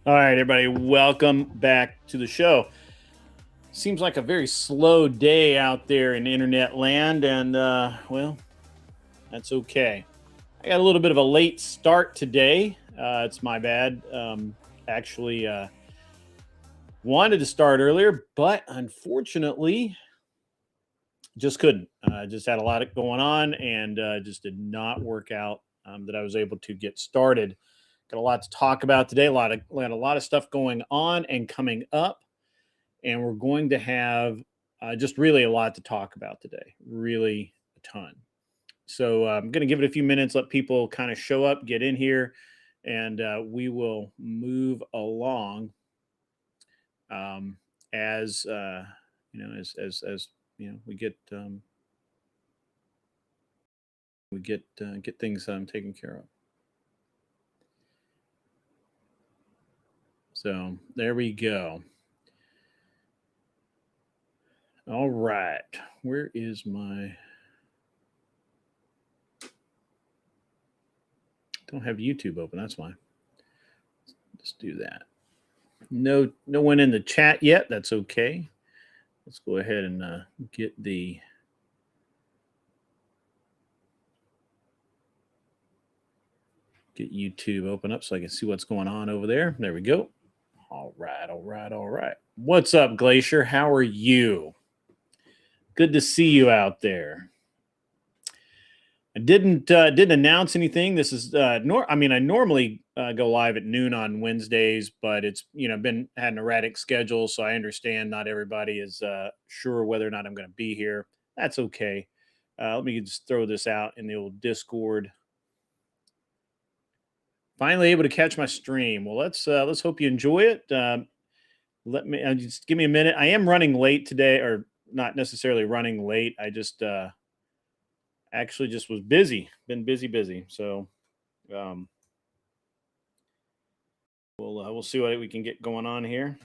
All right, everybody, welcome back to the show. Seems like a very slow day out there in internet land, and well, that's okay. I got a little bit of a late start today. It's my bad. Actually, wanted to start earlier, but unfortunately, just couldn't. Just had a lot going on, and just did not work out that I was able to get started. Got a lot to talk about today. A lot of stuff going on and coming up, and we're going to have just really a lot to talk about today. Really a ton. So I'm going to give it a few minutes, let people kind of show up, get in here, and we will move along as as we get things taken care of. So there we go. All right. Where is my... Don't have YouTube open. That's why. Let's do that. No one in the chat yet. That's okay. Let's go ahead and get YouTube open up so I can see what's going on over there. There we go. All right. What's up, Glacier? How are you? Good to see you out there. I didn't announce anything. This is I normally go live at noon on Wednesdays, but it's had an erratic schedule, so I understand not everybody is sure whether or not I'm going to be here. That's okay. Let me just throw this out in the old Discord. Finally able to catch my stream. Well, let's hope you enjoy it. Let me just give me a minute. I am running late today, or not necessarily running late. I just actually just was busy. Been busy. So we'll see what we can get going on here.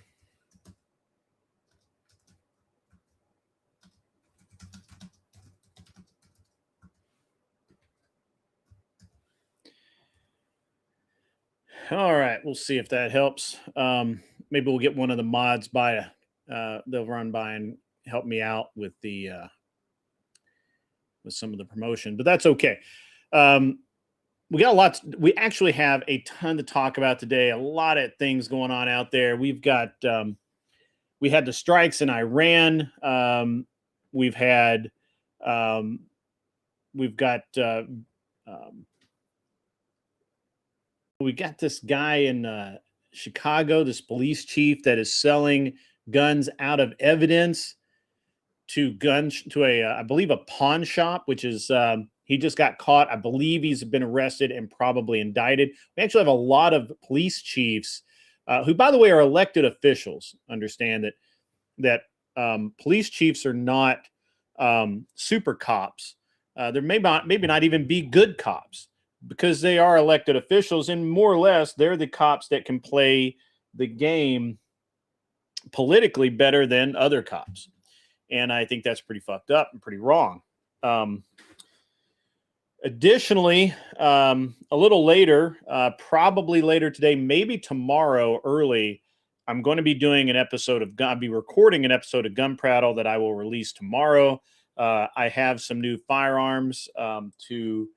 All right, we'll see if that helps. Maybe we'll get one of the mods by. They'll run by and help me out with the with some of the promotion, but that's okay. We got a lot. We actually have a ton to talk about today. A lot of things going on out there. We've got we had the strikes in Iran. We've had we've got we got this guy in Chicago, this police chief that is selling guns out of evidence to I believe a pawn shop, which is he just got caught. I believe he's been arrested and probably indicted. We actually have a lot of police chiefs who, by the way, are elected officials. Understand that police chiefs are not super cops. There may not even be good cops, because they are elected officials, and more or less they're the cops that can play the game politically better than other cops. And I think that's pretty fucked up and pretty wrong. Additionally, a little later, probably later today, maybe tomorrow early, I'm going to be doing an episode of I'll be recording an episode of Gun Prattle that I will release tomorrow. I have some new firearms to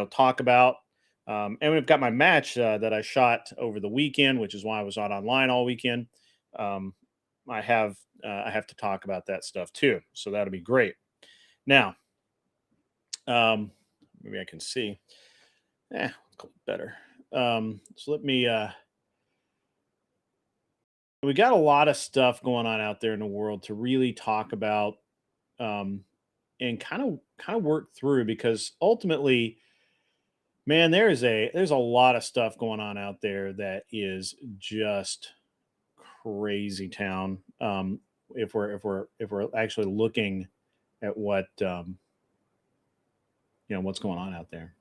talk about. And we've got my match that I shot over the weekend, which is why I was not online all weekend. I have to talk about that stuff too. So that'll be great. Now, maybe I can see. Better. So let me, we got a lot of stuff going on out there in the world to really talk about, and kind of work through, because ultimately, man, there's a lot of stuff going on out there that is just crazy town. If we're actually looking at what what's going on out there.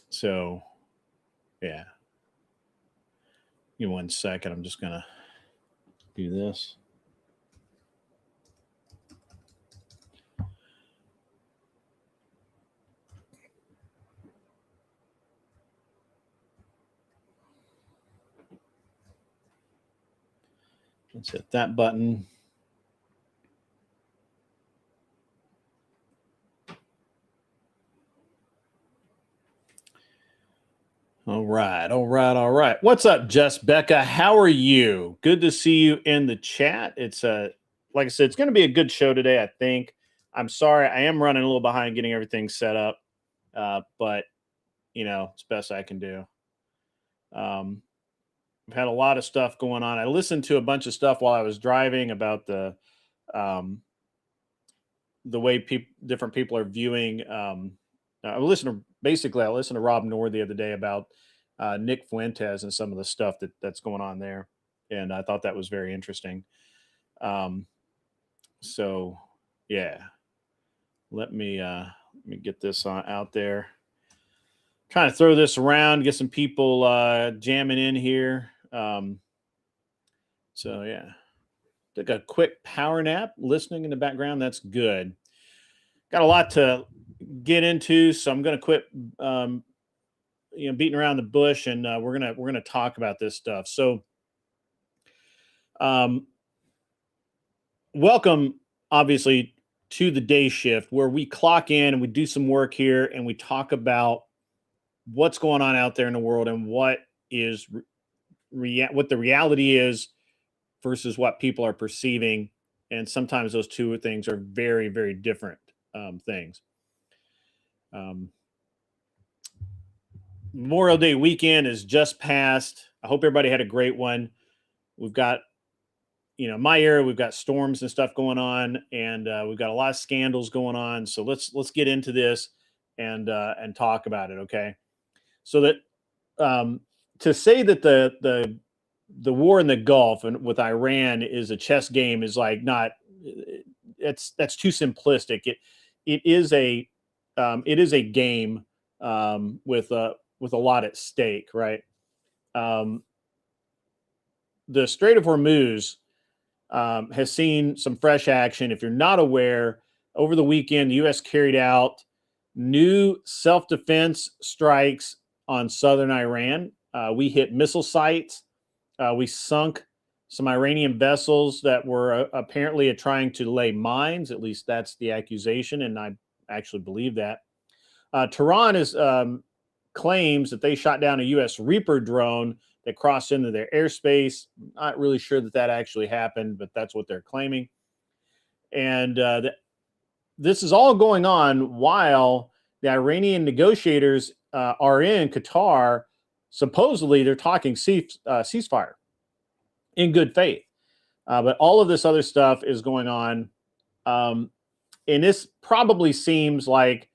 So yeah, give me 1 second. I'm just gonna do this. Let's hit that button. All right. What's up, Jess Becca? How are you? Good to see you in the chat. It's like I said, it's going to be a good show today, I think. I'm sorry, I am running a little behind getting everything set up, but it's best I can do. I've had a lot of stuff going on. I listened to a bunch of stuff while I was driving about the way different people are viewing. I listened to Rob Noor the other day about Nick Fuentes and some of the stuff that's going on there, and I thought that was very interesting. So yeah, let me get this out there. Trying to throw this around, get some people jamming in here. So yeah, took a quick power nap, listening in the background. That's good. Got a lot to get into, so I'm going to quit beating around the bush, and we're gonna talk about this stuff. So welcome, obviously, to the day shift, where we clock in and we do some work here and we talk about what's going on out there in the world and what is what the reality is versus what people are perceiving. And sometimes those two things are very, very different things. Memorial Day weekend is just passed. I hope everybody had a great one. We've got, my area, we've got storms and stuff going on, and we've got a lot of scandals going on. So let's get into this and talk about it. Okay. So that to say that the war in the Gulf and with Iran is a chess game is like not. That's too simplistic. It is a game with a lot at stake, right? The Strait of Hormuz has seen some fresh action. If you're not aware, over the weekend, the U.S. carried out new self-defense strikes on southern Iran. We hit missile sites. We sunk some Iranian vessels that were apparently trying to lay mines. At least that's the accusation, and I actually believe that. Tehran claims that they shot down a U.S. Reaper drone that crossed into their airspace. Not really sure that actually happened, but that's what they're claiming. And this is all going on while the Iranian negotiators are in Qatar. Supposedly, they're talking ceasefire in good faith. But all of this other stuff is going on. And this probably seems like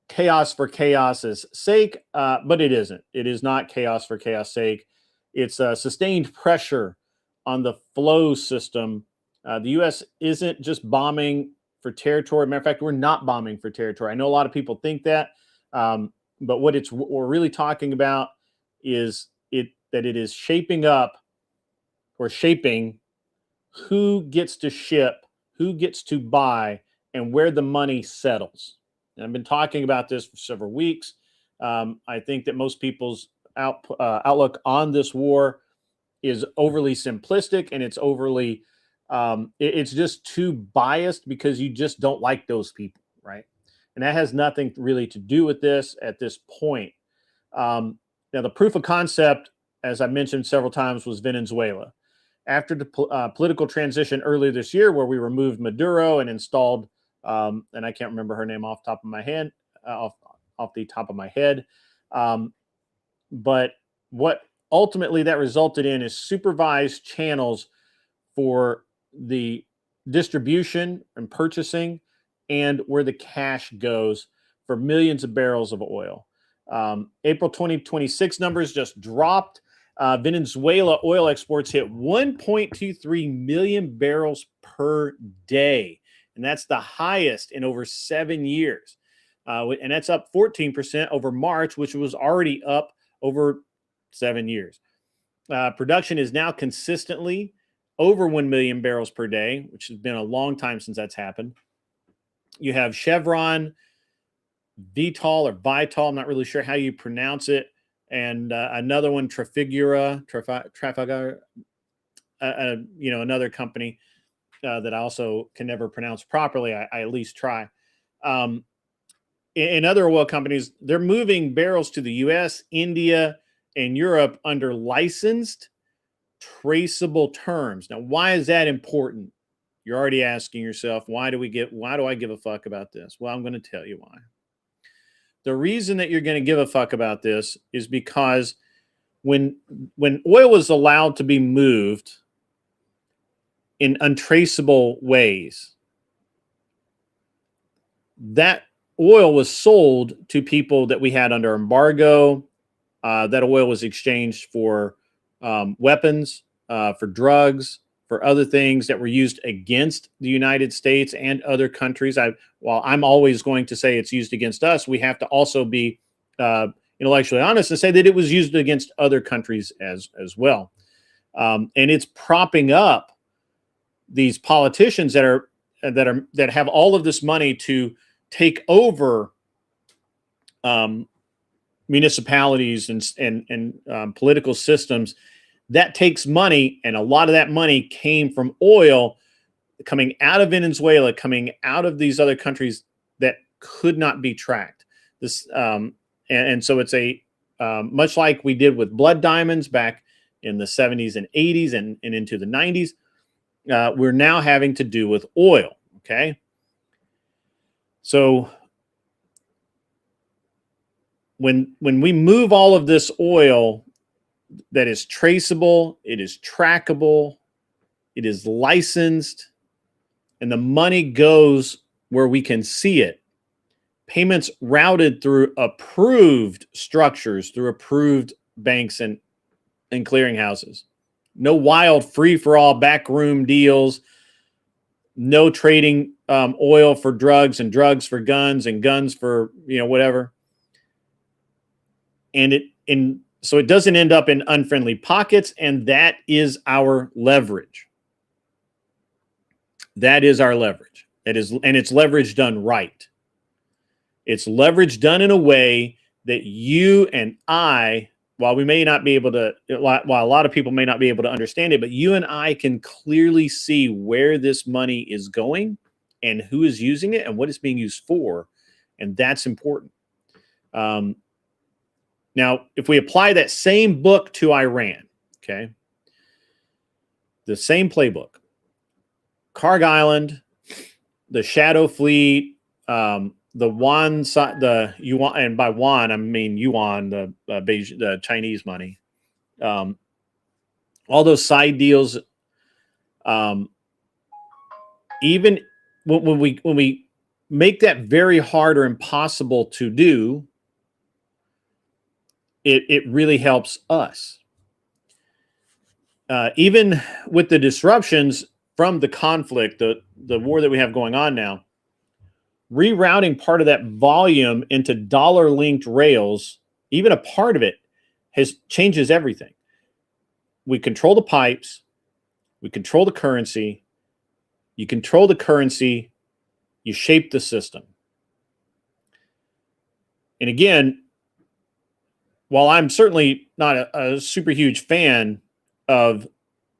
chaos for chaos's sake, but it isn't. It is not chaos for chaos sake. It's sustained pressure on the flow system. The U.S. isn't just bombing for territory. Matter of fact, we're not bombing for territory. I know a lot of people think that, but what we're really talking about is that it is shaping who gets to ship, who gets to buy, and where the money settles. And I've been talking about this for several weeks. I think that most people's outlook on this war is overly simplistic, and it's overly, it's just too biased because you just don't like those people, right? And that has nothing really to do with this at this point. Now, the proof of concept, as I mentioned several times, was Venezuela. After the political transition earlier this year, where we removed Maduro and installed, and I can't remember her name off the top of my head, but what ultimately that resulted in is supervised channels for the distribution and purchasing and where the cash goes for millions of barrels of oil. April 2026 numbers just dropped. Venezuela oil exports hit 1.23 million barrels per day, and that's the highest in over 7 years. And that's up 14% over March, which was already up over 7 years. Production is now consistently over 1 million barrels per day, which has been a long time since that's happened. You have Chevron, Vital or Vital, I'm not really sure how you pronounce it, and another one, Trafigura. another company that I also can never pronounce properly. I at least try. Um, in other oil companies, they're moving barrels to the U.S., India, and Europe under licensed, traceable terms. Now, why is that important? You're already asking yourself, why do I give a fuck about this? Well, I'm going to tell you why. The reason that you're going to give a fuck about this is because when oil is allowed to be moved in untraceable ways, that oil was sold to people that we had under embargo. That oil was exchanged for weapons, for drugs, for other things that were used against the United States and other countries. While I'm always going to say it's used against us, we have to also be intellectually honest and say that it was used against other countries as well. And it's propping up these politicians that have all of this money to take over municipalities and political systems. That takes money, and a lot of that money came from oil coming out of Venezuela, coming out of these other countries that could not be tracked. And so it's much like we did with blood diamonds back in the 70s and 80s and into the 90s. We're now having to do with oil. Okay, so when we move all of this oil that is traceable, it is trackable, it is licensed, and the money goes where we can see it. Payments routed through approved structures, through approved banks and clearinghouses. No wild free-for-all backroom deals. No trading oil for drugs and drugs for guns and guns for whatever. So it doesn't end up in unfriendly pockets, and that is our leverage. That is our leverage. And it's leverage done right. It's leverage done in a way that you and I, while a lot of people may not be able to understand it, but you and I can clearly see where this money is going and who is using it and what it's being used for. And that's important. Now, if we apply that same book to Iran, okay, the same playbook, Karg Island, the Shadow Fleet, the yuan, and by yuan I mean yuan, the Chinese money, all those side deals. Even when we make that very hard or impossible to do, it really helps us. Even with the disruptions from the conflict, the war that we have going on now, rerouting part of that volume into dollar-linked rails, even a part of it, changes everything. We control the pipes. We control the currency. You control the currency. You shape the system. And again, while I'm certainly not a super huge fan of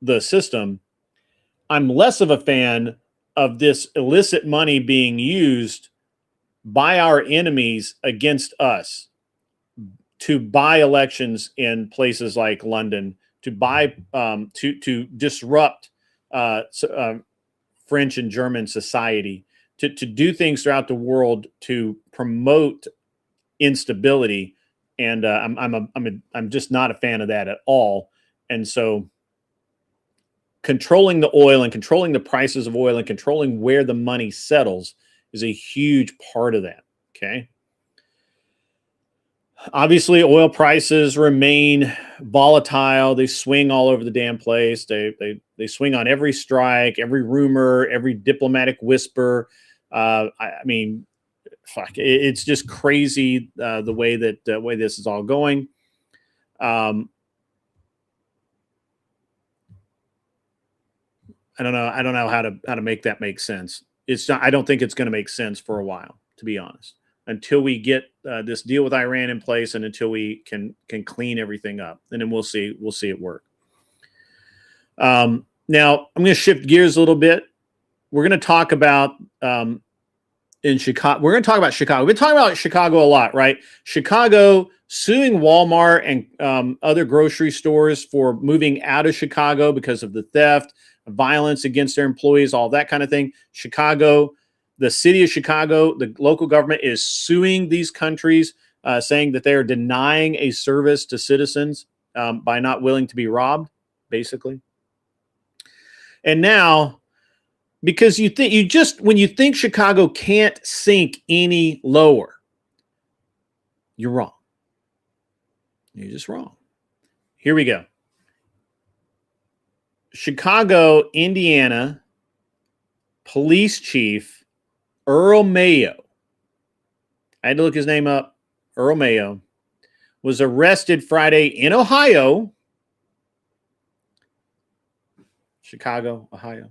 the system, I'm less of a fan of this illicit money being used by our enemies against us to buy elections in places like London, to buy to disrupt French and German society, to do things throughout the world to promote instability. And I'm just not a fan of that at all. And so controlling the oil and controlling the prices of oil and controlling where the money settles is a huge part of that. Okay. Obviously, oil prices remain volatile. They swing all over the damn place. They swing on every strike, every rumor, every diplomatic whisper. I mean, fuck, it's just crazy the way this is all going. I don't know how to make that make sense. I don't think it's going to make sense for a while, to be honest, until we get this deal with Iran in place and until we can clean everything up, and then we'll see it work. Now, I'm going to shift gears a little bit. We're going to talk about in Chicago. We're going to talk about Chicago. We've been talking about Chicago a lot, right? Chicago suing Walmart and other grocery stores for moving out of Chicago because of the theft, violence against their employees, all that kind of thing. Chicago, the city of Chicago, the local government is suing these countries, saying that they are denying a service to citizens by not willing to be robbed, basically. And now, because when you think Chicago can't sink any lower, you're wrong. You're just wrong. Here we go. Chicago, Indiana, police chief Earl Mayo. I had to look his name up. Earl Mayo was arrested Friday in Ohio. Chicago, Ohio.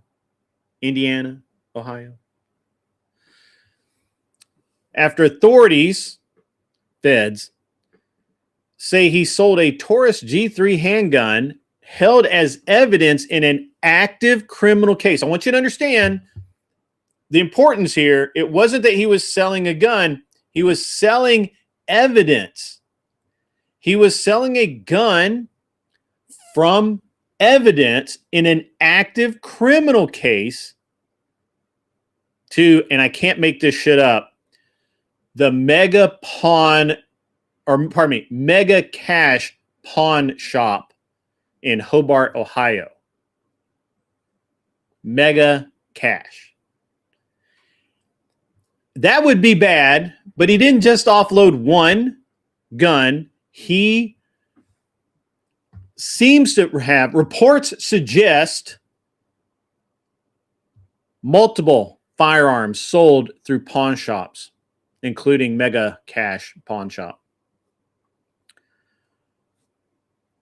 Indiana, Ohio. After authorities, feds, say he sold a Taurus G3 handgun held as evidence in an active criminal case. I want you to understand the importance here. It wasn't that he was selling a gun. He was selling evidence. He was selling a gun from evidence in an active criminal case to, and I can't make this shit up, the Mega Cash Pawn Shop in Hobart, Ohio. Mega Cash. That would be bad, but he didn't just offload one gun. He seems to have, reports suggest, multiple firearms sold through pawn shops, including Mega Cash Pawn Shop.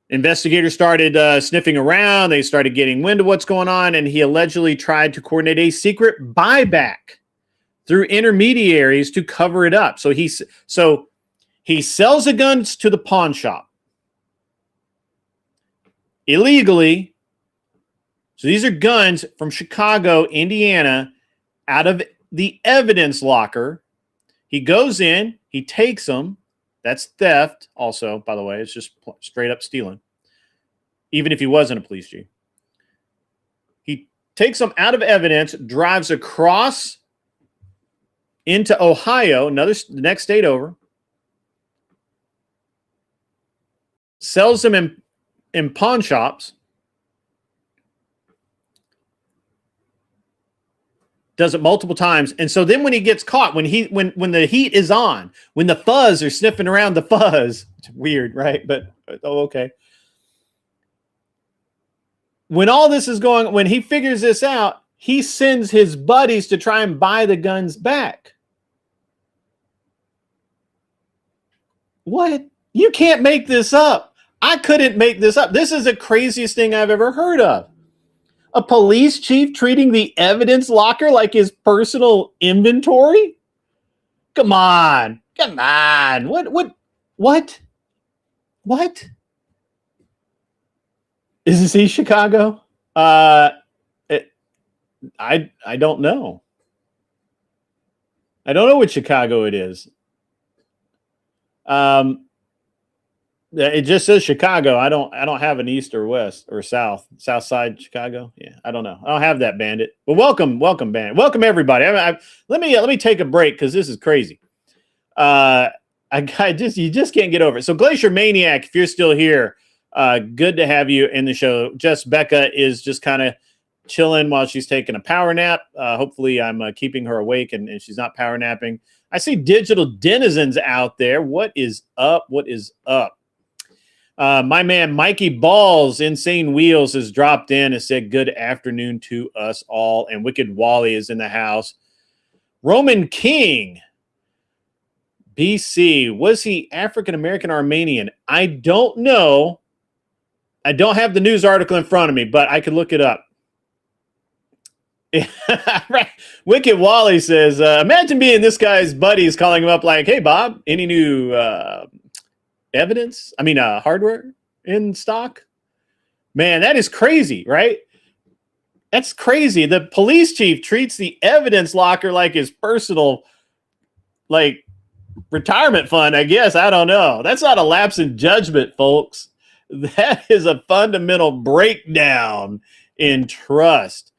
Investigators started sniffing around. They started getting wind of what's going on, and he allegedly tried to coordinate a secret buyback through intermediaries to cover it up. So he sells the guns to the pawn shop illegally. So these are guns from Chicago, Indiana, out of the evidence locker. He goes in, he takes them. That's theft also, by the way. It's just straight up stealing. Even if he wasn't a police chief. He takes them out of evidence, drives across into Ohio, the next state over, sells them in pawn shops, does it multiple times. And so then when he gets caught, when the heat is on, when the fuzz are sniffing around the fuzz, it's weird, right? But, okay. When all this is going, when he figures this out, he sends his buddies to try and buy the guns back. What? You can't make this up. I couldn't make this up. This is the craziest thing I've ever heard of. A police chief treating the evidence locker like his personal inventory? Come on. Come on. What? Is this Chicago? I don't know. I don't know what Chicago it is. It just says Chicago. I don't have an east or west or south side Chicago. Yeah, I don't know. I don't have that, Bandit. But welcome, Bandit. Welcome everybody. Let me take a break because this is crazy. You just can't get over it. So Glacier Maniac, if you're still here, good to have you in the show. Just Becca is just kind of chilling while she's taking a power nap. Hopefully I'm keeping her awake and she's not power napping. I see Digital Denizens out there. What is up? What is up? My man Mikey Balls, Insane Wheels, has dropped in and said good afternoon to us all. And Wicked Wally is in the house. Roman King, BC. Was he African-American Armenian? I don't know. I don't have the news article in front of me, but I could look it up. Right. Wicked Wally says, imagine being this guy's buddies calling him up like, hey, Bob, any new hardware in stock? Man, that is crazy, right? That's crazy. The police chief treats the evidence locker like his personal, like, retirement fund, I guess. I don't know. That's not a lapse in judgment, folks. That is a fundamental breakdown in trust.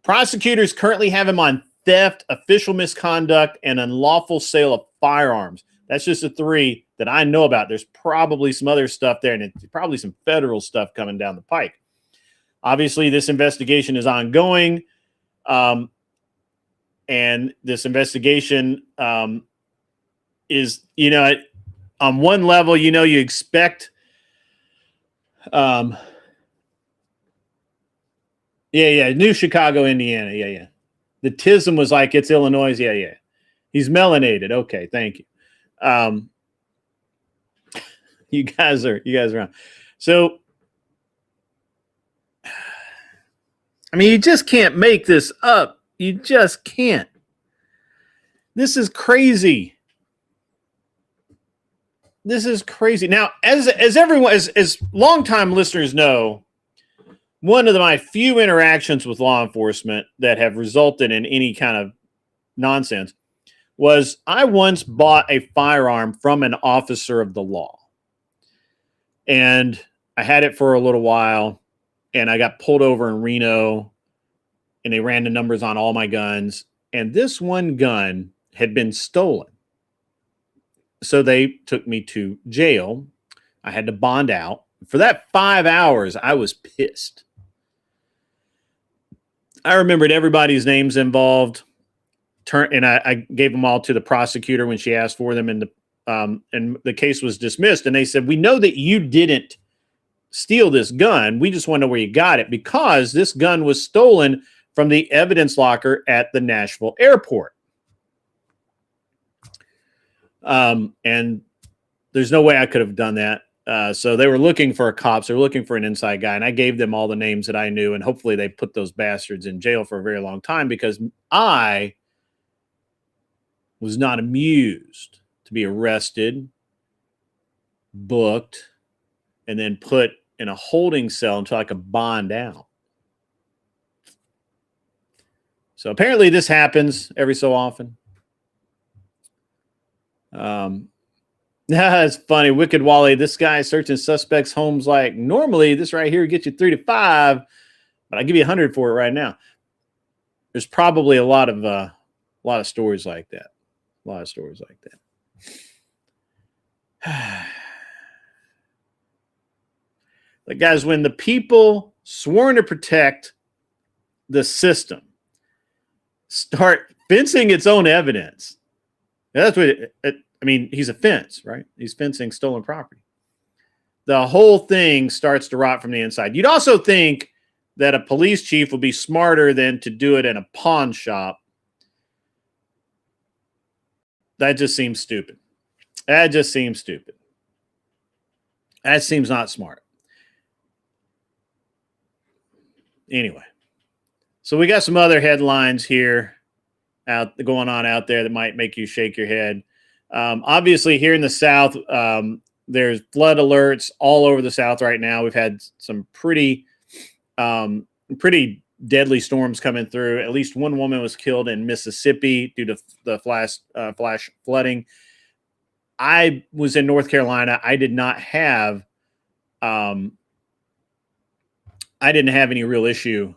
Prosecutors currently have him on theft, official misconduct, and unlawful sale of firearms. That's just the three that I know about. There's probably some other stuff there, and it's probably some federal stuff coming down the pike. Obviously, this investigation is ongoing, and this investigation is, on one level, you expect, New Chicago, Indiana, yeah. The TISM was like, it's Illinois, yeah. He's melanated, okay, thank you. You guys are on. So, I mean, you just can't make this up. You just can't. This is crazy. This is crazy. Now, as everyone, as longtime listeners know, one of my few interactions with law enforcement that have resulted in any kind of nonsense was I once bought a firearm from an officer of the law. And I had it for a little while, and I got pulled over in Reno, and they ran the numbers on all my guns. And this one gun had been stolen. So they took me to jail. I had to bond out. For that 5 hours, I was pissed. I remembered everybody's names involved. And I gave them all to the prosecutor when she asked for them, and the case was dismissed. And they said, we know that you didn't steal this gun. We just want to know where you got it, because this gun was stolen from the evidence locker at the Nashville airport. And there's no way I could have done that. So they were looking for cops. They were looking for an inside guy, and I gave them all the names that I knew, and hopefully they put those bastards in jail for a very long time, because I was not amused to be arrested, booked, and then put in a holding cell until I could bond out. So apparently this happens every so often. It's funny. Wicked Wally, this guy searching suspects' homes like, normally this right here gets you 3 to 5, but I'll give you 100 for it right now. There's probably a lot of stories like that. A lot of stories like that. But guys, when the people sworn to protect the system start fencing its own evidence, that's what he's a fence, right? He's fencing stolen property. The whole thing starts to rot from the inside. You'd also think that a police chief would be smarter than to do it in a pawn shop. That just seems stupid. That seems not smart. Anyway, so we got some other headlines here going on out there that might make you shake your head. Obviously, here in the South, there's flood alerts all over the South right now. We've had some pretty deadly storms coming through. At least one woman was killed in Mississippi due to the flash flooding. I was in North Carolina. I did not have any real issue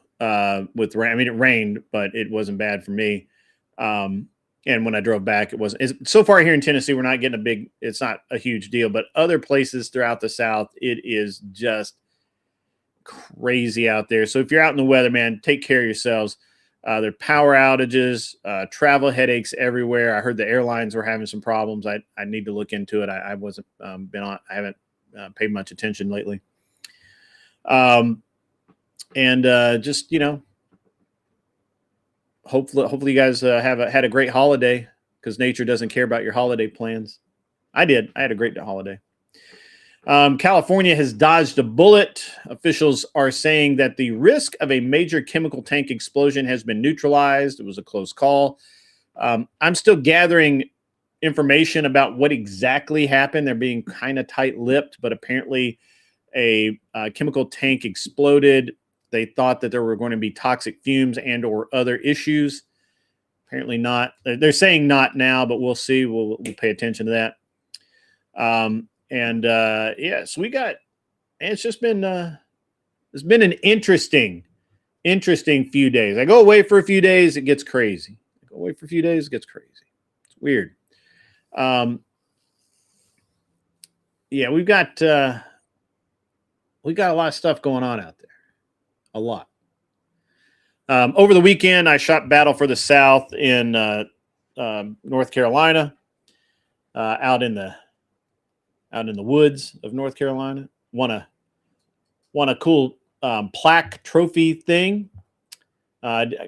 with rain. I mean, it rained, but it wasn't bad for me. And when I drove back, it wasn't. So far here in Tennessee, we're not getting it's not a huge deal, but other places throughout the South, it is just crazy out there. So if you're out in the weather, man, take care of yourselves. There are power outages, travel headaches everywhere. I heard the airlines were having some problems. I need to look into it. I haven't paid much attention lately. Just, hopefully you guys had a great holiday, because nature doesn't care about your holiday plans. I did. I had a great holiday. California has dodged a bullet. Officials are saying that the risk of a major chemical tank explosion has been neutralized. It was a close call. I'm still gathering information about what exactly happened. They're being kind of tight-lipped, but apparently a chemical tank exploded. they thought that there were going to be toxic fumes and or other issues. Apparently not. They're saying not now, but we'll see. We'll pay attention to that. So we got. It's just been it's been an interesting few days. I go away for a few days, it gets crazy. I go away for a few days, it gets crazy. It's weird. Yeah, we've got a lot of stuff going on out there. A lot. Over the weekend, I shot Battle for the South in North Carolina, out in the woods of North Carolina. Won a cool plaque trophy thing.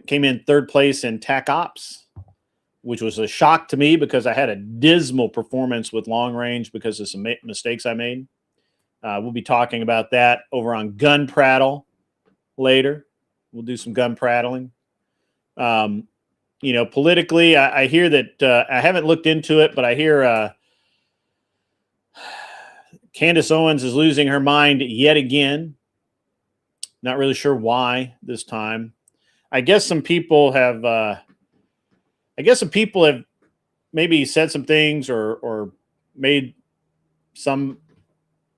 Came in third place in TAC Ops, which was a shock to me because I had a dismal performance with long range because of some mistakes I made. We'll be talking about that over on Gun Prattle later. We'll do some gun prattling. Politically, I hear that I haven't looked into it, but I hear Candace Owens is losing her mind yet again. Not really sure why this time. I guess some people have maybe said some things or made some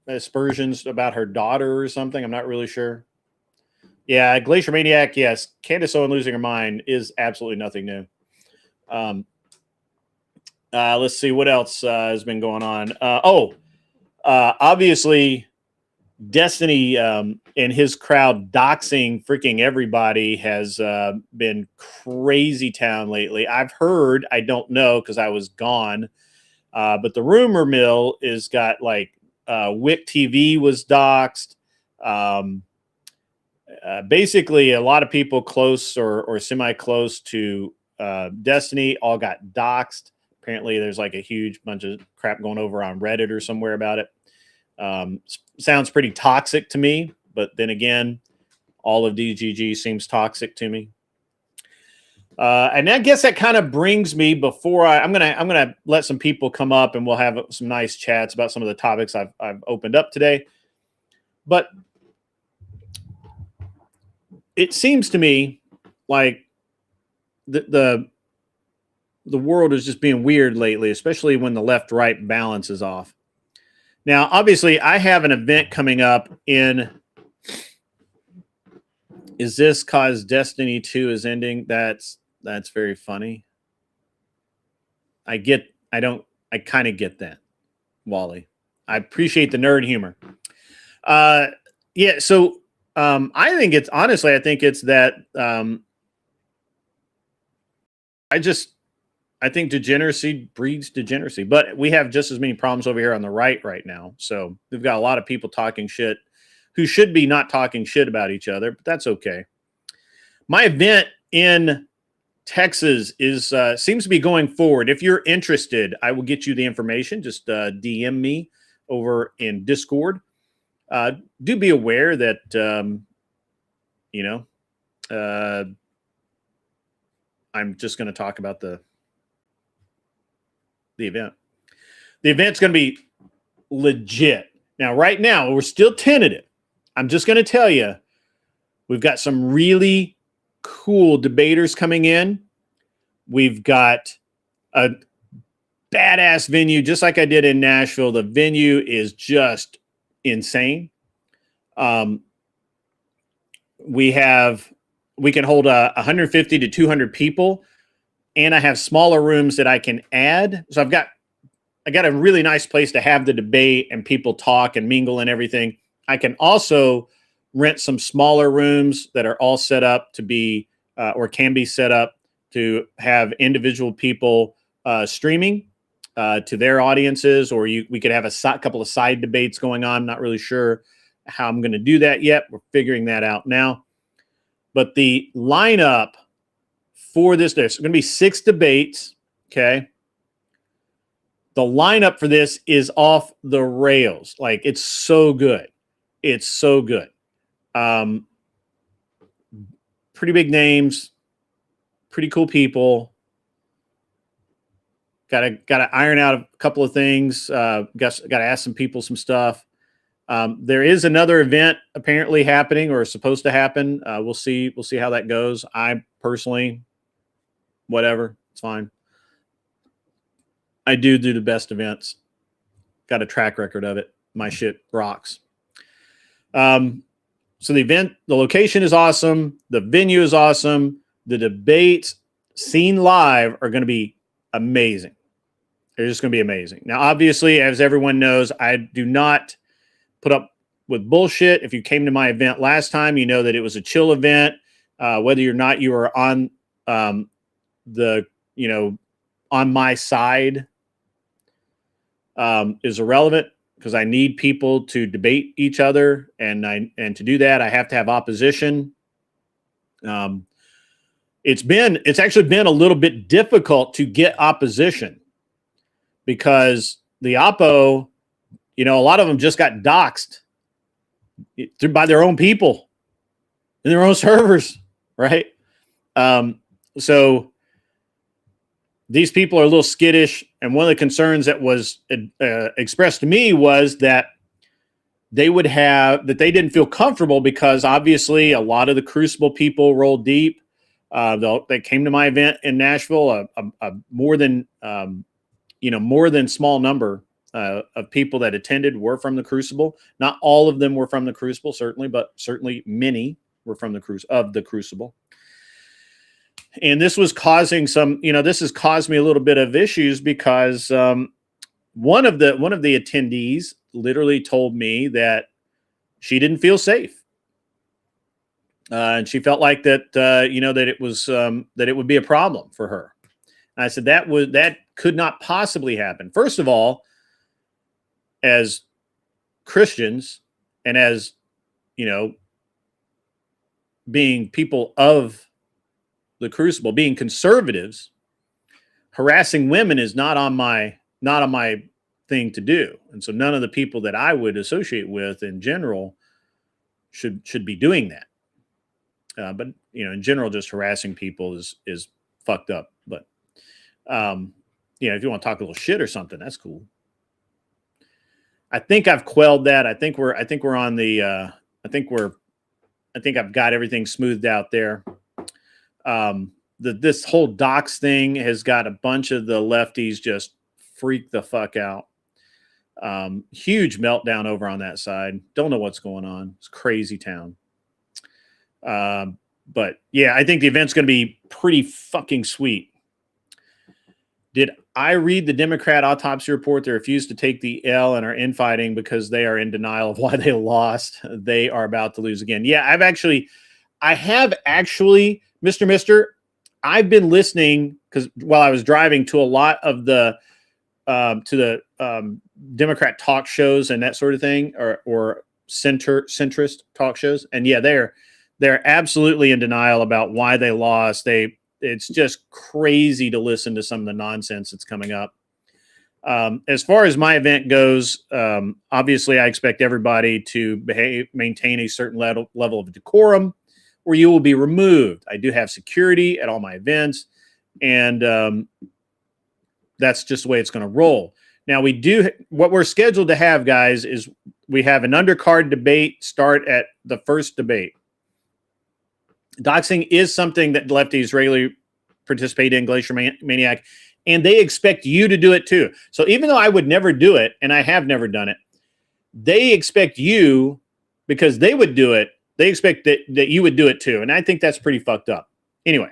aspersions about her daughter or something. I'm not really sure. Yeah, Glacier Maniac, yes. Candace Owens losing her mind is absolutely nothing new. Let's see what else has been going on. Obviously, Destiny and his crowd doxing freaking everybody has been crazy town lately. I've heard, I don't know because I was gone, but the rumor mill is got like Wick TV was doxed. Basically, a lot of people close or semi-close to Destiny all got doxed. Apparently, there's like a huge bunch of crap going over on Reddit or somewhere about it. Sounds pretty toxic to me, but then again, all of DGG seems toxic to me. And I guess that kind of brings me before I'm gonna let some people come up and we'll have some nice chats about some of the topics I've opened up today. But it seems to me like the world is just being weird lately, especially when the left-right balance is off. Now, obviously, I have an event coming up in. Is this cause Destiny 2 is ending? That's very funny. I kind of get that, Wally. I appreciate the nerd humor. Yeah, so I think it's that I think degeneracy breeds degeneracy, but we have just as many problems over here on the right now. So we've got a lot of people talking shit who should be not talking shit about each other, but that's okay. My event in Texas is seems to be going forward. If you're interested, I will get you the information. Just DM me over in Discord. Do be aware that I'm just going to talk about the event. The event's going to be legit. Now, right now, we're still tentative. I'm just going to tell you, we've got some really cool debaters coming in. We've got a badass venue, just like I did in Nashville. The venue is just insane. We can hold 150 to 200 people. And I have smaller rooms that I can add. So I got a really nice place to have the debate and people talk and mingle and everything. I can also rent some smaller rooms that are all set up to be or can be set up to have individual people streaming to their audiences, or we could have a couple of side debates going on. I'm not really sure how I'm going to do that yet. We're figuring that out now. But the lineup for this, there's going to be 6 debates, okay? The lineup for this is off the rails. Like, it's so good. It's so good. Pretty big names, pretty cool people. Got to iron out a couple of things. Got to ask some people some stuff. There is another event apparently happening or supposed to happen. We'll see. We'll see how that goes. I personally, whatever, it's fine. I do the best events. Got a track record of it. My shit rocks. So the event, the location is awesome. The venue is awesome. The debates seen live are going to be amazing. They're just going to be amazing. Now, obviously, as everyone knows, I do not put up with bullshit. If you came to my event last time, you know that it was a chill event. Whether or not you were on on my side is irrelevant, because I need people to debate each other, and to do that, I have to have opposition. It's actually been a little bit difficult to get opposition, because the oppo, a lot of them just got doxxed by their own people in their own servers, right? So these people are a little skittish, and one of the concerns that was expressed to me was that they didn't feel comfortable, because obviously a lot of the Crucible people roll deep. They came to my event in Nashville, a more than small number of people that attended were from the Crucible. Not all of them were from the Crucible, certainly, but certainly many were from the Crucible. And this was causing this has caused me a little bit of issues, because one of the attendees literally told me that she didn't feel safe, and she felt like that that it would be a problem for her. And I said that could not possibly happen. First of all, as Christians, and as being people of the Crucible, being conservatives, harassing women is not on my thing to do. And so none of the people that I would associate with in general should be doing that. But in general, just harassing people is fucked up. But if you want to talk a little shit or something, that's cool. I think I've quelled that. I think we're on the I think I've got everything smoothed out there. This whole docs thing has got a bunch of the lefties just freak the fuck out. Huge meltdown over on that side. Don't know what's going on. It's crazy town. But yeah, I think the event's going to be pretty fucking sweet. Did I read the Democrat autopsy report? They refused to take the L and are infighting because they are in denial of why they lost. They are about to lose again. Yeah, I have actually, Mr. Mister, I've been listening, because while I was driving, to a lot of the Democrat talk shows and that sort of thing, or centrist talk shows, and yeah, they're absolutely in denial about why they lost. It's just crazy to listen to some of the nonsense that's coming up. As far as my event goes, obviously I expect everybody to maintain a certain level of decorum, or you will be removed. I do have security at all my events, and that's just the way it's going to roll. Now, what we're scheduled to have, guys, is we have an undercard debate start at the first debate. Doxing is something that lefties regularly participate in, Glacier Maniac, and they expect you to do it too. So even though I would never do it, and I have never done it, they expect you, because they would do it, they expect that you would do it too. And I think that's pretty fucked up. Anyway,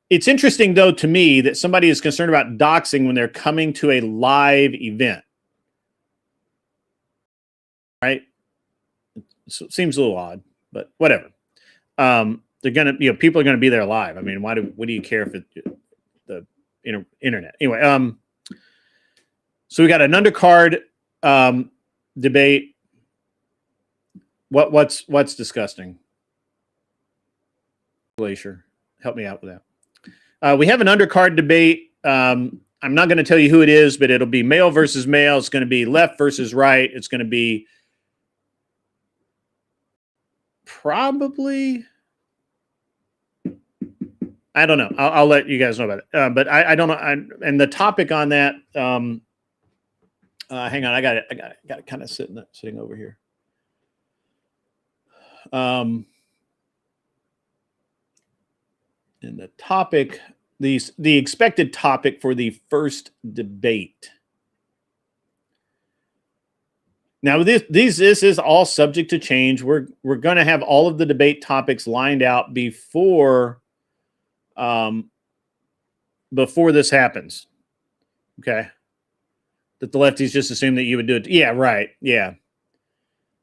it's interesting, though, to me that somebody is concerned about doxing when they're coming to a live event. Right? So it seems a little odd, but whatever. They're gonna, people are gonna be there live. I mean, what do you care if the internet? Anyway, so we got an undercard debate. What's disgusting? Glacier, help me out with that. We have an undercard debate. I'm not going to tell you who it is, but it'll be male versus male. It's going to be left versus right. It's going to be probably, I don't know. I'll let you guys know about it. But I don't know. And the topic on that, Hang on, I got it kind of sitting over here. And the topic, the expected topic for the first debate. Now, this is all subject to change. We're going to have all of the debate topics lined out before this happens. Okay, that the lefties just assume that you would do it. Yeah, right. Yeah,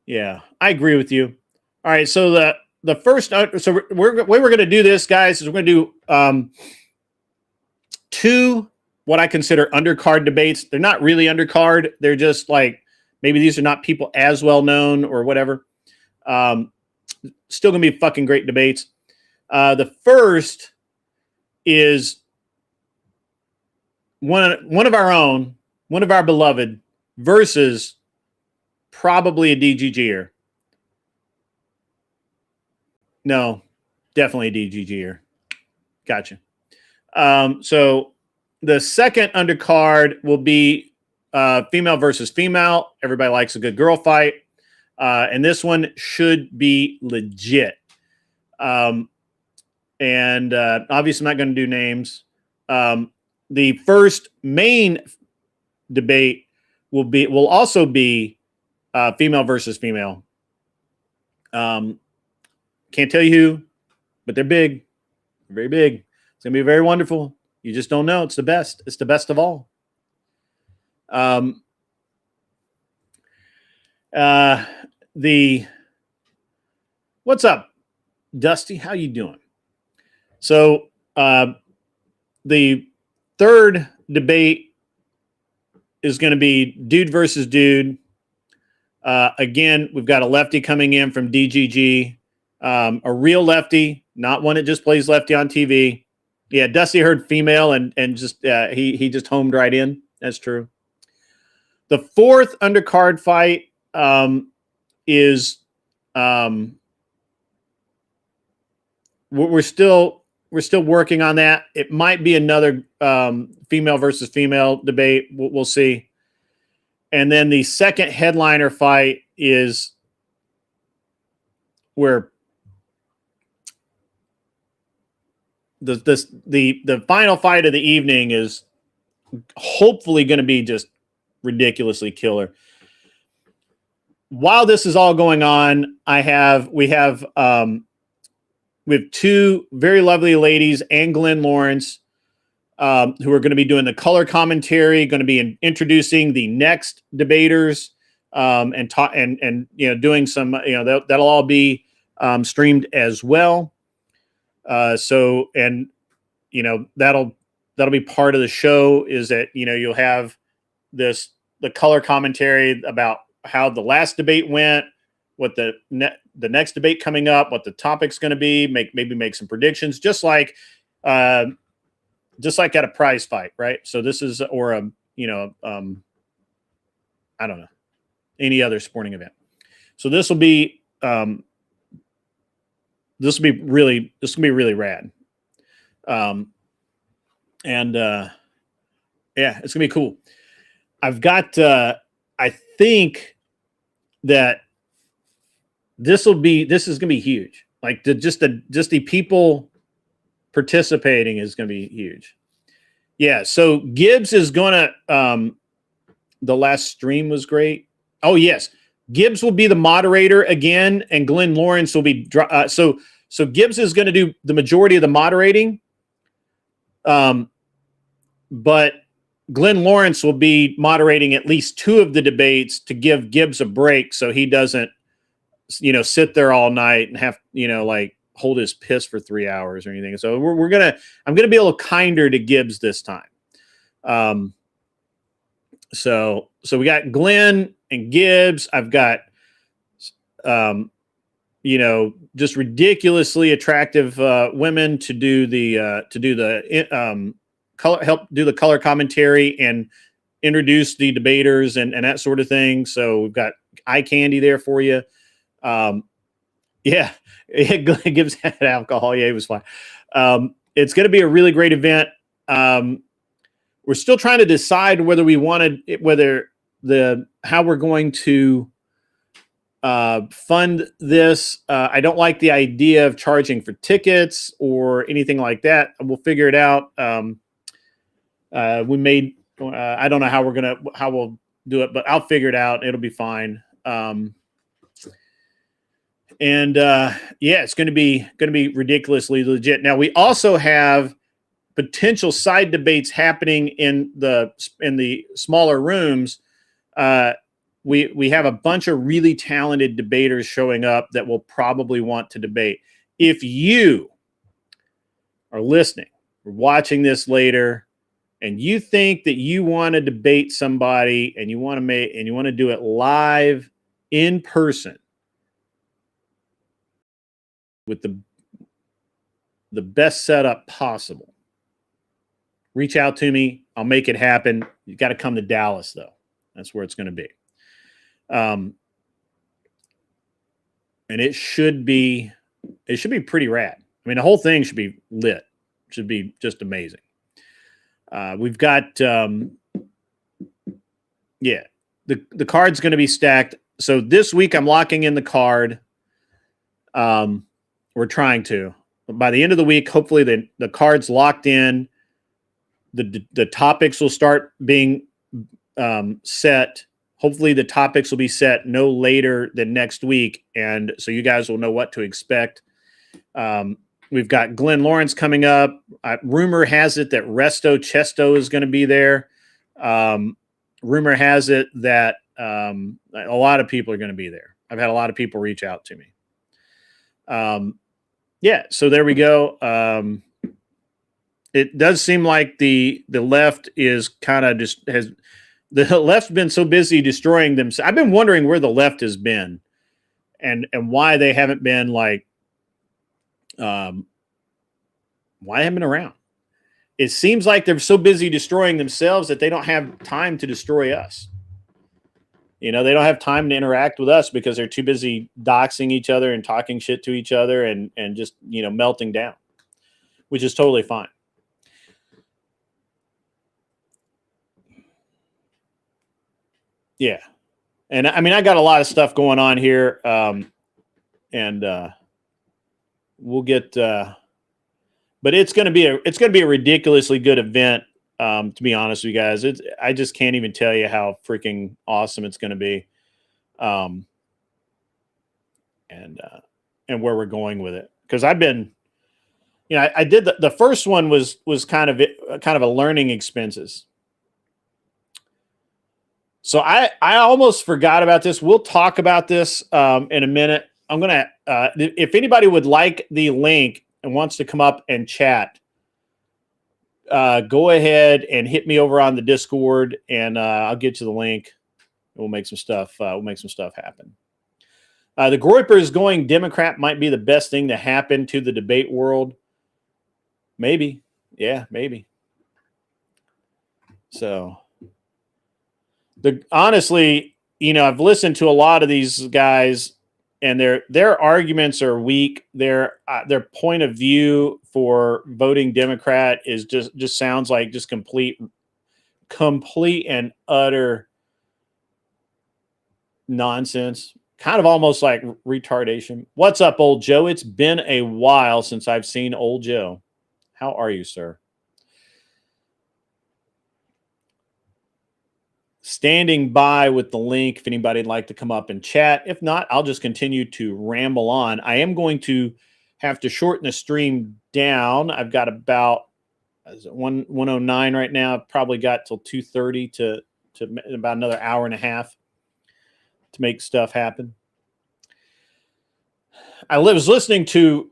I agree with you. All right, so the first, so we're going to do this, guys, is we're going to do two what I consider undercard debates. They're not really undercard. They're just like, maybe these are not people as well known or whatever. Still going to be fucking great debates. The first is one of our own, one of our beloved, versus probably a DGGer. No, definitely a DGGer. Gotcha. So the second undercard will be female versus female. Everybody likes a good girl fight. And this one should be legit. And obviously, I'm not going to do names. The first main debate will also be female versus female. Can't tell you who, but they're big. They're very big. It's going to be very wonderful. You just don't know. It's the best. It's the best of all. What's up, Dusty? How you doing? So the third debate is going to be dude versus dude. Again, we've got a lefty coming in from DGG, a real lefty, not one that just plays lefty on TV. Yeah, Dusty heard female and just he just homed right in. That's true. The fourth undercard fight is we're still working on that. It might be another female versus female debate. We'll see. And then the second headliner fight is where the final fight of the evening is hopefully going to be just ridiculously killer. While this is all going on, we have two very lovely ladies, Ann Glenn Lawrence, who are going to be doing the color commentary, going to be introducing the next debaters, and doing some, that'll all be streamed as well. That'll be part of the show, is that, you'll have the color commentary about how the last debate went, what the next debate coming up, what the topic's going to be, maybe make some predictions, just like at a prize fight, right? So this is, or I don't know, any other sporting event. So this will be really rad. Yeah, it's gonna be cool. I've got, I think that this is gonna be huge. Like just the people participating is gonna be huge. Yeah. So Gibbs is gonna, the last stream was great. Oh yes. Gibbs will be the moderator again, and Glenn Lawrence will be, so Gibbs is going to do the majority of the moderating. But Glenn Lawrence will be moderating at least two of the debates to give Gibbs a break, so he doesn't, sit there all night and have, hold his piss for 3 hours or anything. So I'm going to be a little kinder to Gibbs this time. So we got Glenn and Gibbs. I've got, just ridiculously attractive women to do the help do the color commentary and introduce the debaters and that sort of thing. So we've got eye candy there for you. Yeah, Gibbs had alcohol. Yeah, it was fine. It's going to be a really great event. We're still trying to decide whether we wanted it, whether how we're going to fund this. I don't like the idea of charging for tickets or anything like that. We'll figure it out. We made. I don't know how we'll do it, but I'll figure it out. It'll be fine. And yeah, it's going to be ridiculously legit. Now we also have potential side debates happening in the smaller rooms. We have a bunch of really talented debaters showing up that will probably want to debate. If you are listening or watching this later, and you think that you want to debate somebody and you want to do it live in person with the best setup possible, reach out to me. I'll make it happen. You got to come to Dallas, though. That's where it's going to be. And it should be pretty rad. I mean, the whole thing should be lit. It should be just amazing. We've got, the card's going to be stacked. So this week I'm locking in the card. We're trying to. By the end of the week, hopefully the card's locked in. The topics will start being set. Hopefully the topics will be set no later than next week, and so you guys will know what to expect. We've got Glenn Lawrence coming up. Rumor has it that Resto Chesto is going to be there. Rumor has it that a lot of people are going to be there. I've had a lot of people reach out to me. Yeah, so there we go. It does seem like the left is kind of just the left's been so busy destroying themselves. I've been wondering where the left has been and why they haven't been like, why they haven't been around. It seems like they're so busy destroying themselves that they don't have time to destroy us. You know, they don't have time to interact with us because they're too busy doxing each other and talking shit to each other and just, you know, melting down, which is totally fine. Yeah. And I mean, I got a lot of stuff going on here. And we'll get, but it's going to be a ridiculously good event. To be honest with you guys, I just can't even tell you how freaking awesome it's going to be. And where we're going with it. Cause I've been, you know, I did the first one was kind of a learning expenses. So I almost forgot about this. We'll talk about this in a minute. I'm going to, if anybody would like the link and wants to come up and chat, go ahead and hit me over on the Discord and I'll get you the link. We'll make some stuff. Happen. The Groypers going Democrat might be the best thing to happen to the debate world. Maybe. Yeah, maybe. So honestly, you know, I've listened to a lot of these guys and their arguments are weak. Their point of view for voting Democrat is just sounds like just complete and utter nonsense. Kind of almost like retardation. What's up, old Joe? It's been a while since I've seen old Joe. How are you, sir? Standing by with the link if anybody'd like to come up and chat. If not, I'll just continue to ramble on. I am going to have to shorten the stream down. I've got about 109 right now. I've probably got till 2:30 to about another hour and a half to make stuff happen. I was listening to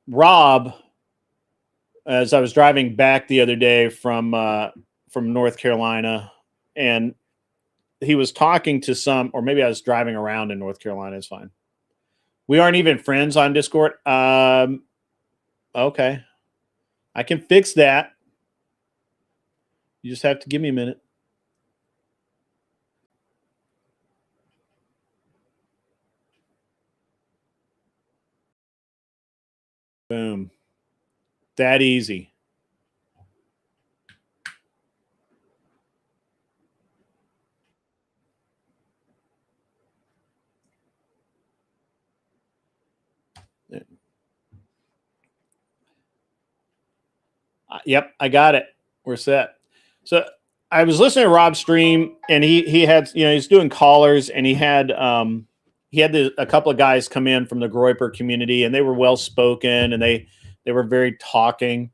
Rob as I was driving back the other day from North Carolina, and he was talking to some, or maybe I was driving around in North Carolina. It's fine. We aren't even friends on Discord. Okay. I can fix that. You just have to give me a minute. Boom. That easy. Yep, I got it. We're set. So I was listening to Rob's stream, and he had, he's doing callers, and he had a couple of guys come in from the Groyper community, and they were well spoken, and they were very talking,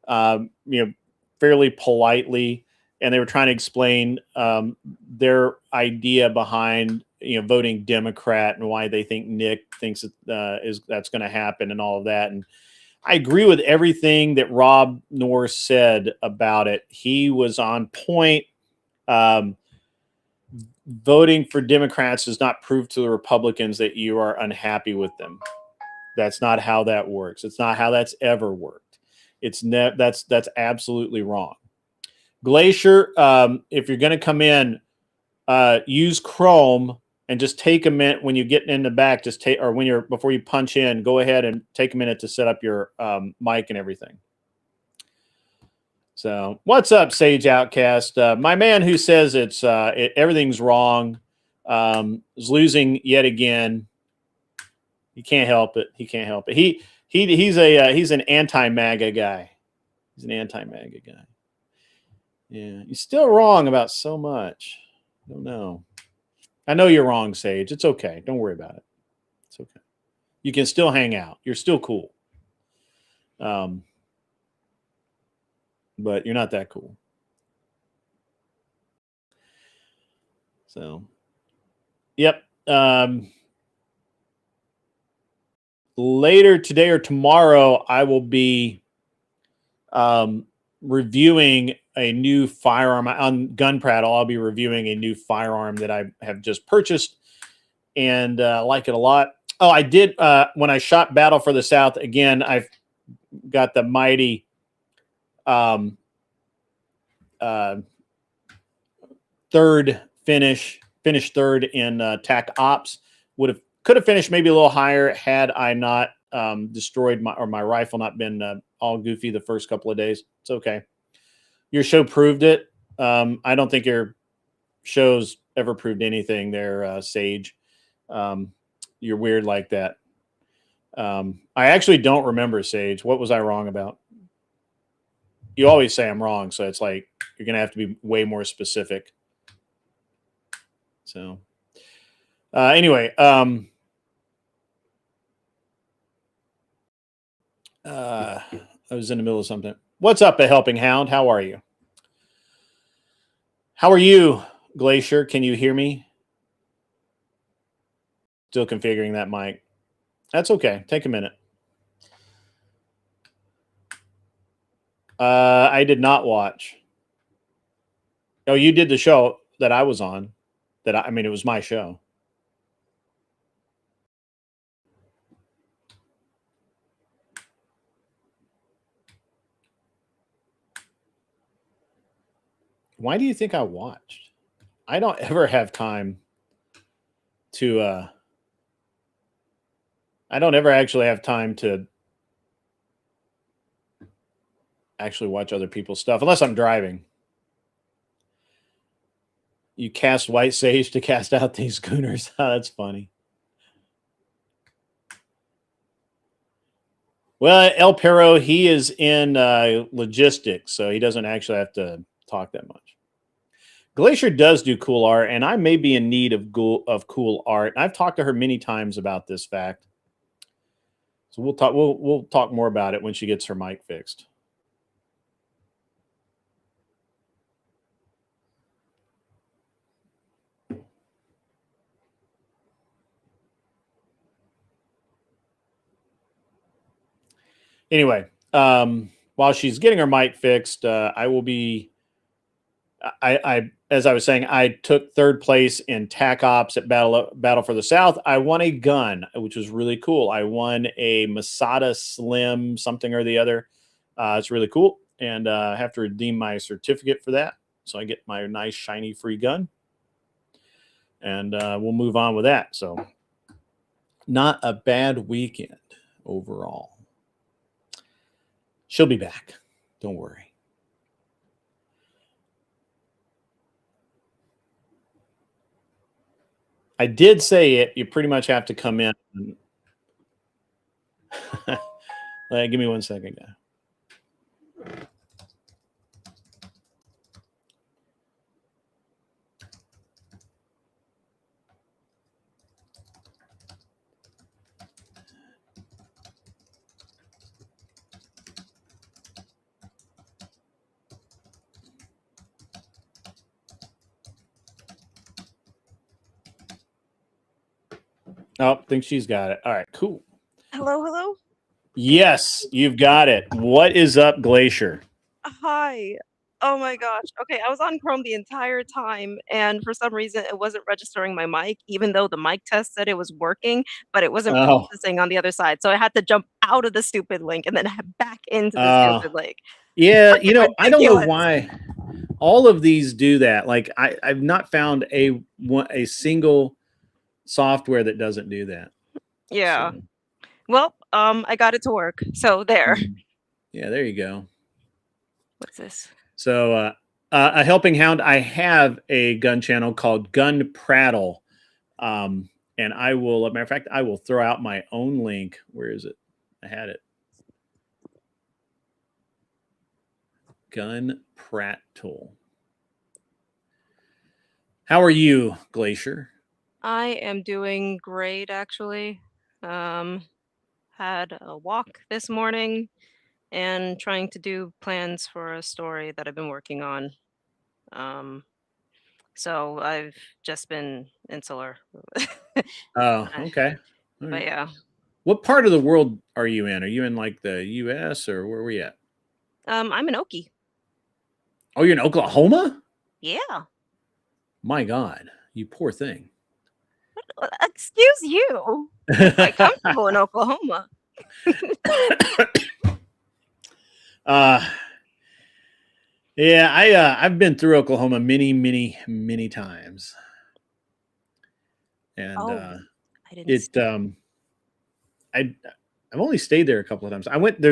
you know, fairly politely, and they were trying to explain their idea behind voting Democrat and why they think Nick thinks that's going to happen and all of that. And I agree with everything that Rob Norris said about it. He was on point. Voting for Democrats does not prove to the Republicans that you are unhappy with them. That's not how that works. It's not how that's ever worked. That's absolutely wrong. Glacier, if you're going to come in, use Chrome and just take a minute when you get in the back. Before you punch in, go ahead and take a minute to set up your mic and everything. So, what's up, Sage Outcast? My man who says everything's wrong is losing yet again. He can't help it. He can't help it. He's an anti-MAGA guy. He's an anti-MAGA guy. Yeah, you're still wrong about so much. I don't know. I know you're wrong, Sage. It's okay. Don't worry about it. It's okay. You can still hang out. You're still cool. But you're not that cool. So, yep. Later today or tomorrow, I will be reviewing a new firearm on Gun Prattle. I'll be reviewing a new firearm that I have just purchased and like it a lot. Oh, I did when I shot Battle for the South again. I've got the mighty finished third in TAC Ops. Could have finished maybe a little higher had I not destroyed my rifle not been all goofy the first couple of days. It's okay. Your show proved it. I don't think your show's ever proved anything there, Sage. You're weird like that. I actually don't remember, Sage. What was I wrong about? You always say I'm wrong, so it's like you're going to have to be way more specific. So anyway, I was in the middle of something. What's up, A Helping Hound? How are you? How are you, Glacier? Can you hear me? Still configuring that mic. That's okay. Take a minute. I did not watch. Oh, you did the show that I was on. I mean, it was my show. Why do you think I watched? I don't ever have time to I don't ever actually have time to actually watch other people's stuff unless I'm driving. You cast White Sage to cast out these gooners. Oh, that's funny. Well, El Perro, he is in logistics, so he doesn't actually have to talk that much. Glacier does do cool art, and I may be in need of cool art. I've talked to her many times about this fact. So we'll talk. We'll talk more about it when she gets her mic fixed. Anyway, while she's getting her mic fixed, I will be. As I was saying, I took third place in TAC Ops at Battle for the South. I won a gun, which was really cool. I won a Masada Slim something or the other. It's really cool, and I have to redeem my certificate for that, so I get my nice shiny free gun, and we'll move on with that. So, not a bad weekend overall. She'll be back. Don't worry. I did say it. You pretty much have to come in. Give me 1 second, guy. Oh, think she's got it. All right, cool. Hello, hello. Yes, you've got it. What is up, Glacier? Hi. Oh my gosh. Okay, I was on Chrome the entire time, and for some reason it wasn't registering my mic, even though the mic test said it was working, but it wasn't Oh, processing on the other side. So I had to jump out of the stupid link and then back into the uh, stupid link. yeah. Fucking I don't know ridiculous. why all of these do that. Like I've not found a single software that doesn't do that. Yeah. So, Well, I got it to work. So there. mhm. Yeah, there you go. What's this? So, a helping hound. I have a gun channel called Gun Prattle, um, and I will. As a matter of fact, I will throw out my own link. Where is it? I had it. Gun Prattle. How are you, Glacier? I am doing great actually. Um, had a walk this morning and trying to do plans for a story that I've been working on. Um, so I've just been insular. Oh, I- okay. All but right. yeah, What part of the world are you in? Are you in like the U.S. or where are we at? I'm an Okie. Oh, you're in Oklahoma? Yeah. My God, you poor thing. Excuse you. I'm quite comfortable in Oklahoma. uh, yeah, I've been through Oklahoma many times, and Oh, I didn't it see. I I've only stayed there a couple of times. I went. There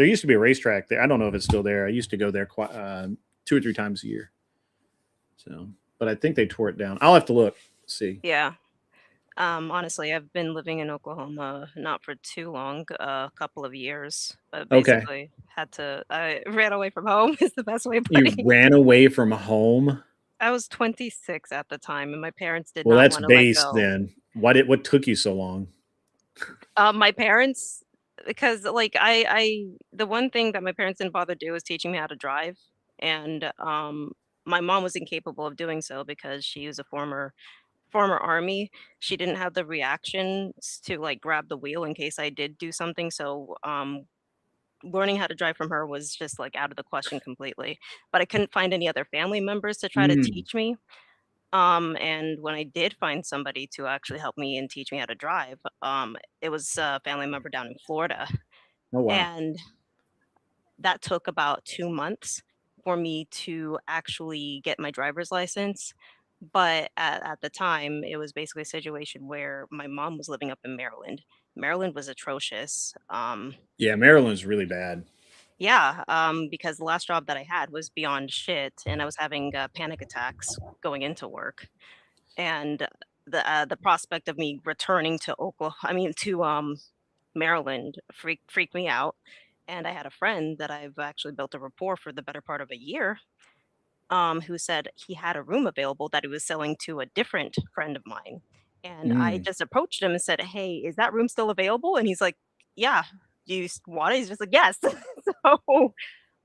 used to be a racetrack there. I don't know if it's still there. I used to go there quite 2 or 3 times a year. So, but I think they tore it down. I'll have to look see. Yeah. Honestly, I've been living in Oklahoma not for too long, a couple of years, but Okay, basically I ran away from home is the best way of you putting it. ran away from home. I was 26 at the time, and my parents did Well, not that's want to let based go. then. What took you so long? My parents, because like the one thing that my parents didn't bother to do was teaching me how to drive, and my mom was incapable of doing so because she was a former army. She didn't have the reactions to like grab the wheel in case I did do something. So learning how to drive from her was just like out of the question completely. But I couldn't find any other family members to try to Mm. teach me. And when I did find somebody to actually help me and teach me how to drive, it was a family member down in Florida. Oh wow. And that took about 2 months for me to actually get my driver's license. But at the time, it was basically a situation where my mom was living up in Maryland. Maryland was atrocious. Yeah, Maryland's really bad. Yeah, because the last job that I had was beyond shit, and I was having panic attacks going into work. And the prospect of me returning to Oklahoma, I mean to Maryland, freaked me out. And I had a friend that I've actually built a rapport for the better part of a year, who said he had a room available that he was selling to a different friend of mine. And I Mm. just approached him and said, "Hey, is that room still available?" And he's like, "Yeah." "Do you want it?" He's just like, "Yes." So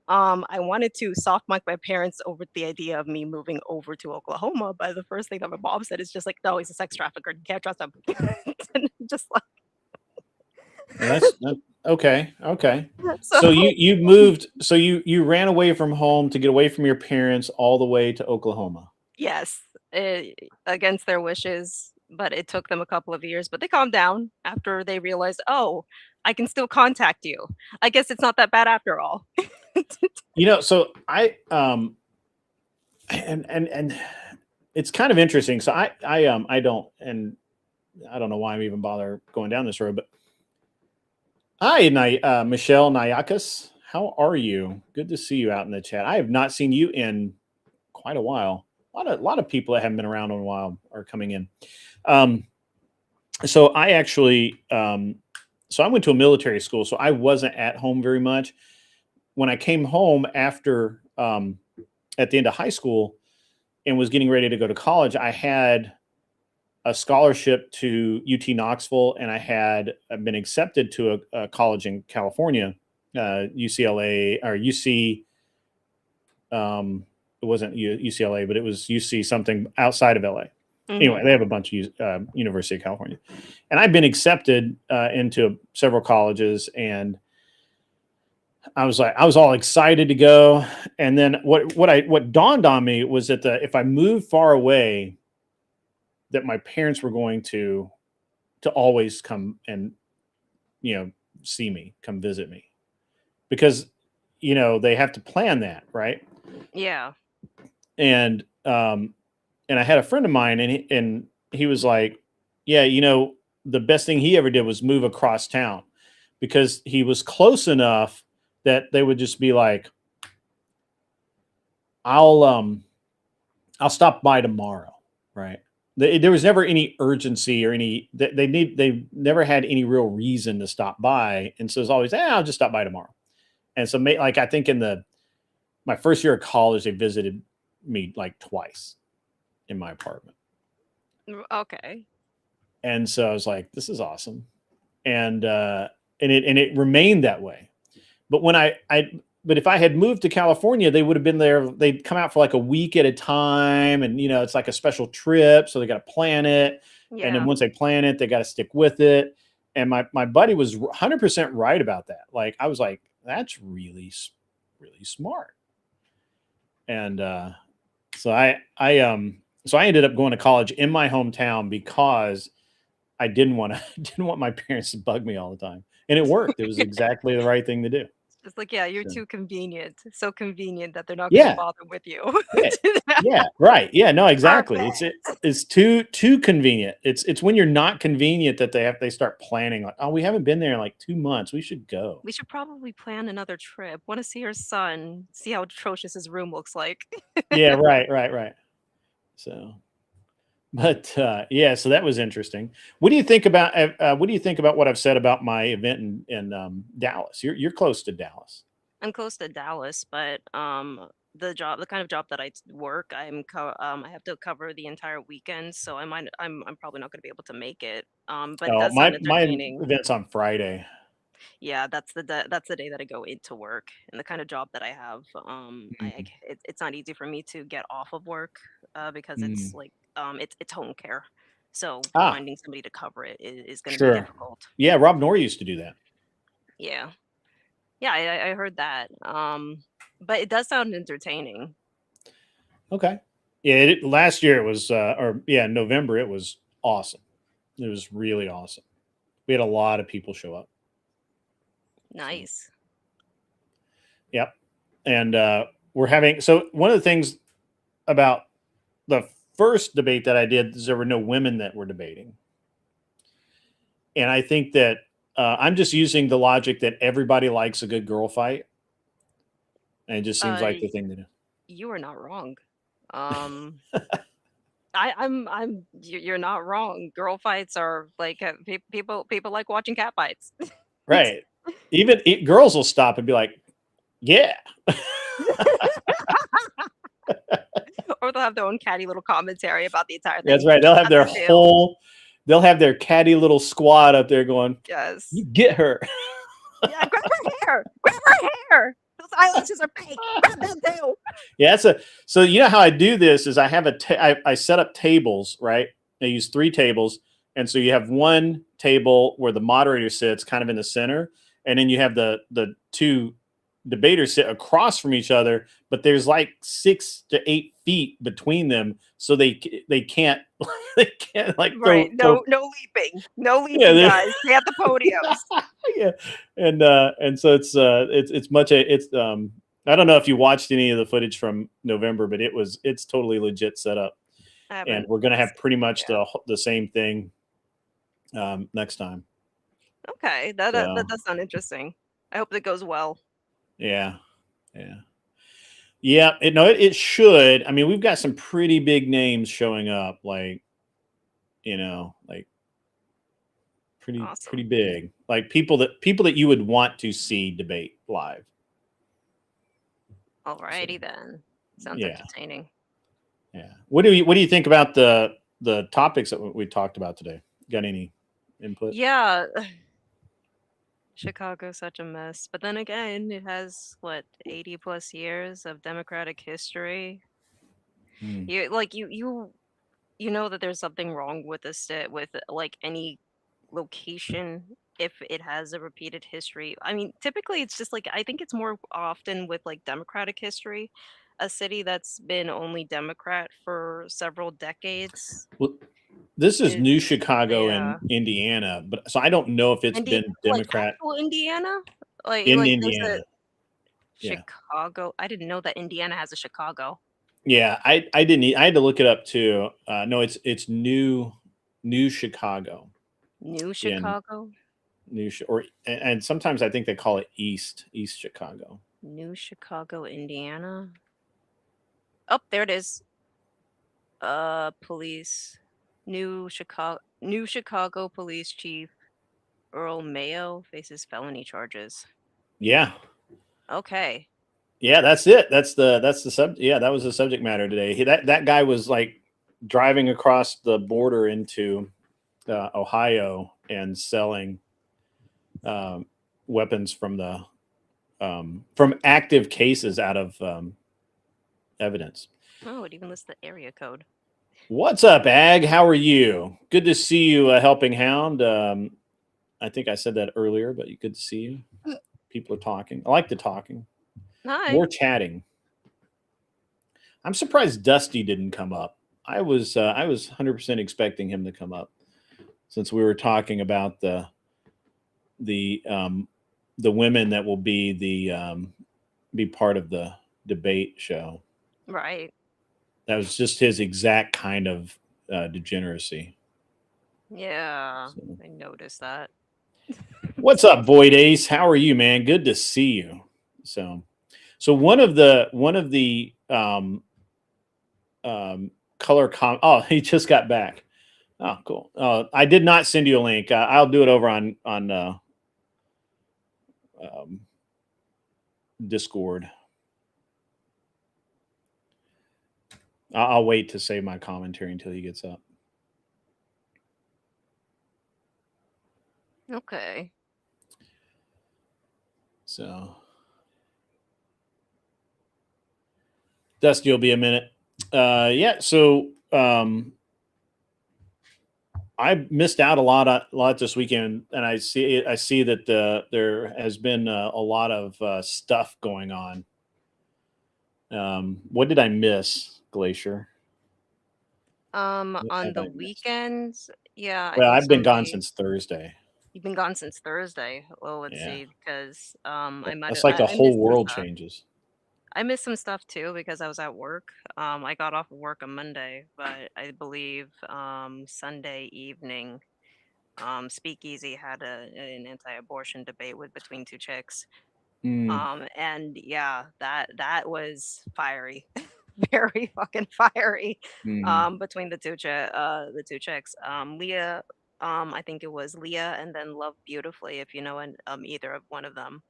I wanted to soft mic my parents over the idea of me moving over to Oklahoma, but the first thing that my mom said is just like, "No, he's a sex trafficker. You can't trust him." And just like Well, that's that, okay. Okay. so. So you moved. So you ran away from home to get away from your parents all the way to Oklahoma. Yes, against their wishes, but it took them a couple of years, but they calmed down after they realized, "Oh, I can still contact you. I guess it's not that bad after all." So I, and it's kind of interesting. So I don't know why I'm even bother going down this road, but hi, Michelle Nayakis. How are you? Good to see you out in the chat. I have not seen you in quite a while. A lot of people that haven't been around in a while are coming in. Um, so I actually, so I went to a military school, so I wasn't at home very much. When I came home after at the end of high school and was getting ready to go to college, I had a scholarship to UT Knoxville, and I had been accepted to a college in California, UCLA or UC. It wasn't UCLA, but it was UC something outside of LA. Anyway, Mhm. they have a bunch of University of California, and I've been accepted into several colleges, and I was all excited to go, and then what dawned on me was that if I moved far away, that my parents were going to always come and you know see me, come visit me, because they have to plan that, right? Yeah. And and I had a friend of mine, and he was like, yeah, the best thing he ever did was move across town, because he was close enough that they would just be like, I'll I'll stop by tomorrow, right? There was never any urgency or they never had any real reason to stop by, and so it's always, I'll just stop by tomorrow. And so, like, I think in my first year of college, they visited me like twice in my apartment, Okay. and so I was like, this is awesome, and it remained that way. But but if I had moved to California, they would have been there. They'd come out for like a week at a time, and it's like a special trip, so they got to plan it, and then Yeah. once they plan it, they got to stick with it. And my buddy was 100% right about that. Like, I was like, that's really smart. And so I ended up going to college in my hometown because I didn't want to didn't want my parents to bug me all the time, and it worked. It was exactly the right thing to do. It's like, yeah, you're So, too convenient. So convenient that they're not gonna yeah, bother with you. yeah, yeah, right, yeah, no, exactly. Perfect. It's too convenient. It's when you're not convenient that they start planning, like, oh, we haven't been there in like 2 months. We should go. We should probably plan another trip. Want to see your son, see how atrocious his room looks like. Yeah, right, right, right. So, but yeah, so that was interesting. What do you think about what I've said about my event in Dallas? You're close to Dallas. I'm close to Dallas, but the kind of job that work, I have to cover the entire weekend, so I'm probably not going to be able to make it. But it Oh, does sound my entertaining. event's on Friday. Yeah, that's the day that I go into work, and the kind of job that I have. Mhm. It's not easy for me to get off of work, because it's Mm. like it's home care, so Ah, finding somebody to cover it is going to be sure. difficult. Yeah, Rob Nor used to do that. Yeah, yeah, I heard that. But it does sound entertaining. Okay. Yeah, last year it was, or yeah, November, it was awesome. It was really awesome. We had a lot of people show up. So, Nice. yep. And we're having, so one of the things about the first debate that I did is there were no women that were debating. And I think that I'm just using the logic that everybody likes a good girl fight. And it just seems Uh, like the thing to do. you are not wrong. Um, you're not wrong. Girl fights are like people like watching cat fights. Right. Even girls will stop and be like, yeah. Or they'll have their own catty little commentary about the entire That's thing. right. As they do. They'll have their catty little squad up there going, Yes. you get her. Yeah, grab her hair. Grab her hair. Those eyelashes are fake. Grab them too. Yeah, so you know how I do this is I set up tables, right? I use 3 tables, and so you have one table where the moderator sits kind of in the center, and then you have the 2 debaters sit across from each other, but there's like 6 to 8 feet between them, so they can't they can't like Right. throw. No leaping. No Yeah, leaping, guys. Stay at the podiums. yeah, and so it's much it's I don't know if you watched any of the footage from November, but it's totally legit setup, I and haven't we're gonna have pretty seen it much yet. the same thing next time. Okay, that So does sound interesting. I hope that goes well. yeah, yeah, yeah. It should. I mean, we've got some pretty big names showing up, like like pretty Awesome. big, like people that you would want to see debate live. So Alrighty then. Sounds yeah. entertaining. Yeah. What do you think about the topics that we talked about today? Got any input? Yeah, Chicago's such a mess. But then again, it has what, 80 plus years of democratic history. Hmm. You like you you know that there's something wrong with the state with like any location if it has a repeated history. I mean, typically it's just like I think it's more often with like Democratic history. A city that's been only Democrat for several decades Well, this is is New Chicago in yeah. Indiana, but so I don't know if it's Indi been like Democrat actual Indiana? in Like there's a Indiana. Yeah. Chicago. I didn't know that Indiana has a Chicago. Yeah, I didn't I had to look it up too. No, it's New Chicago New in Chicago? or and sometimes I think they call it East Chicago. New Chicago, Indiana? Oh, there it is. Police. New Chicago Police Chief Earl Mayo faces felony charges. Yeah. Okay. Yeah, that's it. That's the sub. Yeah, that was the subject matter today. That guy was like driving across the border into Ohio and selling um, weapons from active cases out of evidence. Oh, it even lists the area code. What's up, Ag? How are you? Good to see you, Helping Hound. I think I said that earlier, but good to see you. People are talking. I like the talking. Hi. More chatting. I'm surprised Dusty didn't come up. I was 100% expecting him to come up since we were talking about the the women that will be part of the debate show. Right. That was just his exact kind of degeneracy. Yeah, So, I noticed that. what's up, Void Ace? How are you, man? Good to see you. So, so one of the color oh, he just got back. Oh, cool. I did not send you a link. I'll do it over on um, Discord. I'll wait to save my commentary until he gets up. Okay. So, Dusty will be a minute. Yeah. So I missed out a lot this weekend, and I see that there has been a lot of stuff going on. What did I miss, Glacier? What On have the I missed? weekends, yeah, I Well, think I've been gone Sunday. since Thursday. You've been gone since Thursday. Well, let's Yeah, see, because that's like the I whole missed some world stuff. changes. I missed some stuff too because I was at work. I got off of work on Monday, but I believe Sunday evening, Speakeasy had an anti-abortion debate with between two chicks. Mm, And yeah, that was fiery, very fucking fiery. mm, Between the two chicks, Leah. I think it was Leah, and then Love Beautifully, if you know, and either of one of them.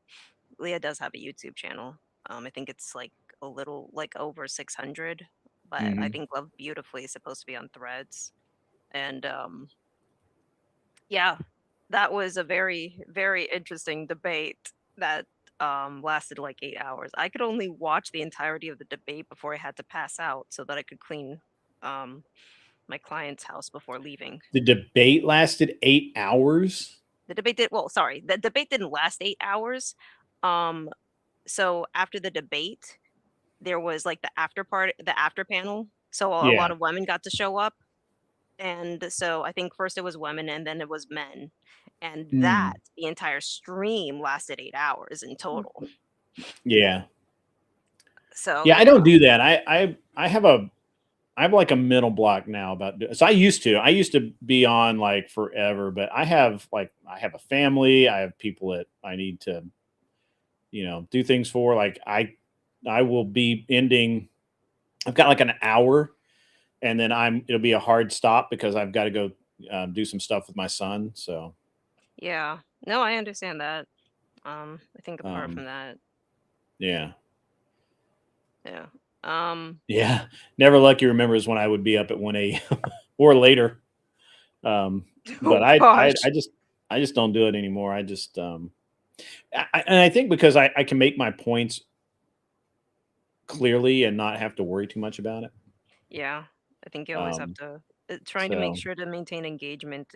Leah does have a YouTube channel. I think it's like a little like over 600, but I mm-hmm. think Love Beautifully is supposed to be on Threads. And yeah, that was a very, very interesting debate that lasted like 8 hours. I could only watch the entirety of the debate before I had to pass out so that I could clean um, my client's house before leaving. The debate lasted 8 hours. The debate did well, sorry, the debate didn't last 8 hours. Um, so after the debate, there was like the after panel. So a Yeah. lot of women got to show up. And so I think first it was women and then it was men. And that Mm, the entire stream lasted 8 hours in total. yeah. So Yeah. I yeah. don't do that. I have like a mental block now so I used to be on like forever, but I have a family. I have people that I need to, do things for. Like I will be ending. I've got like an hour, and then it'll be a hard stop because I've got to go do some stuff with my son. So, Yeah. No, I understand that. I think apart um, from that, yeah, yeah. Um, yeah. Never lucky remembers when I would be up at 1 a.m. or later. But oh gosh. I just don't do it anymore. And I think because I can make my points clearly and not have to worry too much about it. Yeah. I think you always have Um, to Trying to make So, sure to maintain engagement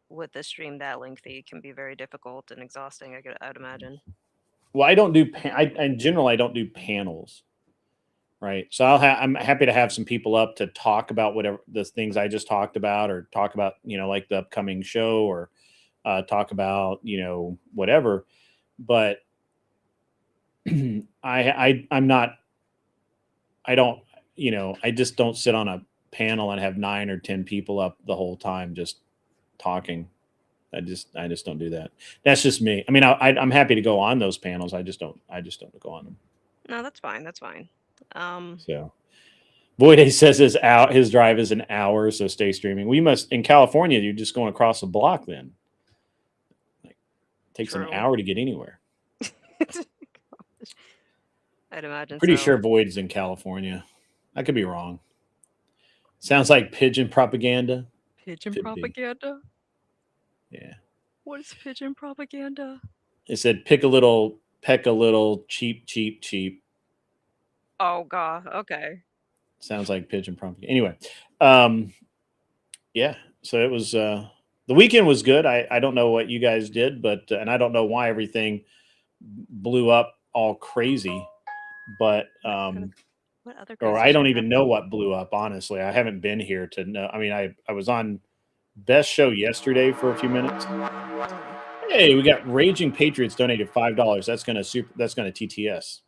with the stream that lengthy can be very difficult and exhausting. I'd imagine. well, I don't do. In general, I don't do panels. Right. So I'm happy to have some people up to talk about whatever the things I just talked about, or talk about, like the upcoming show, or talk about, whatever. But I'm not, I don't, I just don't sit on a panel and have 9 or 10 people up the whole time just talking. I just don't do that. That's just me. I mean, I'm happy to go on those panels. I just don't go on them. No, that's fine. That's fine. Um, So Boyd says his drive is an hour, so stay streaming. We must in California. You're just going across the block. Then like, it takes an True. hour to get anywhere. I'd imagine Pretty so. sure Boyd's in California. I could be wrong. Sounds like pigeon propaganda. Pigeon Could be. propaganda? Yeah. What is pigeon propaganda? It said peck a little, cheap, cheap, cheap. Oh god. Okay. Sounds like pigeon propaganda. Anyway, um, yeah. So it was. The weekend was good. I don't know what you guys did, but and I don't know why everything blew up all crazy, but What other or crazy I don't shit even know happened? what blew up. Honestly, I haven't been here to know. I mean, I was on Best Show yesterday for a few minutes. Hey, we got Raging Patriots donated $5. That's gonna TTS.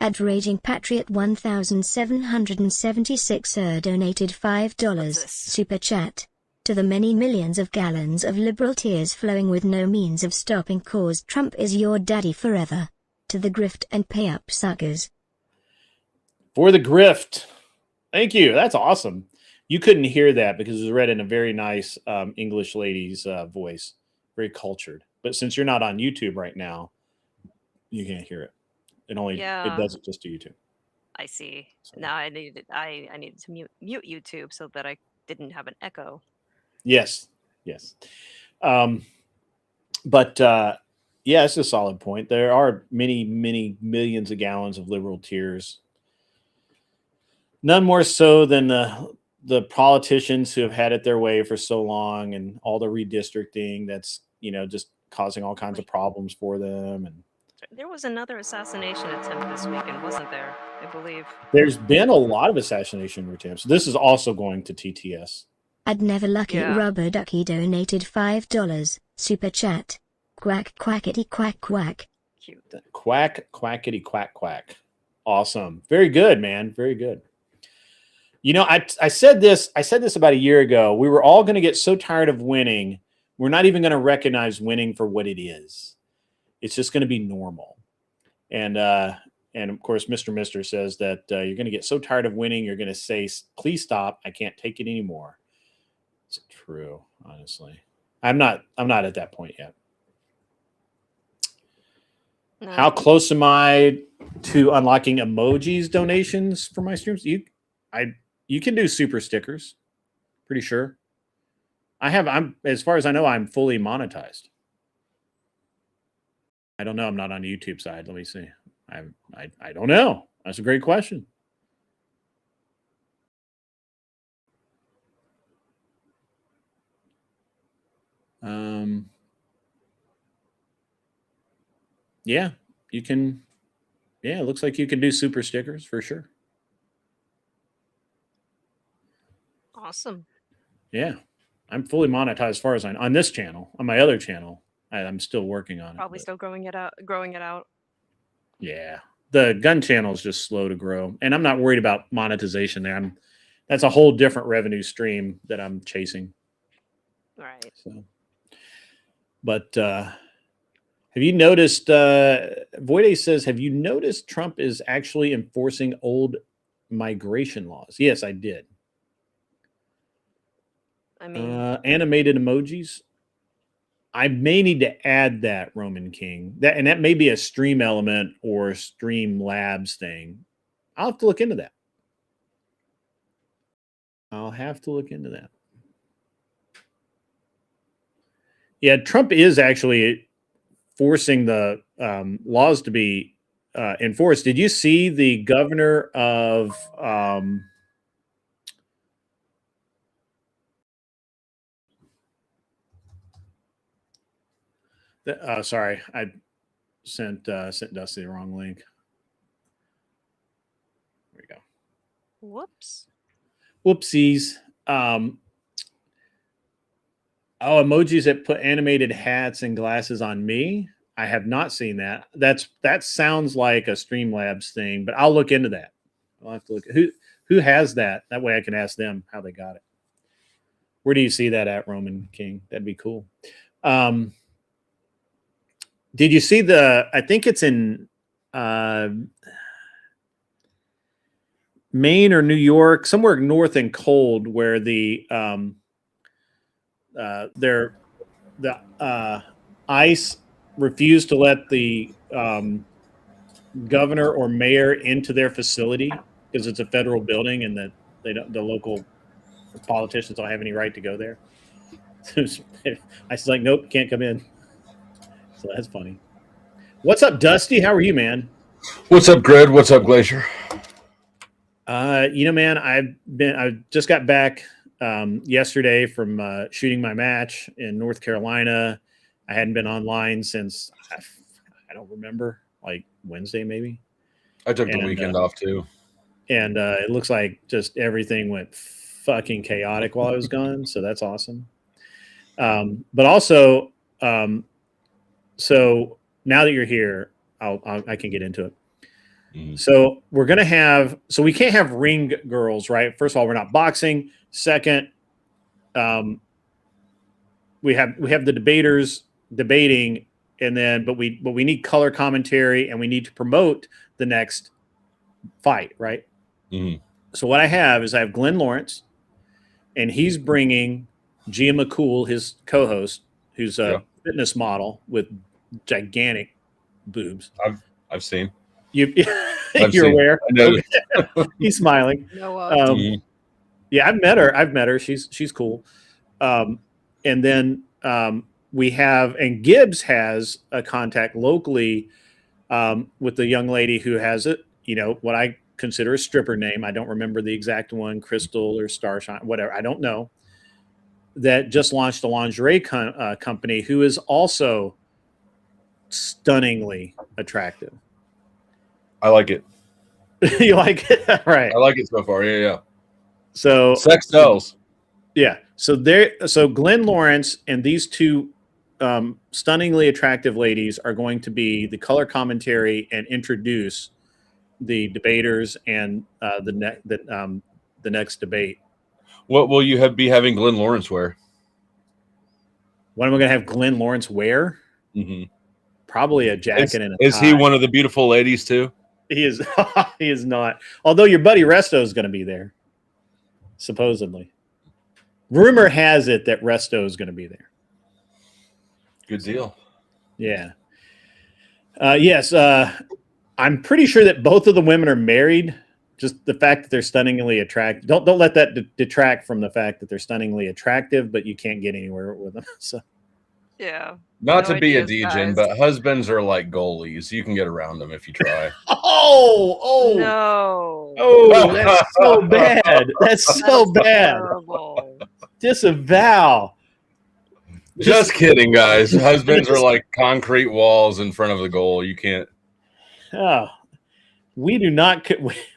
At Raging Patriot 1776 donated $5 super chat. To the many millions of gallons of liberal tears flowing with no means of stopping cause Trump is your daddy forever. To the grift and pay up suckers. For the grift. Thank you. That's awesome. You couldn't hear that because it was read in a very nice English lady's voice, very cultured. But since you're not on YouTube right now, you can't hear it. It does it just to YouTube. I see. So, Now I needed to mute YouTube so that I didn't have an echo. yes. But yeah, it's a solid point. There are many, many millions of gallons of liberal tears. None more so than the politicians who have had it their way for so long, and all the redistricting that's just causing all kinds of problems for them. And There was another assassination attempt this weekend, wasn't there? I believe. there's been a lot of assassination attempts. This is also going to TTS. I'd never lucky rubber ducky donated $5 super chat. Quack quackity quack quack. Cute. Quack quackity quack quack. Awesome. Very good, man. Very good. I said this about a year ago. We were all going to get so tired of winning, we're not even going to recognize winning for what it is. It's just going to be normal. And of course, Mr. Mister says that you're going to get so tired of winning, you're going to say, "Please stop! I can't take it anymore." It's true, honestly. I'm not at that point yet. No. How close am I to unlocking emojis donations for my streams? You can do super stickers. Pretty sure. I'm as far as I know, I'm fully monetized. I don't know. I'm not on the YouTube side. Let me see. I don't know. That's a great question. Yeah, you can. Yeah, it looks like you can do super stickers for sure. Awesome. Yeah, I'm fully monetized as far as I know. On this channel. On my other channel, I'm still working on it. Probably still growing it out. Yeah, the gun channel is just slow to grow, and I'm not worried about monetization there. That's a whole different revenue stream that I'm chasing. Right. So, but have you noticed? Voide says, "Have you noticed Trump is actually enforcing old migration laws?" Yes, I did. I mean, animated emojis. I may need to add that, Roman King. That may be a stream element or Stream Labs thing. I'll have to look into that. Yeah, Trump is actually forcing the laws to be enforced. Did you see the governor of Sorry, I sent Dusty the wrong link. There we go. Whoops. Whoopsies. Oh, emojis that put animated hats and glasses on me. I have not seen that. That sounds like a Streamlabs thing, but I'll look into that. I'll have to look at who has that. That way I can ask them how they got it. Where do you see that at, Roman King? That'd be cool. Did you see I think it's in Maine or New York, somewhere north and cold, where the ICE refused to let the governor or mayor into their facility because it's a federal building and that the local politicians don't have any right to go there. I was like, nope, can't come in. So that's funny. What's up, Dusty? How are you, man? What's up, Grid? What's up, Glacier? Man, I just got back yesterday from shooting my match in North Carolina. I hadn't been online since I don't remember, like Wednesday maybe. I took the weekend off too. And it looks like just everything went fucking chaotic while I was gone. So that's awesome. But also, so now that you're here, I can get into it. Mm-hmm. So we're going to have, so we can't have ring girls, right? First of all, we're not boxing. Second, we have the debaters debating, and then, but we need color commentary and we need to promote the next fight, right? Mm-hmm. So what I have Glenn Lawrence, and he's bringing Gia McCool, his co-host, who's a fitness model with gigantic boobs. I've seen. You're aware. I know. He's smiling. No, yeah, I've met her. She's cool. And then we have, and Gibbs has a contact locally with the young lady who has it. What I consider a stripper name. I don't remember the exact one, Crystal or Starshine, whatever. I don't know. That just launched a lingerie company who is also stunningly attractive. I like it. You like it? Right. I like it so far. Yeah. So sex sells. Yeah. So Glenn Lawrence and these two stunningly attractive ladies are going to be the color commentary and introduce the debaters and the next debate. What will you be having Glenn Lawrence wear? What am I going to have Glenn Lawrence wear? Mm-hmm. Probably a jacket and a tie. Is he one of the beautiful ladies too? He is. He is not. Although your buddy Resto is going to be there, supposedly. Rumor has it that Resto is going to be there. Good deal. Yeah. Yes. I'm pretty sure that both of the women are married. Just the fact that they're stunningly attractive. Don't let that detract from the fact that they're stunningly attractive, but you can't get anywhere with them. So. Yeah. Not to be a degen, but husbands are like goalies. You can get around them if you try. No. Oh, that's so bad. That's so bad. Terrible. Disavow. Just kidding, guys. Husbands are like concrete walls in front of the goal. You can't. Oh, we do not.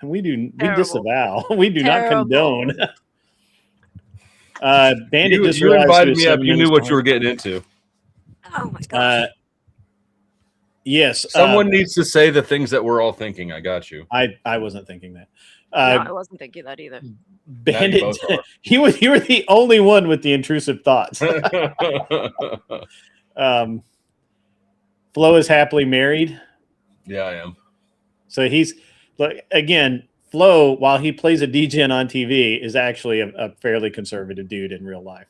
We disavow. We do not condone. Bandit just you invited me up. You knew what you were getting into. Oh my gosh. Yes. Someone needs to say the things that we're all thinking. I got you. I wasn't thinking that. No, I wasn't thinking that either. Bandit, you were the only one with the intrusive thoughts. Flo is happily married. Yeah, I am. So he's, again, Flo, while he plays a degen on TV, is actually a fairly conservative dude in real life.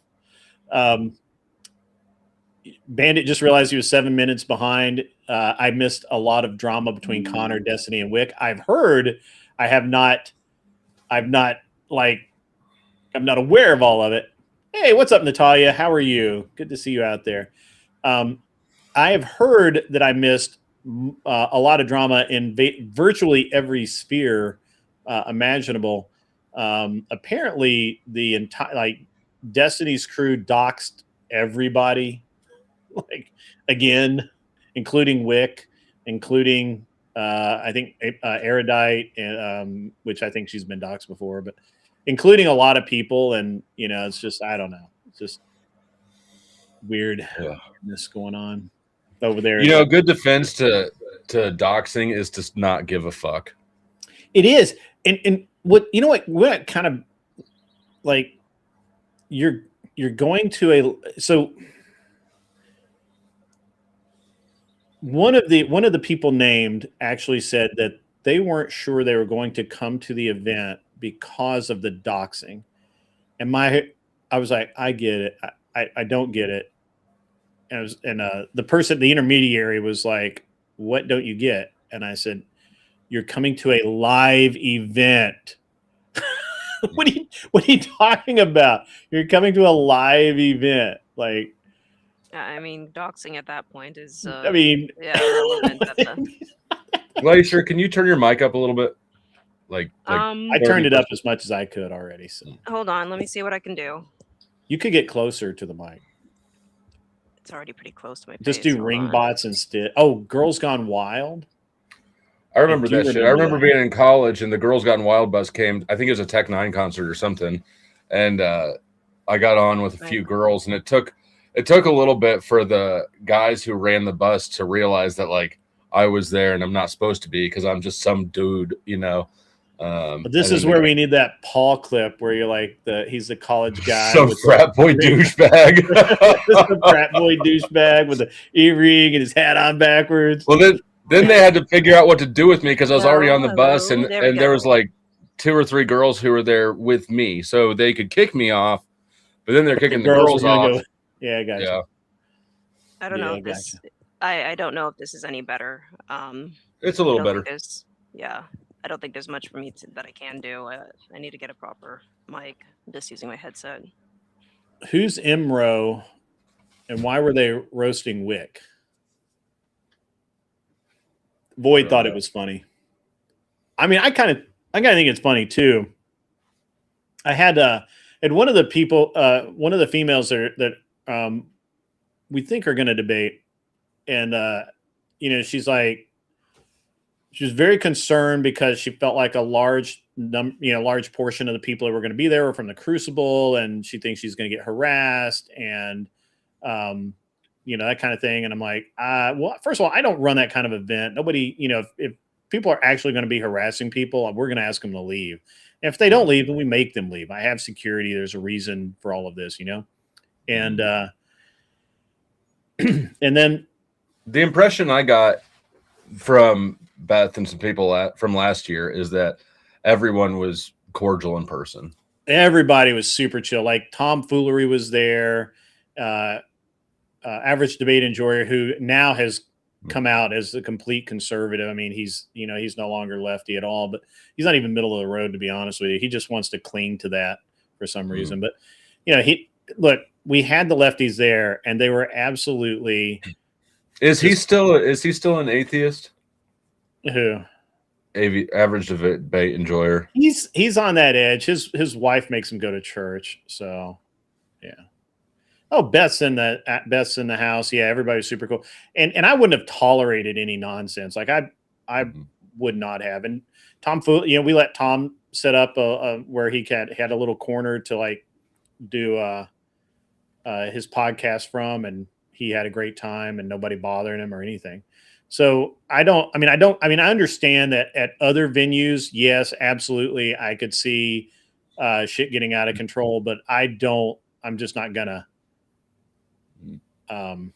Bandit just realized he was 7 minutes behind. I missed a lot of drama between Connor, Destiny, and Wick. I've heard. I'm not aware of all of it. Hey, what's up, Natalia? How are you? Good to see you out there. I have heard that I missed a lot of drama in virtually every sphere imaginable. Apparently, the entire Destiny's crew doxed everybody. again, including Wick, including I think Erudite, and which I think she's been doxxed before, but including a lot of people. And it's just, I don't know, it's just weirdness going on over there. Good defense to doxing is to not give a fuck. It is. And what kind of, like, you're going to so one of the people named actually said that they weren't sure they were going to come to the event because of the doxing. And I was like, I get it. I don't get it. And the intermediary was like, what don't you get? And I said, you're coming to a live event. What are you talking about? You're coming to a live event. Like, I mean, doxing at that point is irrelevant. Glacier, can you turn your mic up a little bit? I turned it up as much as I could already. So hold on, let me see what I can do. You could get closer to the mic. It's already pretty close to my face. Just do ring bots instead. Oh, Girls Gone Wild. I remember that shit. I remember being in college and the Girls Gone Wild bus came. I think it was a Tech 9 concert or something. And I got on with a few girls, and it took a little bit for the guys who ran the bus to realize that, like, I was there and I'm not supposed to be because I'm just some dude, But this is where we need that Paul clip where you're like, he's the college guy. Some frat boy douchebag. Some frat boy douchebag with the earring and his hat on backwards. Well, then they had to figure out what to do with me because I was already on the bus, and there was like 2 or 3 girls who were there with me, so they could kick me off. But then they're kicking the girls off. Yeah, I got you. I don't know if this. I don't know if this is any better. It's a little better. I don't think there's much for me that I can do. I need to get a proper mic. I'm just using my headset. Who's Imro, and why were they roasting Wick? Void thought it was funny. I mean, I kind of think it's funny too. I had one of the people, one of the females that we think are going to debate, and she's like, she was very concerned because she felt like a large portion of the people that were going to be there were from the Crucible, and she thinks she's going to get harassed and that kind of thing. And I'm like, well, first of all, I don't run that kind of event. Nobody, if people are actually going to be harassing people, we're going to ask them to leave. And if they don't leave, then we make them leave. I have security. There's a reason for all of this, and and then the impression I got from Beth and some people from last year is that everyone was cordial in person. Everybody was super chill. Like Tom Foolery was there. Average Debate Enjoyer, who now has come out as a complete conservative. I mean, he's no longer lefty at all, but he's not even middle of the road, to be honest with you. He just wants to cling to that for some reason. But we had the lefties there, and they were absolutely. Is he still an atheist? Who? Average Debate Enjoyer. He's on that edge. His wife makes him go to church, so yeah. Oh, Beth's in the house. Yeah, everybody's super cool. And I wouldn't have tolerated any nonsense. Like I would not have. And Tom, we let Tom set up where he had a little corner to like do his podcast from, and he had a great time and nobody bothering him or anything. So I understand that at other venues, yes, absolutely, I could see shit getting out of control, but I'm just not gonna. I'm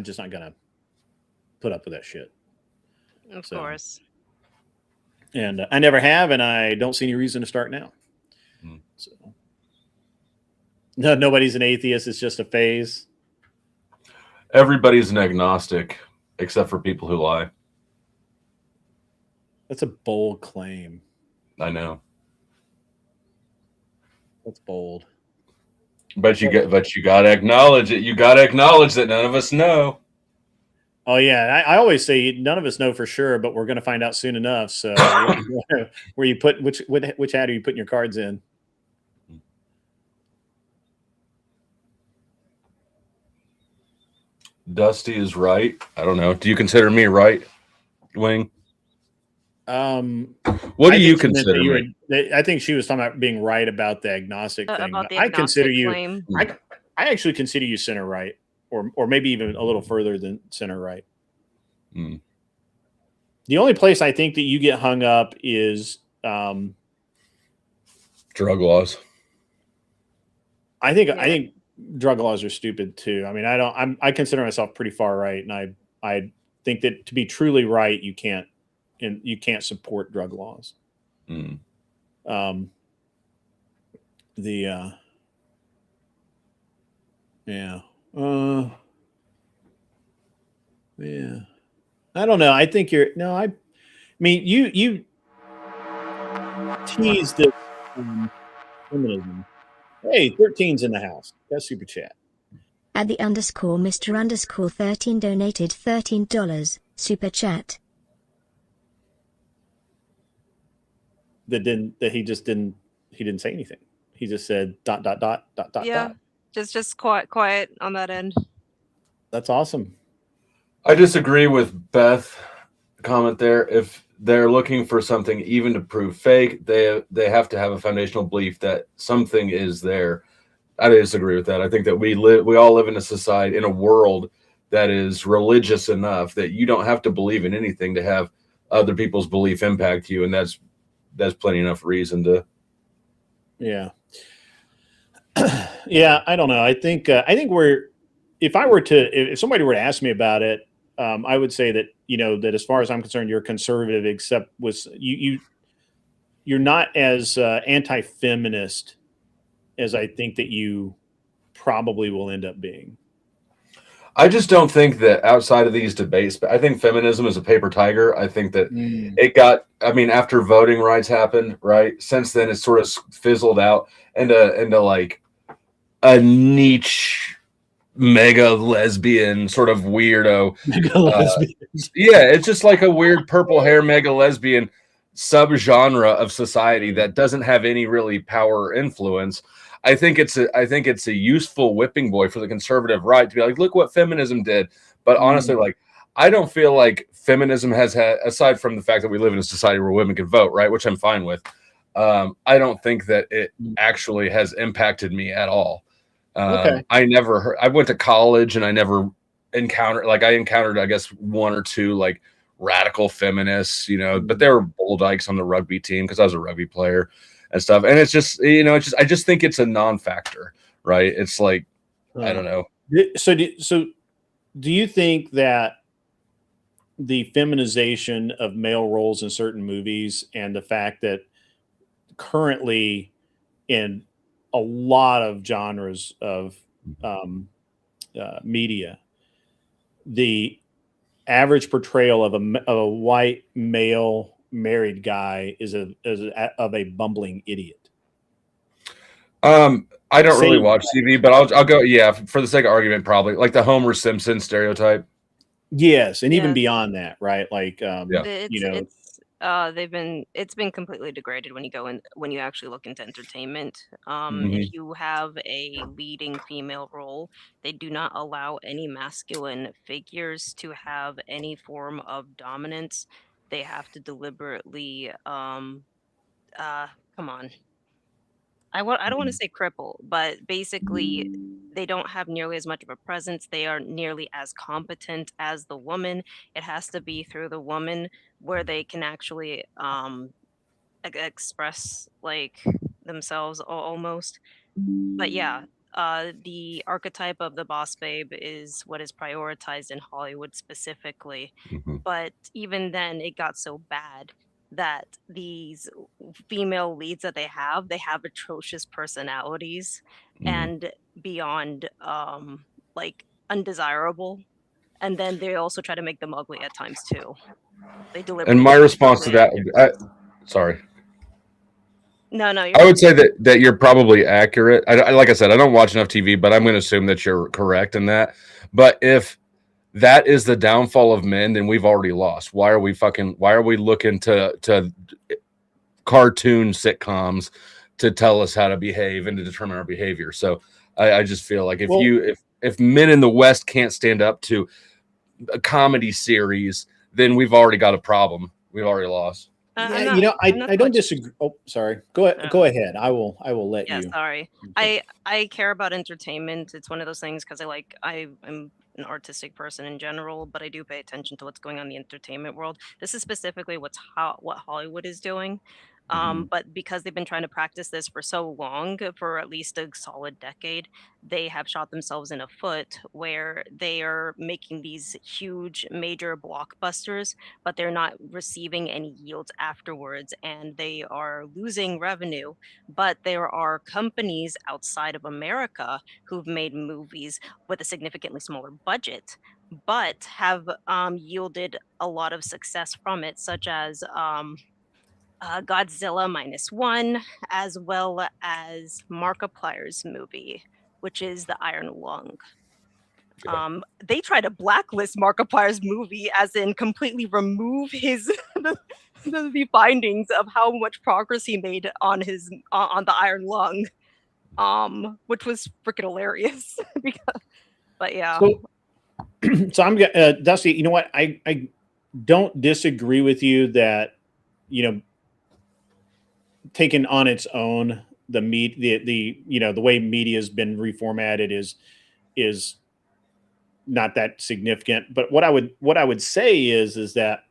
just not gonna put up with that shit. Of course. And I never have, and I don't see any reason to start now. So nobody's an atheist. It's just a phase. Everybody's an agnostic, except for people who lie. That's a bold claim. I know. That's bold. But you got to acknowledge it. You got to acknowledge that none of us know. Oh yeah, I always say none of us know for sure, but we're going to find out soon enough. So, where you put which hat are you putting your cards in? Dusty is right. I don't know. Do you consider me right, Wing? What do you consider me? I think she was talking about being right about the agnostic thing. About the I consider agnostic you. claim. I actually consider you center right, or maybe even a little further than center right. The only place I think that you get hung up is drug laws. I think drug laws are stupid too. I mean, I consider myself pretty far right, and I think that to be truly right, you can't support drug laws. Yeah. I don't know. I think I mean, you teased this feminism. Hey, 13's in the house. That's super chat. At the _Mr_13 donated $13 super chat. He didn't say anything. He just said ... Yeah, just quiet on that end. That's awesome. I disagree with Beth comment there. If they're looking for something even to prove fake, they have to have a foundational belief that something is there. I disagree with that. I think that we all live in a society, in a world that is religious enough that you don't have to believe in anything to have other people's belief impact you, and that's plenty enough reason to. Yeah. Yeah, I don't know. I think if somebody were to ask me about it, I would say that, that as far as I'm concerned, you're conservative, except with you're not as anti-feminist as I think that you probably will end up being. I just don't think that outside of these debates, but I think feminism is a paper tiger. I think that after voting rights happened, right? Since then, it's sort of fizzled out into like a niche mega lesbian sort of weirdo. It's just like a weird purple hair mega lesbian subgenre of society that doesn't have any really power or influence. I think it's a useful whipping boy for the conservative right to be like, look what feminism did. But honestly, like, I don't feel like feminism has had, aside from the fact that we live in a society where women can vote, right, which I'm fine with. I don't think that it actually has impacted me at all. Okay. I went to college and I never encountered, I guess, one or two like radical feminists, but they were bull dykes on the rugby team because I was a rugby player and stuff. And it's just, I just think it's a non-factor, right? It's like, I don't know. So do you think that the feminization of male roles in certain movies and the fact that currently in a lot of genres of media, the average portrayal of a white male married guy is of a bumbling idiot? I don't really watch TV, but I'll go. Yeah, for the sake of argument, probably like the Homer Simpson stereotype. Yes, and even beyond that, right? Like, it's been completely degraded when you actually look into entertainment. If you have a leading female role, they do not allow any masculine figures to have any form of dominance. They have to deliberately come on. I don't want to say cripple, but basically they don't have nearly as much of a presence. They aren't nearly as competent as the woman. It has to be through the woman where they can actually express like themselves almost. But yeah, the archetype of the boss babe is what is prioritized in Hollywood specifically. But even then, it got so bad that these female leads that they have atrocious personalities and beyond like undesirable. And then they also try to make them ugly at times too. They deliberately. And my response to that, sorry. No, I would say that you're probably accurate. Like I said, I don't watch enough TV, but I'm going to assume that you're correct in that. But if that is the downfall of men, then we've already lost. Why are we looking to cartoon sitcoms to tell us how to behave and to determine our behavior? So I just feel like if men in the West can't stand up to a comedy series, then we've already got a problem. We've already lost. Yeah, I don't disagree. Oh, sorry. Go ahead. I will let you. Sorry. I care about entertainment. It's one of those things because I'm an artistic person in general, but I do pay attention to what's going on in the entertainment world. This is specifically what Hollywood is doing. But because they've been trying to practice this for so long, for at least a solid decade, they have shot themselves in a foot where they are making these huge major blockbusters, but they're not receiving any yields afterwards, and they are losing revenue. But there are companies outside of America who've made movies with a significantly smaller budget, but have yielded a lot of success from it, such as Godzilla -1, as well as Markiplier's movie, which is The Iron Lung. They try to blacklist Markiplier's movie, as in completely remove his the findings of how much progress he made on his on the Iron Lung, which was freaking hilarious. But yeah. So I'm Dusty. You know what? I don't disagree with you that, you know, taken on its own, the way media has been reformatted is not that significant. But what I would say is that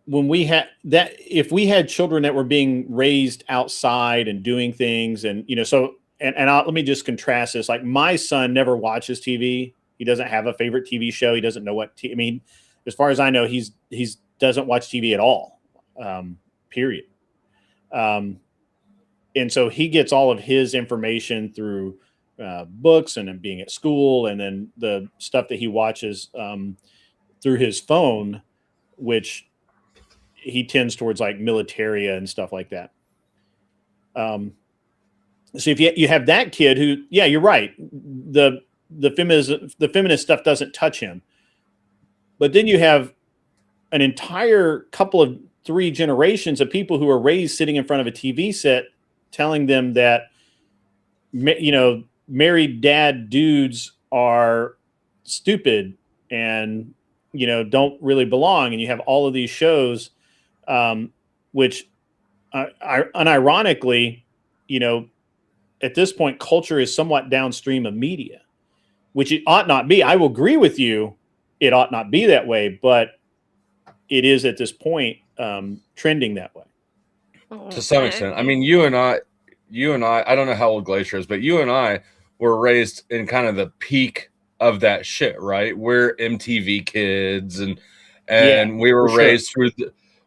when we had that, if we had children that were being raised outside and doing things, and let me just contrast this. Like, my son never watches TV. He doesn't have a favorite TV show. He doesn't know what I mean, as far as I know, he's doesn't watch TV at all. Period. And so he gets all of his information through books and then being at school, and then the stuff that he watches through his phone, which he tends towards like militaria and stuff like that. So if you have that kid who, yeah, you're right. The feminist stuff doesn't touch him. But then you have an entire couple of 3 generations of people who are raised sitting in front of a TV set telling them that, you know, married dad dudes are stupid and, you know, don't really belong. And you have all of these shows, which unironically, you know, at this point, culture is somewhat downstream of media, which it ought not be. I will agree with you. It ought not be that way, but it is at this point trending that way. To some extent. I mean, you and I, I don't know how old Glacier is, but you and I were raised in kind of the peak of that shit, right? We're MTV kids, and we were raised through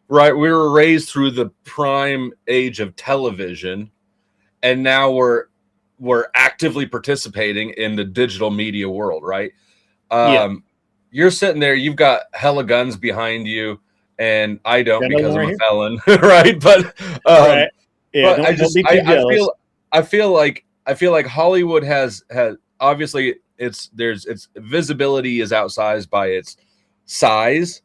we were raised through the prime age of television, and now we're actively participating in the digital media world, right? You're sitting there, you've got hella guns behind you, and I don't, because I'm a felon, right? But right. Yeah, but I feel like Hollywood has obviously its visibility is outsized by its size,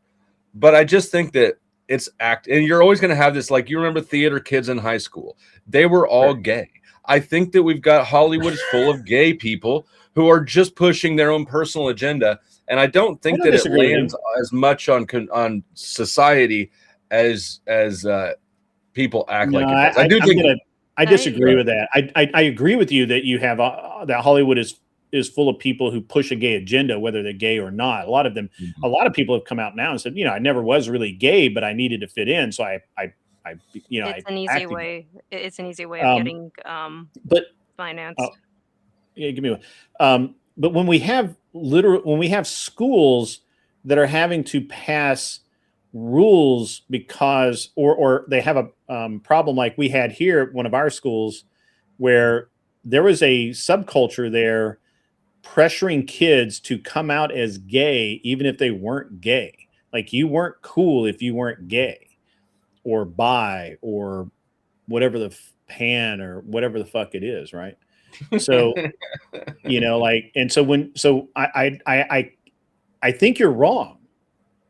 but I just think that it's and you're always going to have this, like, you remember theater kids in high school, they were all gay. I think that we've got Hollywood is full of gay people who are just pushing their own personal agenda. And I don't think that it lands as much on society as people act like it does. I disagree with that. I agree with you that you have that Hollywood is full of people who push a gay agenda, whether they're gay or not. A lot of them, a lot of people have come out now and said, you know, I never was really gay, but I needed to fit in, so it's an easy way. It's an easy way of getting financed. Yeah, give me one. But when we have schools that are having to pass rules because, or they have a problem like we had here at one of our schools, where there was a subculture there pressuring kids to come out as gay, even if they weren't gay. Like, you weren't cool if you weren't gay or bi or whatever the pan or whatever the fuck it is, right? So, you know, like, and so I think you're wrong.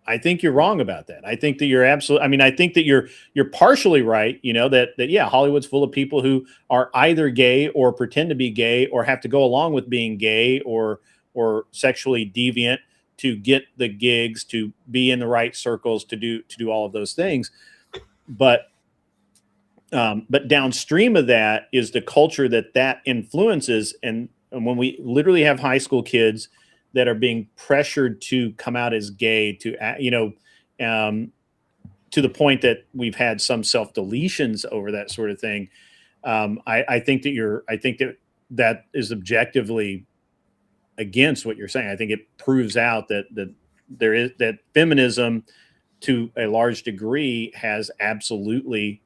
I think you're wrong about that. I think that you're absolutely. I mean, I think that you're partially right. You know that yeah, Hollywood's full of people who are either gay or pretend to be gay or have to go along with being gay or sexually deviant to get the gigs, to be in the right circles, to do all of those things. But downstream of that is the culture that influences, and when we literally have high school kids that are being pressured to come out as gay, to to the point that we've had some self deletions over that sort of thing. I think that is objectively against what you're saying. I think it proves out that there is that feminism, to a large degree, has absolutely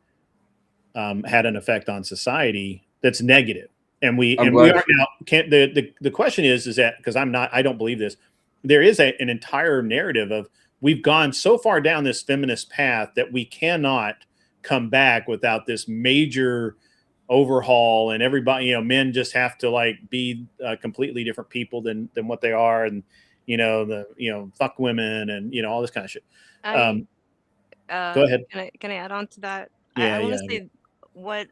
had an effect on society that's negative. And we are now can't. The question is that, because I don't believe this. There is an entire narrative of, we've gone so far down this feminist path that we cannot come back without this major overhaul, and everybody, men just have to like be completely different people than what they are, and fuck women, and all this kind of shit. Go ahead. Can I add on to that? Yeah, I want to say what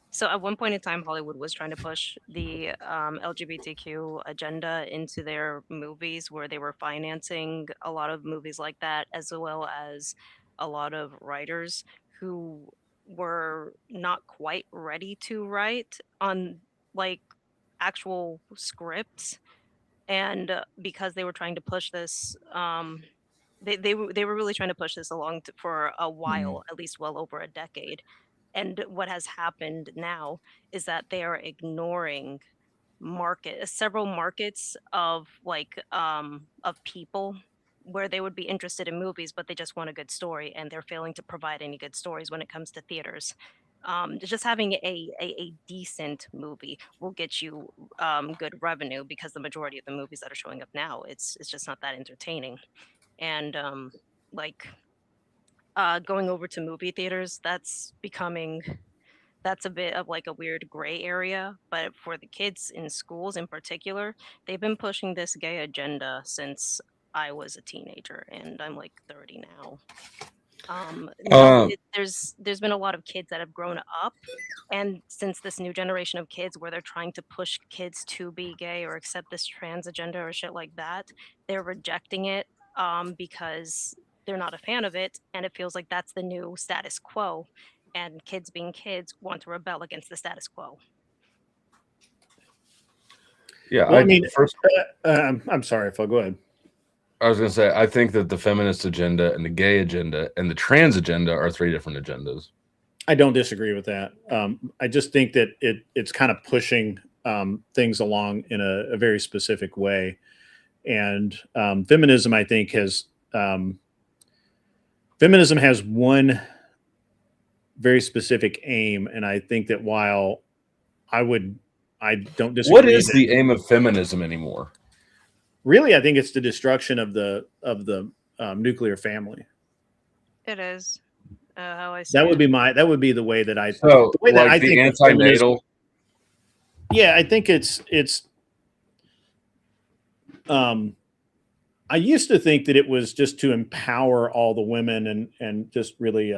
so at one point in time, Hollywood was trying to push the LGBTQ agenda into their movies, where they were financing a lot of movies like that, as well as a lot of writers who were not quite ready to write on like actual scripts. And because they were trying to push this, they were really trying to push this along for a while, at least well over a decade. And what has happened now is that they are ignoring several markets of of people where they would be interested in movies, but they just want a good story, and they're failing to provide any good stories when it comes to theaters. Just having a decent movie will get you good revenue, because the majority of the movies that are showing up now, it's just not that entertaining. And going over to movie theaters, that's a bit of like a weird gray area. But for the kids in schools in particular, they've been pushing this gay agenda since I was a teenager, and I'm like 30 now. There's been a lot of kids that have grown up, and since this new generation of kids, where they're trying to push kids to be gay or accept this trans agenda or shit like that, they're rejecting it because they're not a fan of it, and it feels like that's the new status quo, and kids being kids want to rebel against the status quo. Yeah, well, I'm sorry if I'll go ahead. I was going to say, I think that the feminist agenda and the gay agenda and the trans agenda are three different agendas. I don't disagree with that. I just think that it's kind of pushing things along in a very specific way. And feminism, I think, has one very specific aim. And I think that while I don't disagree. What is the aim of feminism anymore? Really, I think it's the destruction of the nuclear family. It is. How I see that would be the way that I. So, the way that I the think anti-natal. Yeah, I think it's. I used to think that it was just to empower all the women and just really.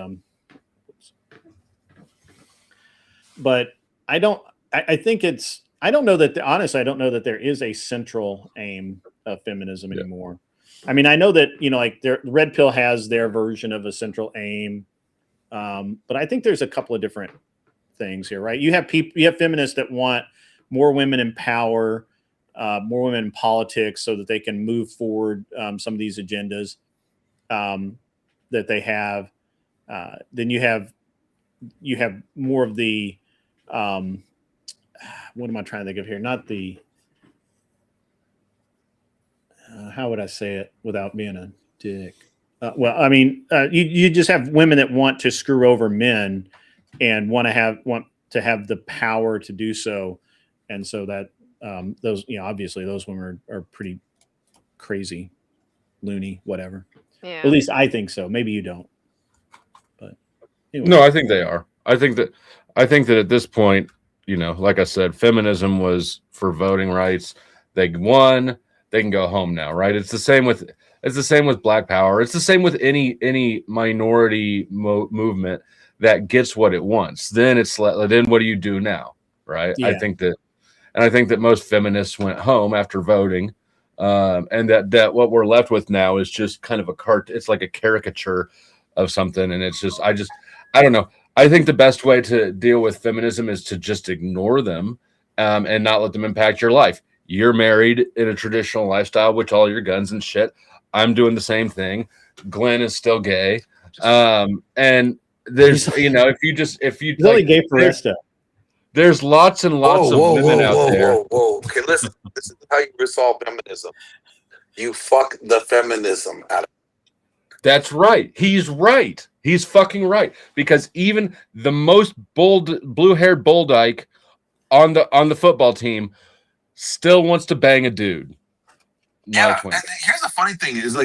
But I don't. I think it's. I don't know that. Honestly, I don't know that there is a central aim of feminism anymore. I mean, I know that like Red Pill has their version of a central aim, but I think there's a couple of different things here, right? You have feminists that want more women in power, more women in politics, so that they can move forward some of these agendas that they have. Then you have more of the what am I trying to think of here? Not the how would I say it without being a dick? Well, I mean, you just have women that want to screw over men and want to have the power to do so, and so that those obviously those women are pretty crazy, loony, whatever. Yeah. At least I think so. Maybe you don't. But anyway. No, I think they are. I think that at this point, like I said, feminism was for voting rights. They won. They can go home now, right? It's the same with It's the same with Black Power. It's the same with any minority movement that gets what it wants. Then then what do you do now, right? Yeah. I think that most feminists went home after voting, and that what we're left with now is just kind of it's like a caricature of something, and it's just I don't know. I think the best way to deal with feminism is to just ignore them, and not let them impact your life. You're married in a traditional lifestyle, with all your guns and shit. I'm doing the same thing. Glenn is still gay. And there's, if you he's only gay for Resta. There's lots and lots of women out there. Okay, listen. This is how you resolve feminism. You fuck the feminism out of it. That's right. He's right. He's fucking right. Because even the most blue-haired bull dyke on the football team still wants to bang a dude. Yeah, and here's the funny thing is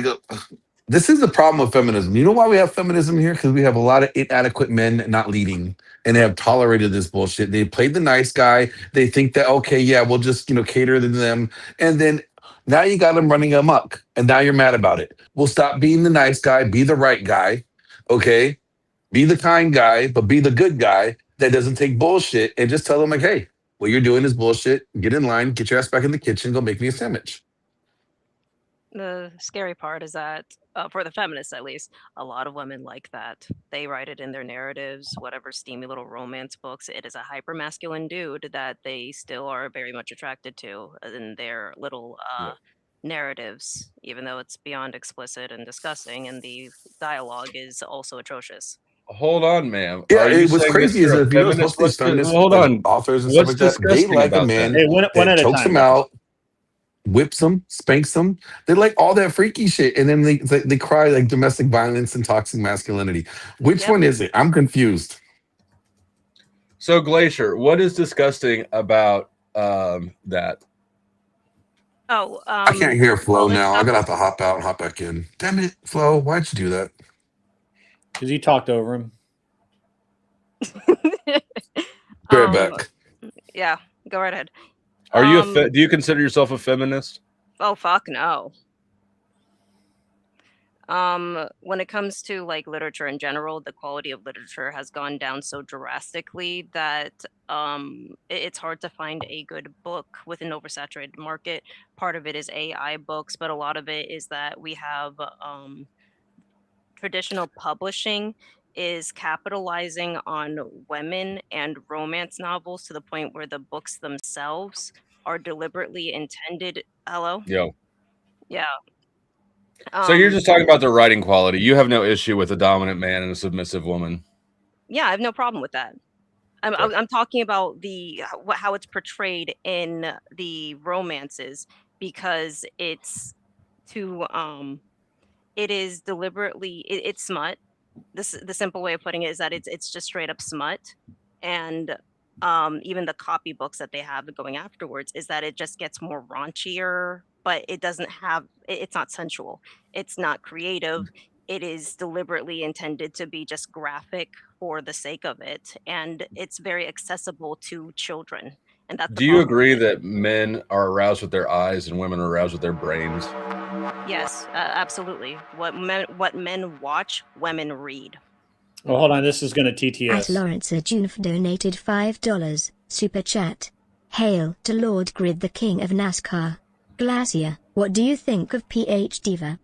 this is the problem with feminism. You know why we have feminism here? Because we have a lot of inadequate men not leading, and they have tolerated this bullshit. They played the nice guy. They think that, okay, yeah, we'll just cater to them, and then now you got them running amok, and now you're mad about it. We'll stop being the nice guy, be the right guy, okay? Be the kind guy, but be the good guy that doesn't take bullshit, and just tell them hey, what you're doing is bullshit. Get in line, get your ass back in the kitchen, go make me a sandwich. The scary part is that, for the feminists at least, a lot of women like that. They write it in their narratives, whatever steamy little romance books. It is a hyper-masculine dude that they still are very much attracted to in their little narratives, even though it's beyond explicit and disgusting, and the dialogue is also atrocious. Hold on, ma'am. Yeah, it was crazy is if you know most of these feminist authors and stuff like that, they like a man that chokes them out, whips them, spanks them. They like all that freaky shit, and then they cry like domestic violence and toxic masculinity. Which one is it? I'm confused. So, Glacier, what is disgusting about that? Oh, I can't hear Flo now. I'm gonna have to hop out and hop back in. Damn it, Flo! Why'd you do that? Because you talked over him. Right back. Yeah, go right ahead. Are you do you consider yourself a feminist? Oh, fuck no. When it comes to literature in general, the quality of literature has gone down so drastically that it's hard to find a good book with an oversaturated market. Part of it is AI books, but a lot of it is that we have traditional publishing is capitalizing on women and romance novels to the point where the books themselves are deliberately intended. Hello? Yo. Yeah. So you're just talking about the writing quality. You have no issue with a dominant man and a submissive woman. Yeah, I have no problem with that. I'm talking about how it's portrayed in the romances, because it's too it is deliberately it's smut. The simple way of putting it is that it's just straight up smut, and even the copy books that they have going afterwards is that it just gets more raunchier, but it doesn't have it's not sensual, it's not creative. It is deliberately intended to be just graphic for the sake of it, and it's very accessible to children. And that's Do you agree that men are aroused with their eyes and women are aroused with their brains? Yes, absolutely. What men watch, women read. Oh, hold on. This is going to TTS. At Lawrence Junf donated $5. Super chat. Hail to Lord Grid, the king of NASCAR. Glacier, what do you think of PH Diva?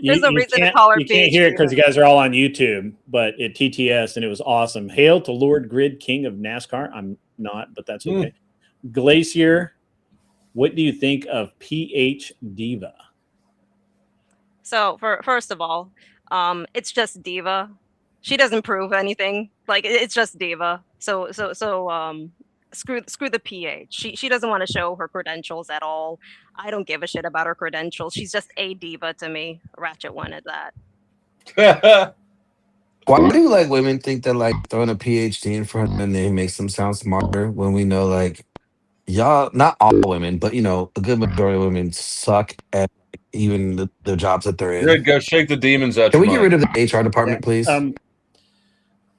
There's a reason to call her PH. You can't hear it because you guys are all on YouTube, but it TTS and it was awesome. Hail to Lord Grid, king of NASCAR. I'm not, but that's okay. Glacier, what do you think of PH Diva? So, first of all, it's just Diva. She doesn't prove anything. It's just Diva. So screw the PH. She doesn't want to show her credentials at all. I don't give a shit about her credentials. She's just a diva to me. Ratchet one at that. Why do women think that throwing a PhD in front of their name makes them sound smarter, when we know y'all, not all women, but a good majority of women suck at even the jobs that they're in. Good, go shake the demons out. Can we get rid of the HR department, please?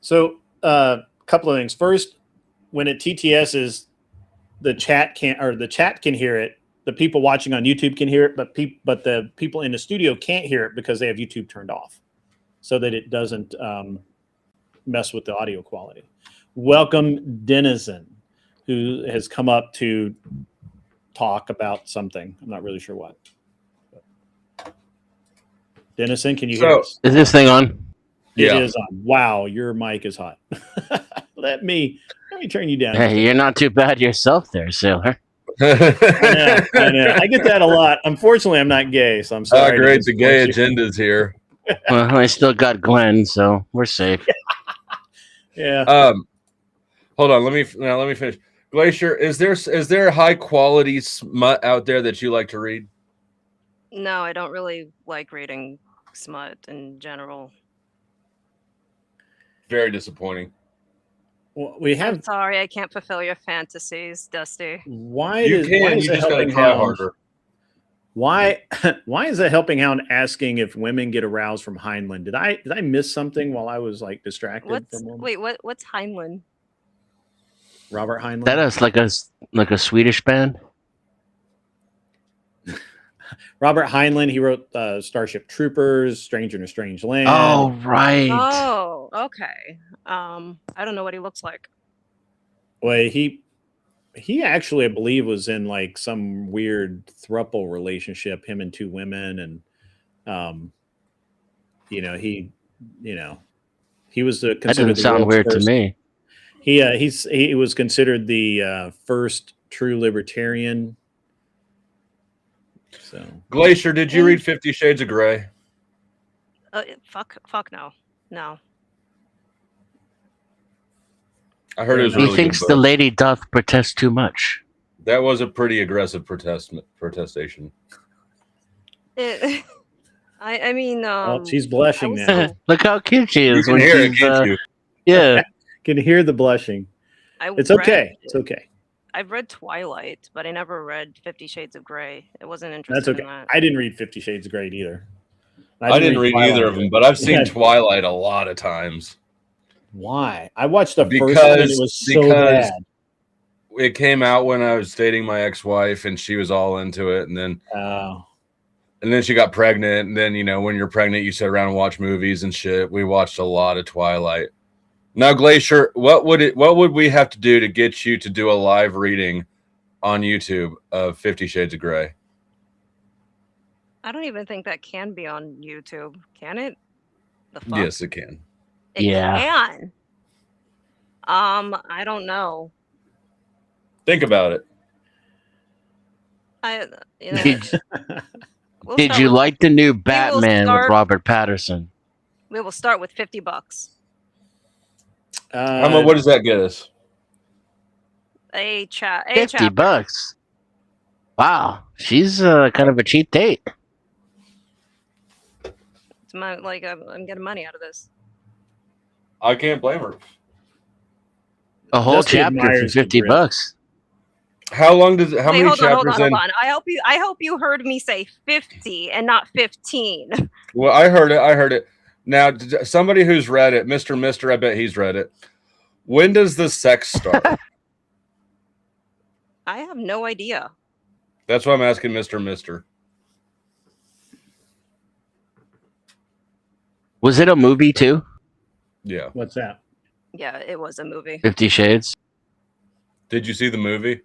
So a couple of things. First, when it TTS is the chat can hear it, the people watching on YouTube can hear it, but the people in the studio can't hear it because they have YouTube turned off, so that it doesn't mess with the audio quality. Welcome, Denizen, who has come up to talk about something. I'm not really sure what. Denizen, can you hear us? Is this thing on? It is on. Wow, your mic is hot. Let me turn you down. Hey, you're not too bad yourself there, sailor. I know. I get that a lot. Unfortunately, I'm not gay, so I'm sorry. Great, the gay agenda's here. Well, I still got Glenn, so we're safe. Yeah. Hold on. Let me finish. Glacier, is there high quality smut out there that you like to read? No, I don't really like reading smut in general. Very disappointing. Well, I'm sorry, I can't fulfill your fantasies, Dusty. Why you is can? Why is You the just gotta helping try hound, harder. Why is the helping hound asking if women get aroused from Heinlein? Did I miss something while I was like distracted? What's Heinlein? Robert Heinlein. That is like a Swedish band. Robert Heinlein. He wrote Starship Troopers, Stranger in a Strange Land. Oh, right. Oh, okay. I don't know what he looks like. Well, he actually, I believe, was in like some weird throuple relationship, him and two women, and he was That considered. doesn't sound weird to me. He was considered the first true libertarian. So, Glacier, did you read 50 Shades of Grey? Fuck no. I heard it was really He thinks good the book. lady doth protest too much. That was a pretty aggressive protestation. I mean, well, she's blushing now. Look how cute she is. You can hear it, can't you? Yeah. Can hear the blushing. It's okay. It's okay. I've read Twilight, but I never read 50 Shades of Grey. It wasn't interesting. That's okay. In that. I didn't read 50 Shades of Grey either. I didn't read either of them, but I've seen Twilight a lot of times. Why? I watched the first one and it was so bad. It came out when I was dating my ex-wife and she was all into it, and then she got pregnant, and then when you're pregnant you sit around and watch movies and shit. We watched a lot of Twilight. Now, Glacier, what would we have to do to get you to do a live reading on YouTube of 50 Shades of Grey? I don't even think that can be on YouTube. Can it? The fuck? Yes, it can. It can. I don't know. Think about it. Did you like the new Batman with Robert Pattinson? We will start with $50. What does that get us? A chat. $50. Wow, she's kind of a cheap date. It's I'm getting money out of this. I can't blame her. A whole chapter for $50. How long does it? How many chapters? Hold on. I hope you heard me say 50 and not 15. Well, I heard it. Now, somebody who's read it, Mr. I bet he's read it. When does the sex start? I have no idea. That's why I'm asking Mr. Was it a movie too? Yeah. What's that? Yeah, it was a movie. 50 Shades. Did you see the movie?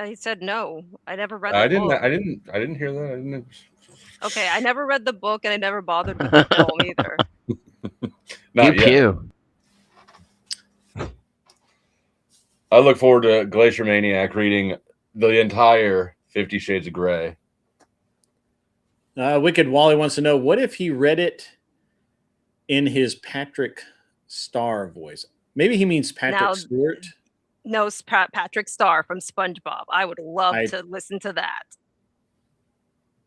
He said no. I never read. I didn't hear that. Okay, I never read the book, and I never bothered with the film either. Not yet. I look forward to Glacier Maniac reading the entire 50 Shades of Grey. Wicked Wally wants to know, what if he read it in his Patrick Star voice? Maybe he means Patrick Stewart. No, Patrick Star from SpongeBob. I would love to listen to that.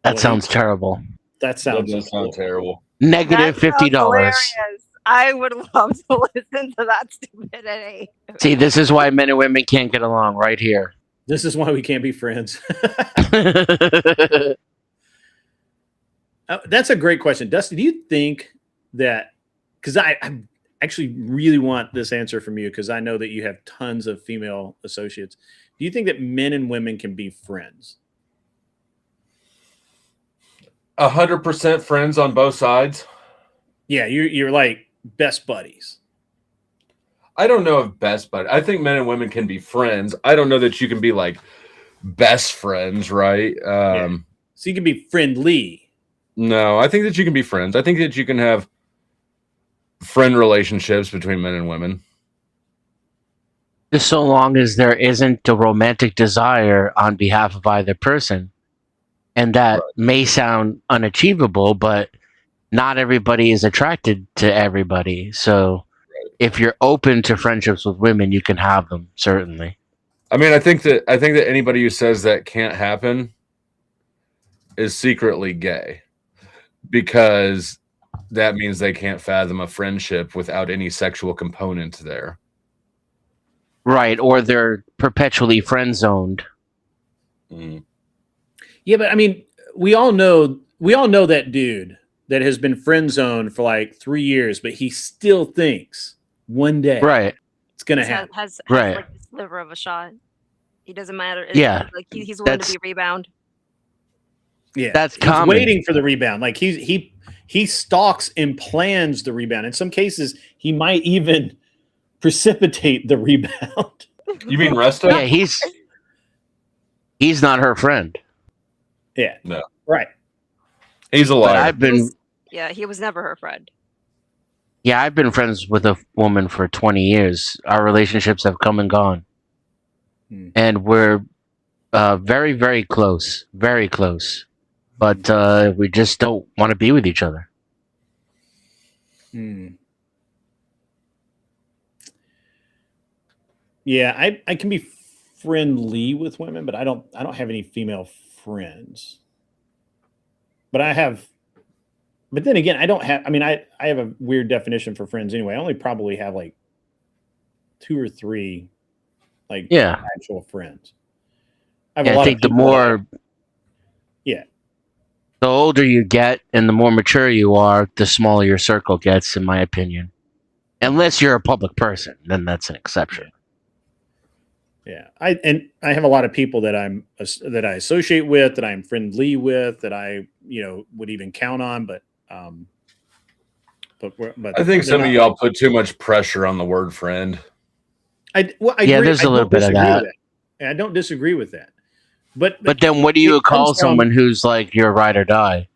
That sounds terrible. That sounds terrible. Negative $50. I would love to listen to that stupidity. See, this is why men and women can't get along right here. This is why we can't be friends. That's a great question. Dusty, do you think that, because actually really want this answer from you because I know that you have tons of female associates. Do you think that men and women can be friends? 100% friends on both sides. Yeah, you're like best buddies. I don't know if best buddy. I think men and women can be friends. I don't know that you can be like best friends, right? Yeah. So you can be friendly. No, I think that you can be friends. I think that you can have friend relationships between men and women. Just so long as there isn't a romantic desire on behalf of either person. And that may sound unachievable, but not everybody is attracted to everybody. So if you're open to friendships with women, you can have them, certainly. I mean, I think that anybody who says that can't happen is secretly gay, because that means they can't fathom a friendship without any sexual component there. Right, or they're perpetually friend zoned. Mm. Yeah, but I mean, we all know that dude that has been friend zoned for like 3 years, but he still thinks one day it's gonna happen. Has right. like the sliver of a shot. He doesn't matter. Yeah, like he's willing to be rebound. Yeah, that's he's common. waiting for the rebound. Like he stalks and plans the rebound. In some cases, he might even precipitate the rebound. You mean Resta? Yeah, he's not her friend. Yeah, no, right. He's a liar. He was never her friend. Yeah, I've been friends with a woman for 20 years. Our relationships have come and gone. And we're very, very close. Very close. But we just don't want to be with each other. Yeah, I can be friendly with women, but I don't have any female friends. But then again, I don't have, I mean, I have a weird definition for friends anyway. I only probably have like 2 or 3 like actual friends. I think the more the older you get and the more mature you are, the smaller your circle gets, in my opinion. Unless you're a public person, then that's an exception. Yeah, I have a lot of people that I associate with, that I'm friendly with, that I would even count on, but I think some of y'all put too much pressure on the word friend. I agree. There's a little bit of that. I don't disagree with that. But then what do you call someone who's like your ride or die?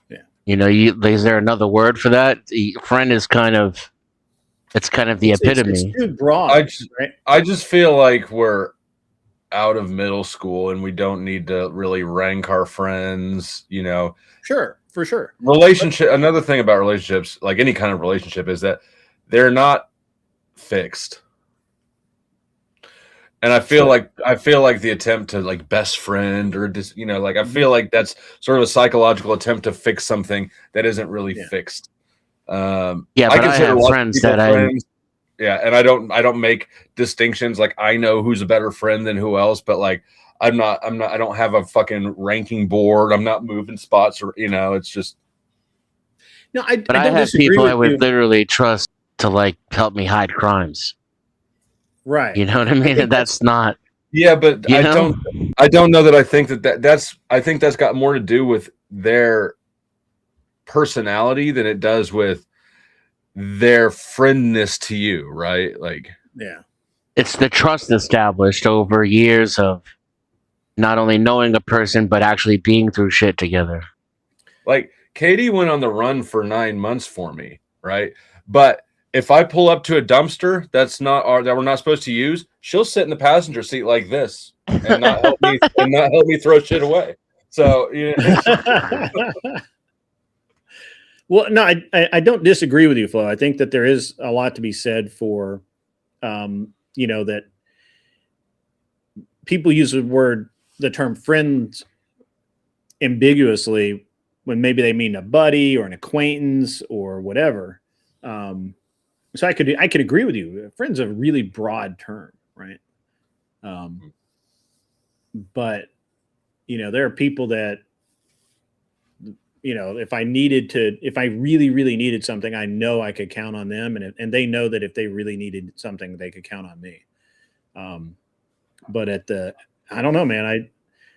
Yeah. Is there another word for that? Friend is kind of the epitome. It's too broad. I just feel like we're out of middle school and we don't need to really rank our friends, Sure, for sure. Another thing about relationships, like any kind of relationship, is that they're not fixed. And I feel like the attempt to like best friend or just, I feel like that's sort of a psychological attempt to fix something that isn't really fixed. But I have friends that and I don't make distinctions. Like, I know who's a better friend than who else, but like, I don't have a fucking ranking board. I'm not moving spots, or, it's just. No, I have people I would literally trust to like help me hide crimes. Right. You know what I mean? That's not. Yeah, but I don't know that I think I think that's got more to do with their personality than it does with their friendness to you, right? Like, yeah, it's the trust established over years of not only knowing a person but actually being through shit together. Like, Katie went on the run for 9 months for me, right? But if I pull up to a dumpster that we're not supposed to use, she'll sit in the passenger seat like this and not help me throw shit away. So, Well, no, I don't disagree with you, Flo. I think that there is a lot to be said for, that people use the term friends ambiguously when maybe they mean a buddy or an acquaintance or whatever. So I could agree with you. Friend's a really broad term, right? But there are people that if I really, really needed something, I know I could count on them, and they know that if they really needed something, they could count on me. But I don't know, man.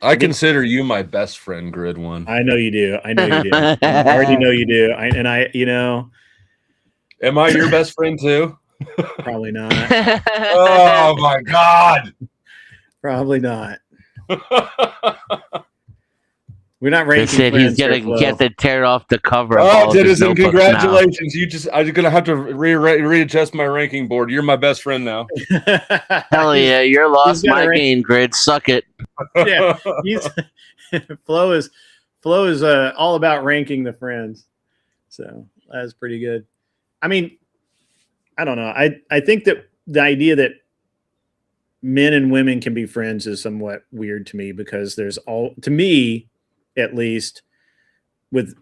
I consider you my best friend, Grid One. I know you do. I already know you do. Am I your best friend too? Probably not. Oh my God. Probably not. We're not ranking. They said he's gonna get to tear off the cover. Oh, Denizen, congratulations! I'm gonna have to readjust my ranking board. You're my best friend now. Hell yeah, you're lost my game, Grid. Suck it. Yeah, Flo is all about ranking the friends, so that's pretty good. I mean, I don't know. I think that the idea that men and women can be friends is somewhat weird to me, because to me at least, and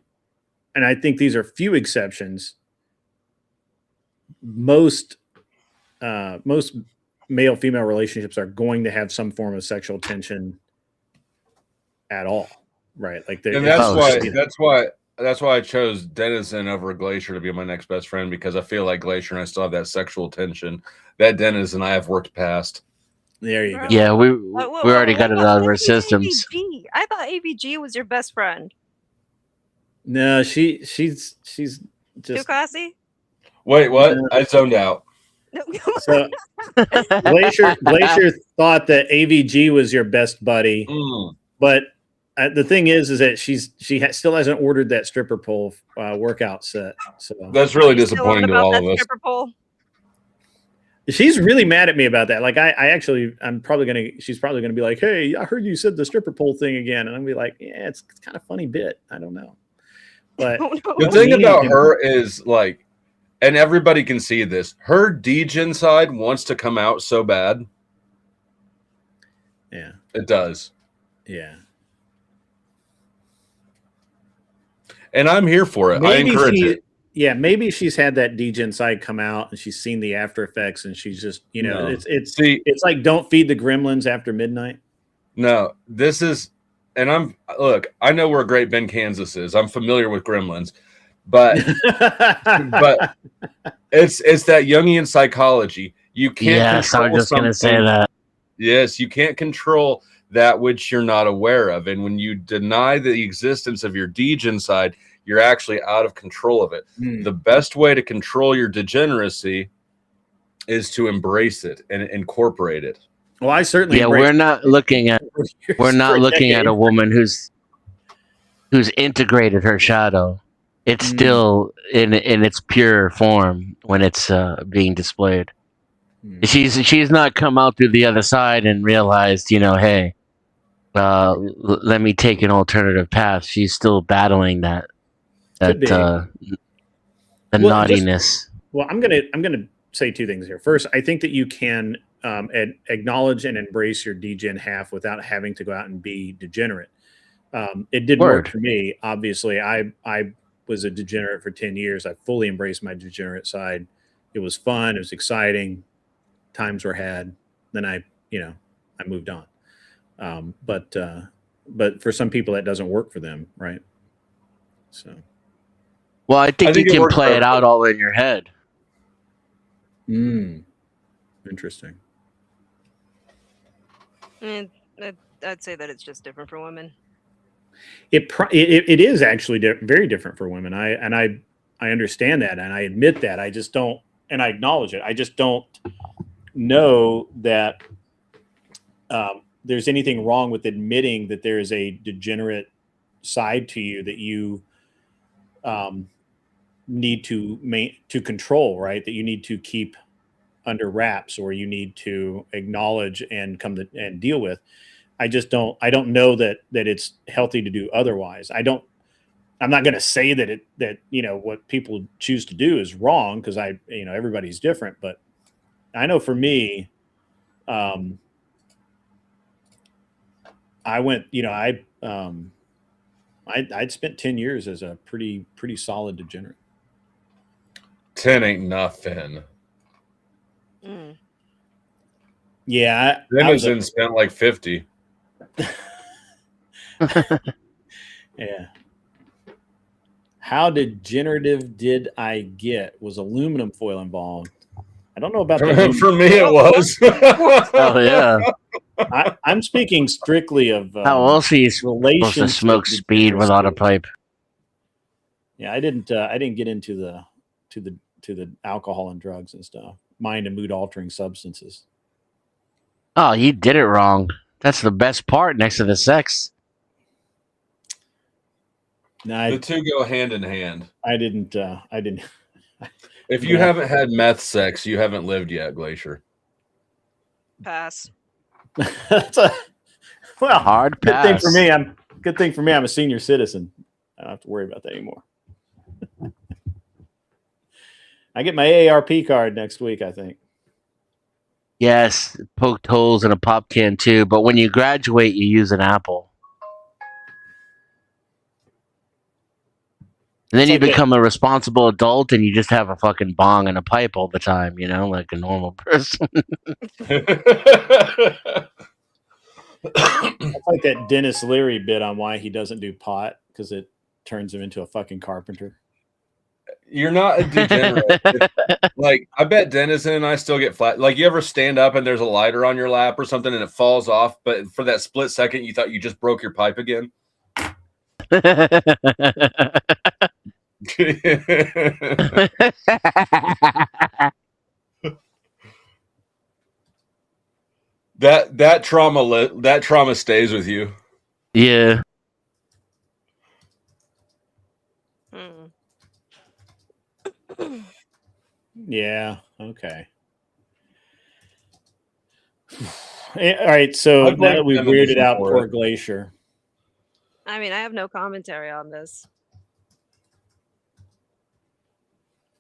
I think these are few exceptions, most male female relationships are going to have some form of sexual tension at all, right? Like, and that's why I chose Denizen over Glacier to be my next best friend, because I feel like Glacier and I still have that sexual tension that Denizen and I have worked past. There you go. Yeah, we already got it out of our systems. AVG. I thought AVG was your best friend. No, she's just too classy. Wait, what? I zoned out. So Glacier thought that AVG was your best buddy, but the thing is that she still hasn't ordered that stripper pole workout set. So that's really disappointing to all of us. Stripper pole? She's really mad at me about that. Like, she's probably gonna be like, "Hey, I heard you said the stripper pole thing again," and I'm gonna be like, "Yeah, it's kind of funny bit. I don't know." But the thing about her is, like, and everybody can see this, her degen side wants to come out so bad. Yeah, it does. Yeah, and I'm here for it. I encourage it. Yeah, maybe she's had that degen side come out and she's seen the after effects, and she's just, it's like don't feed the gremlins after midnight. No, this is, and I know where Great Bend, Kansas is. I'm familiar with gremlins, but but it's that Jungian psychology. You can't. Yes, I was just going to say that. Yes, you can't control that which you're not aware of, and when you deny the existence of your degen side, you're actually out of control of it. The best way to control your degeneracy is to embrace it and incorporate it. Well, I certainly. Yeah, we're not looking at a woman who's integrated her shadow. It's still in its pure form when it's being displayed. She's not come out through the other side and realized, hey, let me take an alternative path. She's still battling that naughtiness. I'm gonna say two things here. First, I think that you can acknowledge and embrace your degen half without having to go out and be degenerate. It didn't work for me. Obviously, I was a degenerate for 10 years. I fully embraced my degenerate side. It was fun. It was exciting. Times were had. Then I moved on. But for some people that doesn't work for them, right? So. Well, I think you can play it out all in your head. Interesting. I'd say that it's just different for women. It is actually very different for women. I understand that, and I admit that. I just don't, and I acknowledge it. I just don't know that there's anything wrong with admitting that there is a degenerate side to you that you need to control, right? That you need to keep under wraps, or you need to acknowledge and and deal with. I don't know that it's healthy to do otherwise. I'm not going to say that what people choose to do is wrong, because everybody's different, but I know for me, I'd spent 10 years as a pretty solid degenerate. 10 ain't nothing. Yeah. Denizen spent like 50. Yeah. How degenerative did I get? Was aluminum foil involved? I don't know about that. For me, it was. Oh yeah. I'm speaking strictly of How else are you supposed to relationship smoke speed without a pipe? Yeah, I didn't get into the alcohol and drugs and stuff. Mind and mood altering substances. Oh, you did it wrong. That's the best part next to the sex. No, the two go hand in hand. I didn't. If you haven't had meth sex, you haven't lived yet, Glacier. Pass. That's a hard good pass. Good thing for me. I'm a senior citizen. I don't have to worry about that anymore. I get my AARP card next week, I think. Yes, poked holes in a pop can too. But when you graduate, you use an apple. And then you become a responsible adult and you just have a fucking bong and a pipe all the time, you know, like a normal person. That's like that Dennis Leary bit on why he doesn't do pot, because it turns him into a fucking carpenter. You're not a degenerate. Like, I bet Dennis and I still get flat. Like, you ever stand up and there's a lighter on your lap or something and it falls off, but for that split second, you thought you just broke your pipe again? that trauma stays with you. Yeah. Yeah. Okay. All right. So now that we've weirded out poor Glacier. I mean, I have no commentary on this.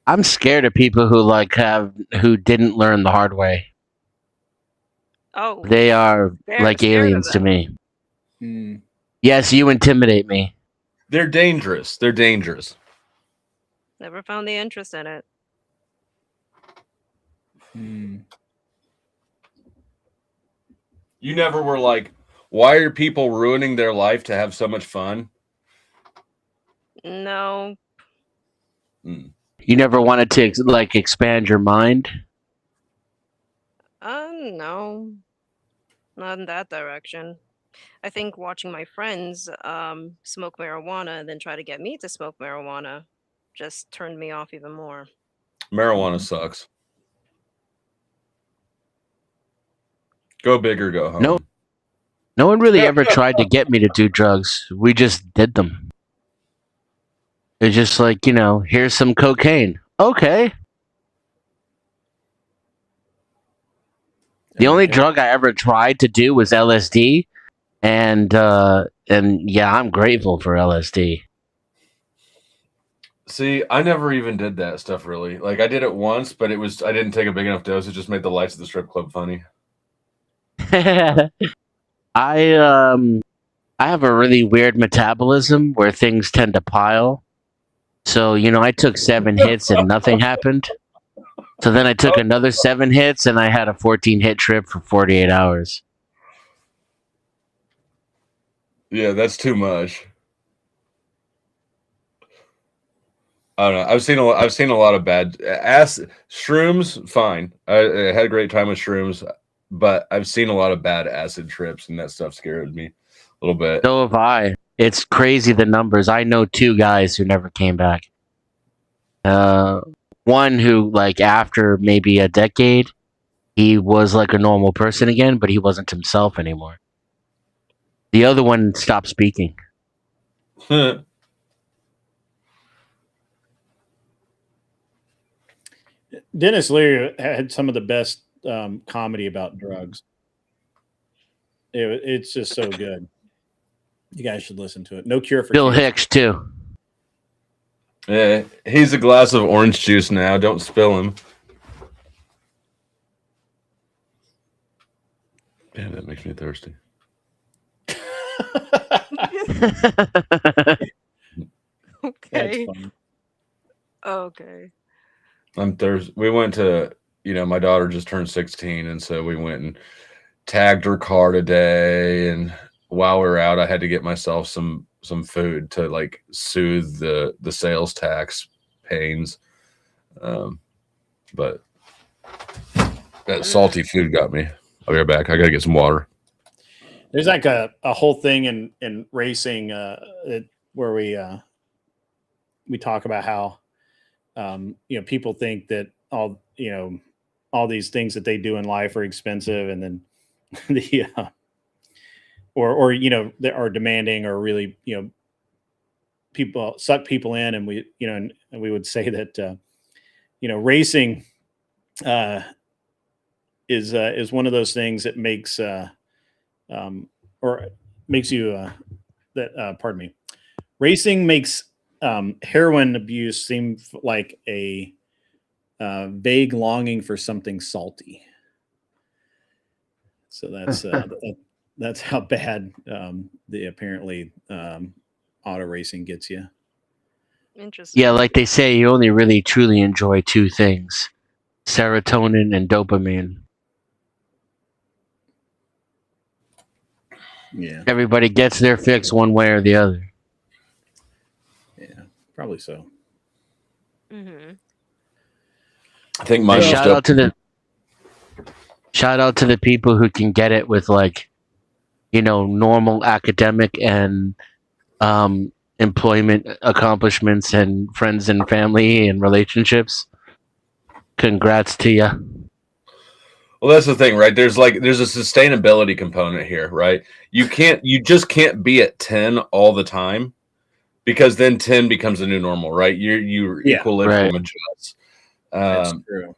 I'm scared of people who didn't learn the hard way. Oh, they are like aliens to me. Yes, you intimidate me. They're dangerous. Never found the interest in it. You never were like, why are people ruining their life to have so much fun? No. You never wanted to expand your mind? No. Not in that direction. I think watching my friends smoke marijuana and then try to get me to smoke marijuana just turned me off even more. Marijuana sucks. Go big or go home. No one really ever tried to get me to do drugs. We just did them. It's just like, here's some cocaine. Okay. The only drug I ever tried to do was LSD, and yeah, I'm grateful for LSD. See, I never even did that stuff really. Like, I did it once, but I didn't take a big enough dose. It just made the lights at the strip club funny. I have a really weird metabolism where things tend to pile. So, I took 7 hits and nothing happened. So then I took another 7 hits and I had a 14-hit trip for 48 hours. Yeah, that's too much. I don't know. I've seen a lot of bad shrooms. Fine, I had a great time with shrooms, but I've seen a lot of bad acid trips, and that stuff scared me a little bit. So have I. It's crazy, the numbers. I know 2 guys who never came back. One who, after maybe a decade, he was like a normal person again, but he wasn't himself anymore. The other one stopped speaking. Dennis Leary had some of the best comedy about drugs. It's just so good. You guys should listen to it. No Cure for Bill Cancer. Hicks, too. Yeah, he's a glass of orange juice now. Don't spill him. Yeah, that makes me thirsty. Okay. Okay. I'm thirsty. We went to, my daughter just turned 16, and so we went and tagged her car today. And while we were out, I had to get myself some food to like soothe the sales tax pains. But that salty food got me. I'll be right back. I gotta get some water. There's like a whole thing in racing where we talk about how people think that all these things that they do in life are expensive, and then the or they are demanding, or really people suck people in, and we and we would say that racing is one of those things that makes or makes you pardon me, racing makes heroin abuse seem like a vague longing for something salty. So that's how bad the apparently auto racing gets you. Interesting. Yeah, like they say, you only really truly enjoy two things: serotonin and dopamine. Yeah. Everybody gets their fix one way or the other. Yeah, probably so. Mm-hmm. I think mine. Shout out to the people who can get it with like, normal academic and employment accomplishments and friends and family and relationships. Congrats to you. Well, that's the thing, right? There's a sustainability component here, right? You just can't be at 10 all the time, because then 10 becomes the new normal, right? Your equilibrium adjusts. That's true.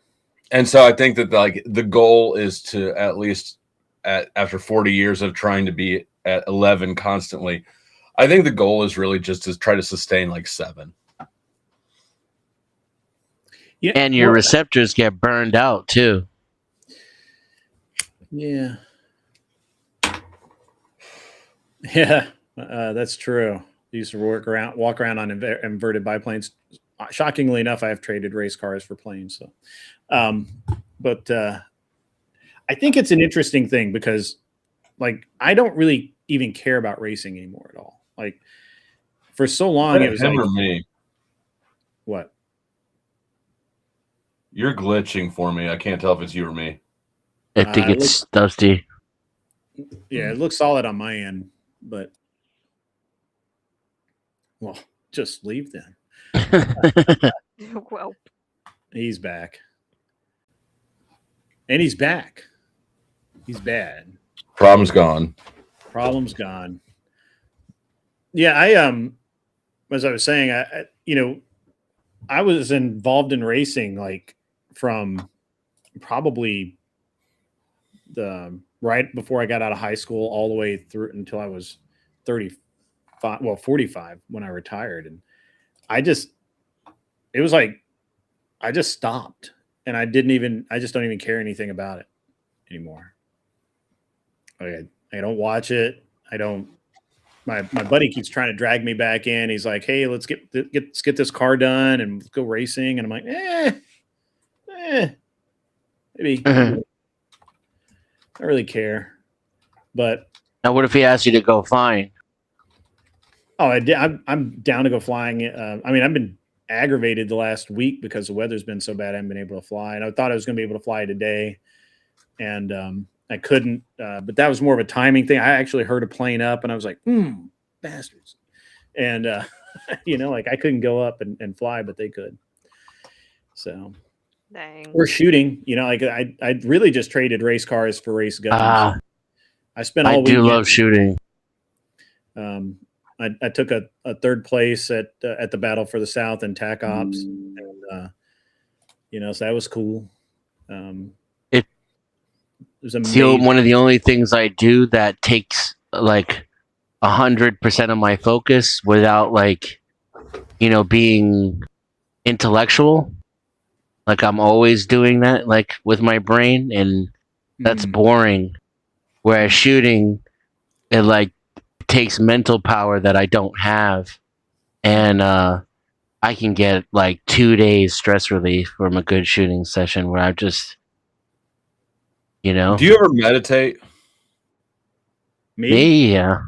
And so I think that like the goal is to, at least after 40 years of trying to be at 11 constantly, I think the goal is really just to try to sustain like 7. Yeah, and your receptors get burned out too. Yeah. Yeah, that's true. I used to walk around on inverted biplanes. Shockingly enough, I have traded race cars for planes. So, but I think it's an interesting thing, because like I don't really even care about racing anymore at all. Like for so long, it was him like or me. What? You're glitching for me. I can't tell if it's you or me. I think it's Dusty. Yeah, it looks solid on my end, but well, just leave then. Well, he's back, and he's back. He's bad. Problem's gone. Problem's gone. Yeah, I as I was saying, I was involved in racing like from probably the right before I got out of high school all the way through until I was 45 when I retired. And it was like I just stopped, and I just don't even care anything about it anymore. I don't watch it. My buddy keeps trying to drag me back in. He's like, "Hey, let's get this car done and let's go racing." And I'm like, maybe. I don't really care. But now, what if he asked you to go flying? Oh, I'm down to go flying. I mean, I've been aggravated the last week because the weather's been so bad. I haven't been able to fly, and I thought I was going to be able to fly today, and I couldn't. But that was more of a timing thing. I actually heard a plane up, and I was like, bastards. And, like I couldn't go up and fly, but they could. So dang. We're shooting, like I really just traded race cars for race guns. I spent all weekend. I do love shooting. I took a third place at the Battle for the South in TAC Ops, and so that was cool. It was amazing. One of the only things I do that takes like 100% of my focus without being intellectual. Like I'm always doing that, like with my brain, and that's boring. Whereas shooting, it takes mental power that I don't have, and I can get like 2 days stress relief from a good shooting session where I just, Do you ever meditate? Me? Yeah.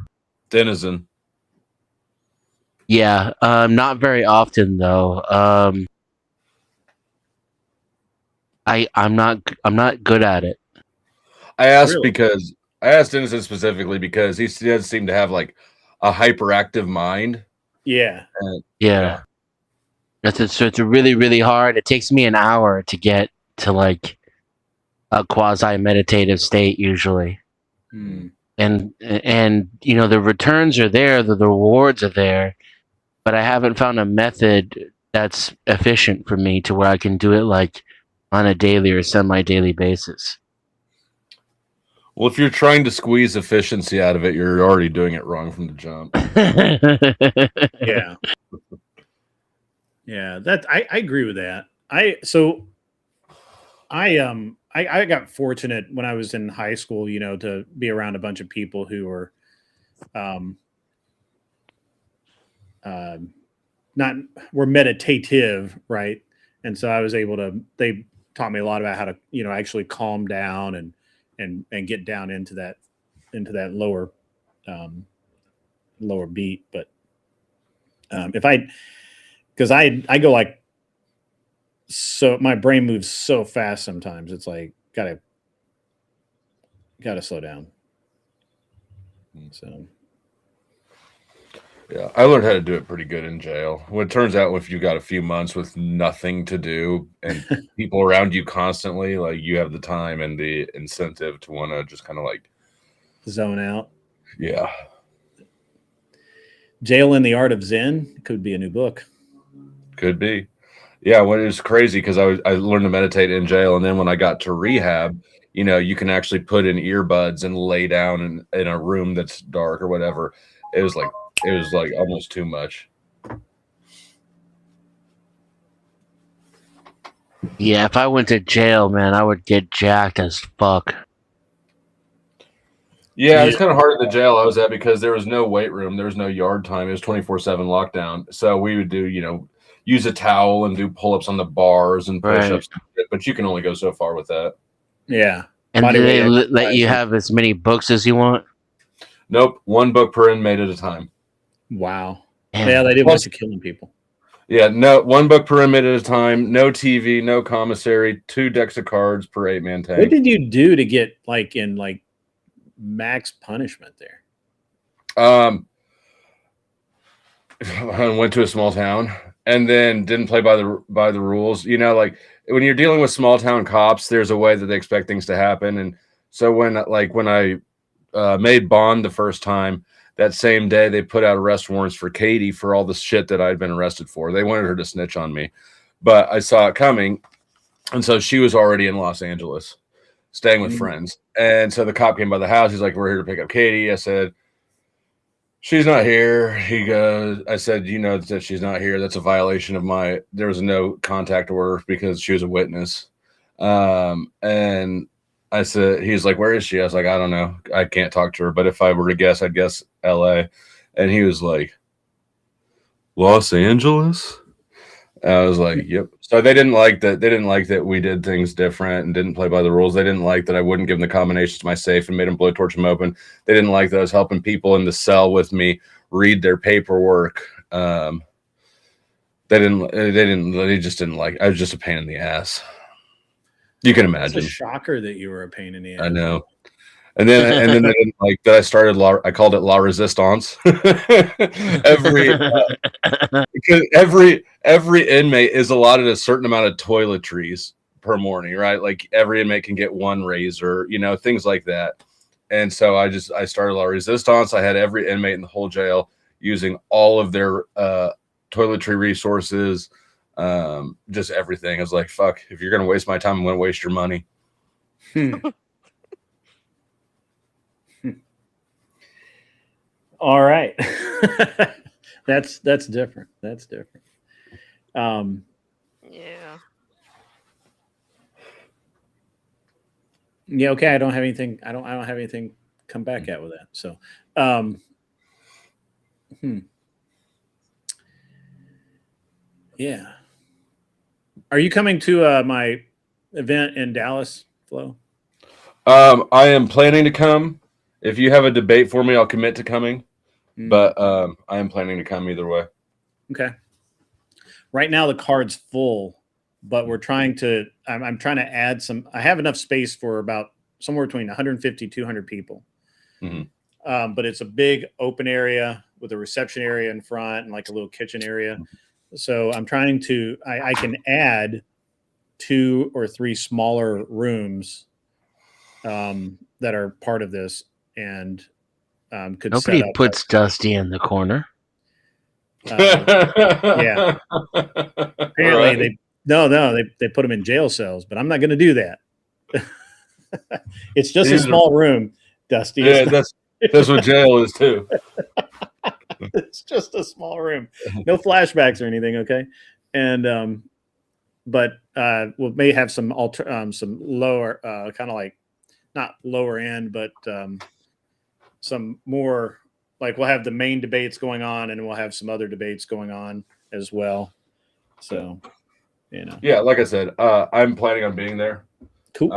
Denizen. Yeah, not very often though. I'm not good at it. I asked Innocent specifically because he does seem to have like a hyperactive mind. Yeah. Yeah. So it's really, really hard. It takes me an hour to get to like a quasi meditative state usually. And you know, the returns are there, the rewards are there, but I haven't found a method that's efficient for me to where I can do it like on a daily or semi-daily basis. Well, if you're trying to squeeze efficiency out of it, you're already doing it wrong from the jump. Yeah. Yeah, I agree with that. I got fortunate when I was in high school, you know, to be around a bunch of people who were were meditative, right? And so I was able to, they taught me a lot about how to, you know, actually calm down and get down into that lower lower beat. But because I go like, so my brain moves so fast sometimes, it's like gotta slow down. So yeah, I learned how to do it pretty good in jail. Well, it turns out if you got a few months with nothing to do and people around you constantly, like you have the time and the incentive to want to just kind of like zone out. Yeah. Jail in the Art of Zen could be a new book. Could be. Yeah, when it was crazy because I learned to meditate in jail, and then when I got to rehab, you know, you can actually put in earbuds and lay down in a room that's dark or whatever. It was like almost too much. Yeah, if I went to jail, man, I would get jacked as fuck. Yeah, it's kind of hard at the jail I was at because there was no weight room, there was no yard time. It was 24/7 lockdown. So we would do, you know, use a towel and do pull-ups on the bars and push-ups, but you can only go so far with that. Yeah. And do they let you have as many books as you want? Nope, 1 book per inmate at a time. Wow. Yeah, they didn't want you killing people. Yeah, no, 1 book per inmate at a time, no TV, no commissary, 2 decks of cards per 8-man tank. What did you do to get like in like max punishment there? I went to a small town and then didn't play by the rules. You know, like when you're dealing with small town cops, there's a way that they expect things to happen. And so when I made bond the first time, that same day they put out arrest warrants for Katie for all the shit that I'd been arrested for. They wanted her to snitch on me, but I saw it coming, and so she was already in Los Angeles, staying with friends. And so the cop came by the house. He's like, "We're here to pick up Katie." I said, "She's not here." He goes, I said, "You know that she's not here. That's a violation of there was a no contact order because she was a witness." And I said, he's like, "Where is she?" I was like, "I don't know. I can't talk to her. But if I were to guess, I'd guess LA." And he was like, "Los Angeles?" And I was like, "Yep." So they didn't like that. They didn't like that we did things different and didn't play by the rules. They didn't like that I wouldn't give them the combinations to my safe and made them blowtorch them open. They didn't like that I was helping people in the cell with me read their paperwork. They just didn't like. I was just a pain in the ass. You can imagine. It's a shocker that you were a pain in the ass. I know. And then they didn't like that I started I called it La Resistance. Every inmate is allotted a certain amount of toiletries per morning, right? Like every inmate can get 1 razor, you know, things like that. And so I started La Resistance. I had every inmate in the whole jail using all of their toiletry resources, just everything. I was like, fuck, if you're gonna waste my time, I'm gonna waste your money. All right. That's different. That's different. Yeah. Yeah, okay. I don't have anything come back at with that. So yeah. Are you coming to my event in Dallas, Flo? I am planning to come. If you have a debate for me, I'll commit to coming. But I am planning to come either way. Okay. Right now the card's full, but we're trying to. I'm trying to add some. I have enough space for about somewhere between 150 200 people. But it's a big open area with a reception area in front and like a little kitchen area. So I'm trying to. I can add 2 or 3 smaller rooms that are part of this, and could Nobody set up puts Dusty in the corner. Yeah. Apparently they put him in jail cells, but I'm not going to do that. It's just a small room, Dusty. Yeah, that's what jail is too. It's just a small room, no flashbacks or anything. Okay, and but we may have some some lower, kind of like not lower end, but some more. Like we'll have the main debates going on, and we'll have some other debates going on as well. So, yeah, like I said, I'm planning on being there. Cool.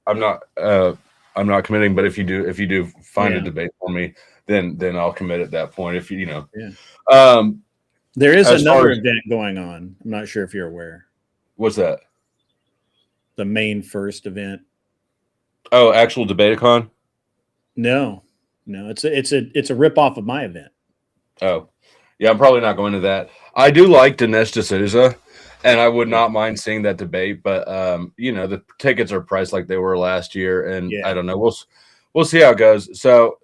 I'm not committing, but if you do find a debate for me, then I'll commit at that point. If there is another event going on. I'm not sure if you're aware. What's that? The main first event. Oh, actual Debaticon? No, it's a rip off of my event. Oh, yeah, I'm probably not going to that. I do like Dinesh D'Souza, and I would not mind seeing that debate, but the tickets are priced like they were last year, and I don't know. We'll see how it goes. So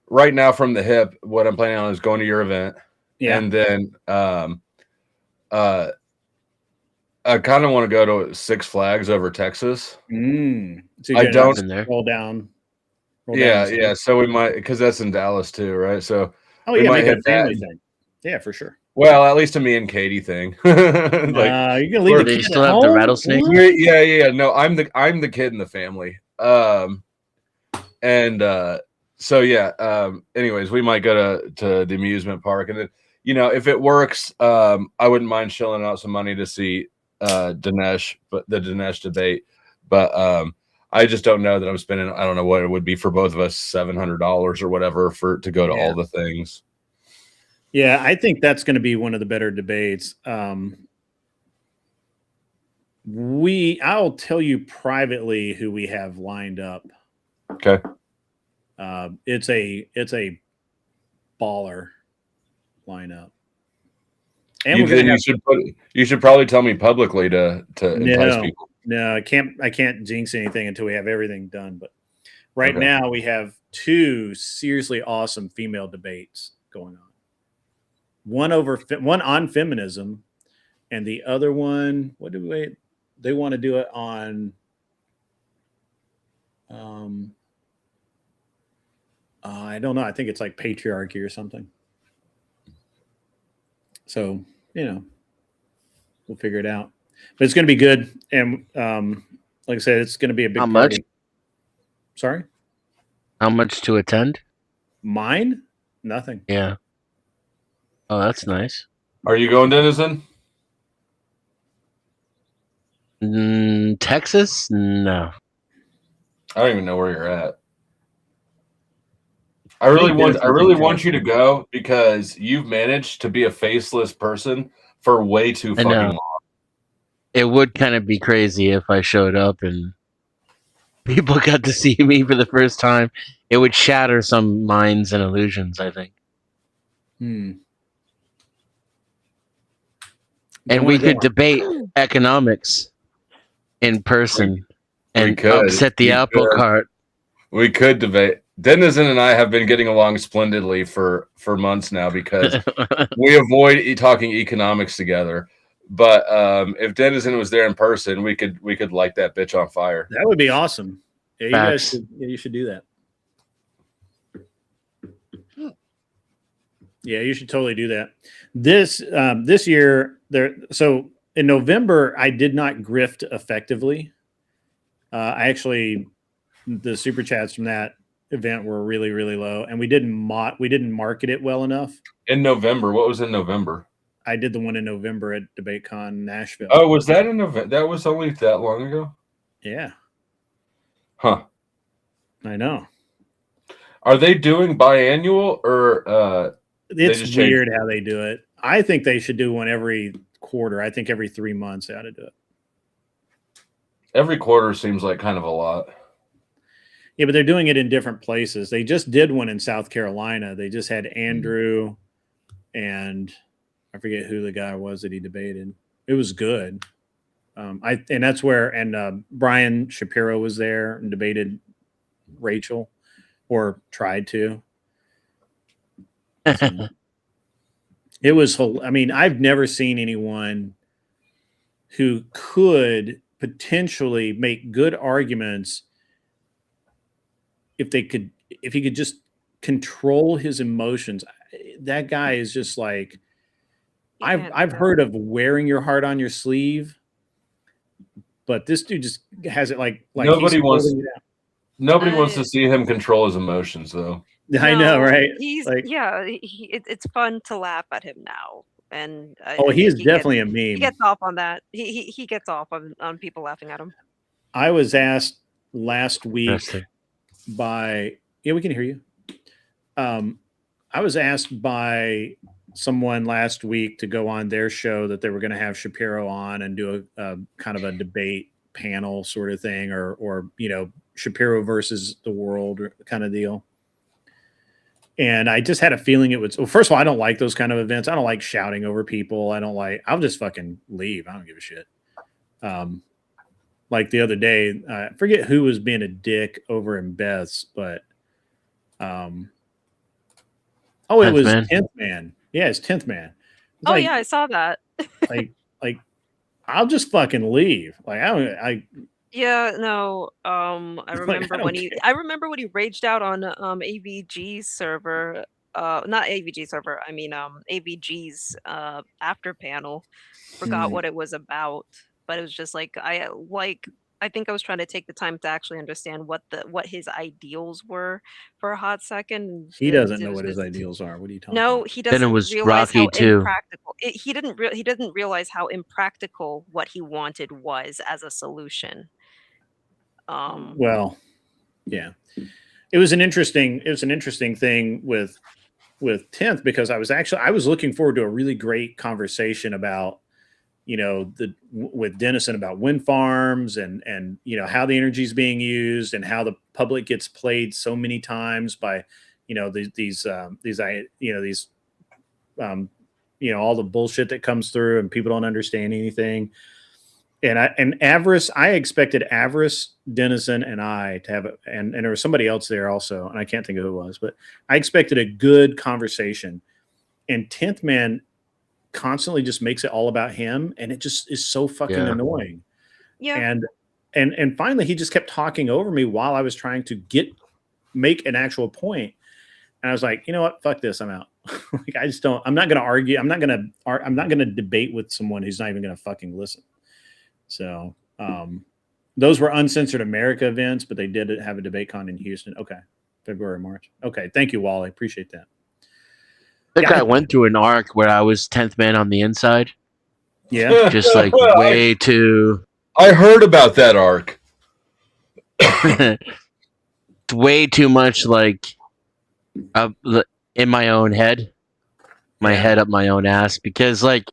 right now, from the hip, what I'm planning on is going to your event, and then I kind of want to go to Six Flags over Texas. So I don't roll down. Yeah. So we might, because that's in Dallas too, right? So we might hit a family thing. Yeah, for sure. Well, at least a me and Katie thing. You're gonna leave the kid still at have home? the rattlesnake. Yeah. No, I'm the kid in the family. So yeah. Anyways, we might go to the amusement park, and then if it works, I wouldn't mind shelling out some money to see Dinesh, but the Dinesh debate. But I just don't know that I'm spending. I don't know what it would be for both of us, $700 or whatever to go to all the things. Yeah, I think that's going to be one of the better debates. I'll tell you privately who we have lined up. Okay. It's a baller lineup. And you should probably tell me publicly to entice people. No, I can't jinx anything until we have everything done. But right now we have 2 seriously awesome female debates going on. One on feminism, and the other one, they want to do it on I don't know. I think it's like patriarchy or something. So, we'll figure it out. But it's going to be good. And like I said, it's going to be a big How party. much? Sorry? How much to attend? Mine? Nothing. Yeah. Oh, that's nice. Are you going, Denizen? Texas? No. I don't even know where you're at. I really want you to go because you've managed to be a faceless person for way too fucking long. It would kind of be crazy if I showed up and people got to see me for the first time. It would shatter some minds and illusions, I think. And we could debate economics in person and upset the apple cart. We could debate. Denizen and I have been getting along splendidly for months now because we avoid talking economics together. But if Denizen was there in person, we could light that bitch on fire. That would be awesome. Yeah, you should do that. Yeah, you should totally do that. This year so in November I did not grift effectively. I actually the super chats from that event were really, really low, and we didn't market it well enough. In November, what was in November? I did the one in November at DebateCon Nashville. Oh, was that in November? That was only that long ago? Yeah. Huh. I know. Are they doing biannual or it's weird how they do it. I think they should do one every quarter. I think every 3 months they ought to do it. Every quarter seems like kind of a lot. Yeah, but they're doing it in different places. They just did one in South Carolina. They just had Andrew and I forget who the guy was that he debated. It was good. And that's where Brian Shapiro was there and debated Rachel, or tried to. So, it was. I mean, I've never seen anyone who could potentially make good arguments if he could just control his emotions. That guy is just like, I've heard of wearing your heart on your sleeve, but this dude just has it like nobody wants to see him control his emotions, though. No, I know, right? He's it's fun to laugh at him now, and he is definitely a meme. He gets off on that. He gets off on people laughing at him. I was asked last week by we can hear you. I was asked by someone last week to go on their show that they were going to have Shapiro on and do a kind of a debate panel sort of thing, or Shapiro versus the world kind of deal. And I just had a feeling it was. Well, first of all, I don't like those kind of events. I don't like shouting over people. I'll just fucking leave. I don't give a shit. Like the other day, I forget who was being a dick over in Beth's, but it was 10th Man. Yeah, it's 10th Man. It's yeah, I saw that. like I'll just fucking leave. Like Yeah, no. I remember I remember when he raged out on AVG's server. Not AVG server. I mean AVG's after panel. Forgot what it was about, but it was just like I think I was trying to take the time to actually understand what his ideals were for a hot second. He doesn't know what his ideals are. What are you talking about? No, he doesn't. Then it was realize Rocky how too. Impractical. He didn't realize how impractical what he wanted was as a solution. Well, yeah, it was an interesting thing with 10th, because I was looking forward to a really great conversation about, with Dennison about wind farms and how the energy is being used and how the public gets played so many times by, all the bullshit that comes through and people don't understand anything. And I expected Avarice, Dennison, and I to have and there was somebody else there also, and I can't think of who it was, but I expected a good conversation. And 10th Man constantly just makes it all about him, and it just is so fucking annoying. Yeah. And finally he just kept talking over me while I was trying to make an actual point. And I was like, you know what? Fuck this. I'm out. I'm not going to argue. I'm not going to debate with someone who's not even going to fucking listen. So those were Uncensored America events, but they did have a debate con in Houston. Okay. February, March. Okay. Thank you, Wally. Appreciate that. I think I went through an arc where I was 10th man on the inside. Yeah. Just like way too. I heard about that arc. Way too much like in my own head. My head up my own ass. Because like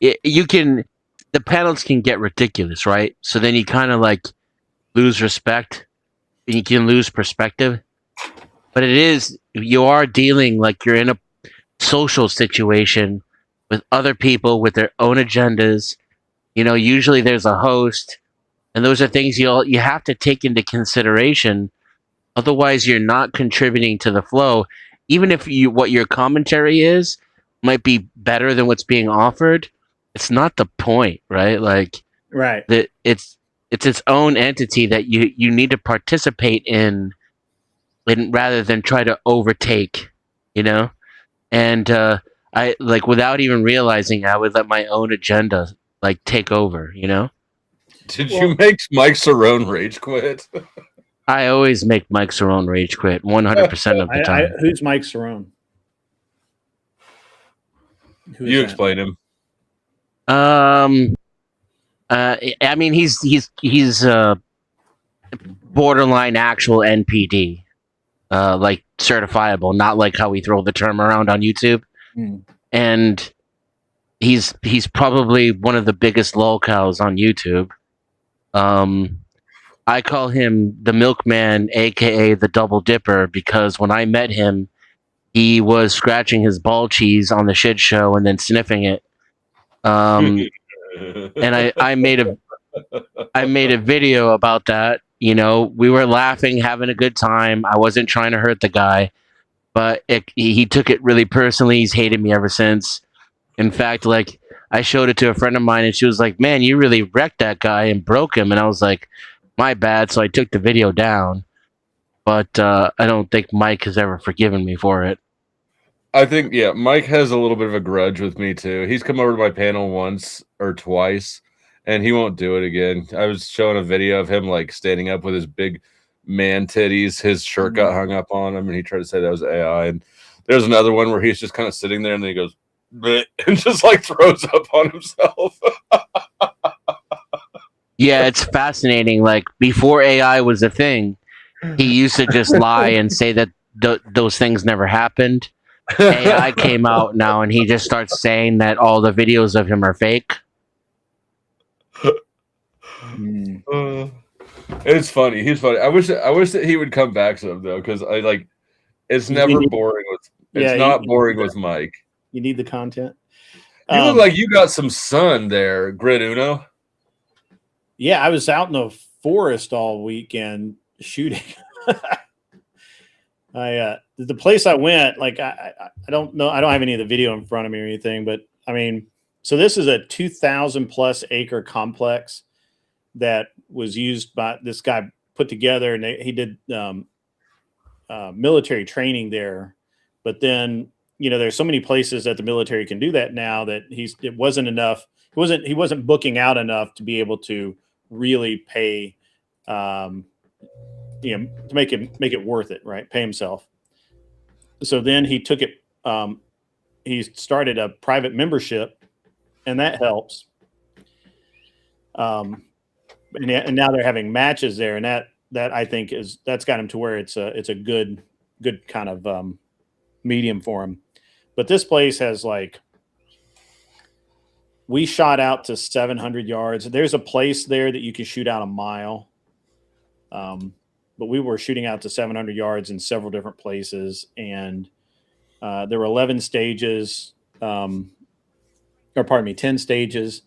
the panels can get ridiculous, right? So then you kind of like lose respect and you can lose perspective. But you are dealing like you're in a social situation with other people with their own agendas. Usually there's a host, and those are things you have to take into consideration. Otherwise, you're not contributing to the flow. Even if what your commentary is might be better than what's being offered, it's not the point, right? Like, right. It's its own entity that you need to participate in rather than try to overtake, And I like without even realizing, I would let my own agenda like take over, Did you make Mike Cerrone rage quit? I always make Mike Cerrone rage quit 100% of the time. Who's Mike Cerrone? You explain him. I mean, he's borderline actual NPD, like certifiable, not like how we throw the term around on YouTube. And he's probably one of the biggest lolcows on YouTube. I call him the Milkman, aka the Double Dipper, because when I met him, he was scratching his ball cheese on the shit show and then sniffing it. And I made a video about that. You know, we were laughing, having a good time. I wasn't trying to hurt the guy, but he took it really personally. He's hated me ever since. In fact, like, I showed it to a friend of mine, and she was like, "Man, you really wrecked that guy and broke him." And I was like, "My bad." So I took the video down, but I don't think Mike has ever forgiven me for it. I think, yeah, Mike has a little bit of a grudge with me too. He's come over to my panel once or twice, and he won't do it again. I was showing a video of him like standing up with his big man titties. His shirt got hung up on him, and he tried to say that was AI. And there's another one where he's just kind of sitting there, and then he goes bleh, and just like throws up on himself. Yeah, it's fascinating. Like, before AI was a thing, he used to just lie and say that those things never happened. AI came out now, and he just starts saying that all the videos of him are fake. It's funny. He's funny. I wish that he would come back some though, because I like it's never boring with. It's not boring with Mike. You need the content. You look like you got some sun there, Grid Uno. Yeah, I was out in the forest all weekend shooting. The place I went, like I don't know, I don't have any of the video in front of me or anything, but I mean, so this is a 2,000 plus acre complex that was used by this guy put together, and he did military training there. But then, you know, there's so many places that the military can do that now that it wasn't enough. He wasn't booking out enough to be able to really pay, you know, to make it worth it, right? Pay himself. So then he took it. He started a private membership, and that helps. And now they're having matches there, and that I think that's got him to where it's a good kind of medium for him. But this place has, like, we shot out to 700 yards. There's a place there that you can shoot out a mile. But we were shooting out to 700 yards in several different places. And there were 11 stages, 10 stages.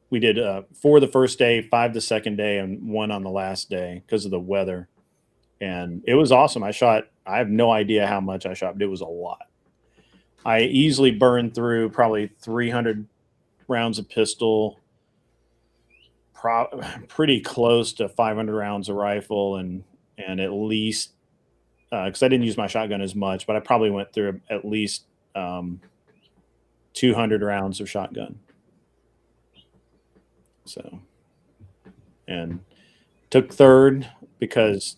We did 4 the first day, 5 the second day, and 1 on the last day because of the weather. And it was awesome. I have no idea how much I shot, but it was a lot. I easily burned through probably 300 rounds of pistol, pretty close to 500 rounds of rifle, and at least, because I didn't use my shotgun as much, but I probably went through at least 200 rounds of shotgun. So, and took third because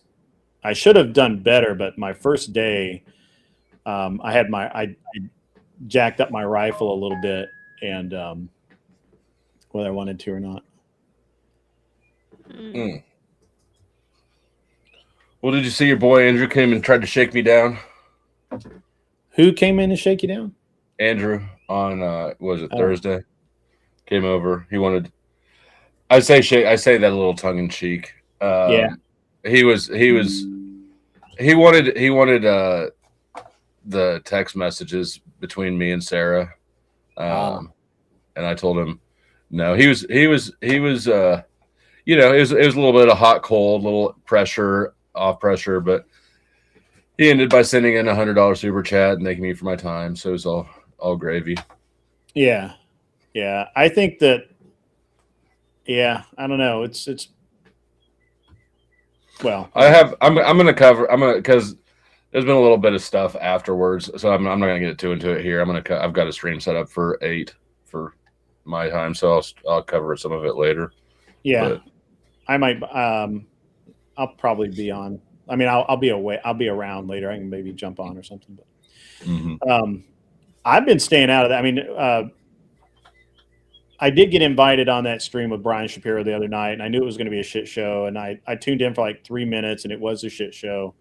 I should have done better, but my first day, I jacked up my rifle a little bit, and whether I wanted to or not. Well, did you see your boy Andrew came and tried to shake me down? Who came in to shake you down? Andrew on Thursday? Came over. He wanted. I say that a little tongue in cheek. Yeah. He wanted the text messages between me and Sarah, and I told him no. He was you know, it was a little bit of hot cold, little pressure off pressure, but he ended by sending in $100 super chat and thanking me for my time. So it was all gravy. Yeah, I think that. Yeah, I don't know. It's well. I'm gonna because there's been a little bit of stuff afterwards, so I'm not gonna get too into it here. I've got a stream set up for 8 for my time, so I'll cover some of it later. Yeah, but I might. I'll probably be on. I mean, I'll be away. I'll be around later. I can maybe jump on or something. But I've been staying out of that. I mean, I did get invited on that stream with Brian Shapiro the other night, and I knew it was going to be a shit show. And I tuned in for like 3 minutes, and it was a shit show.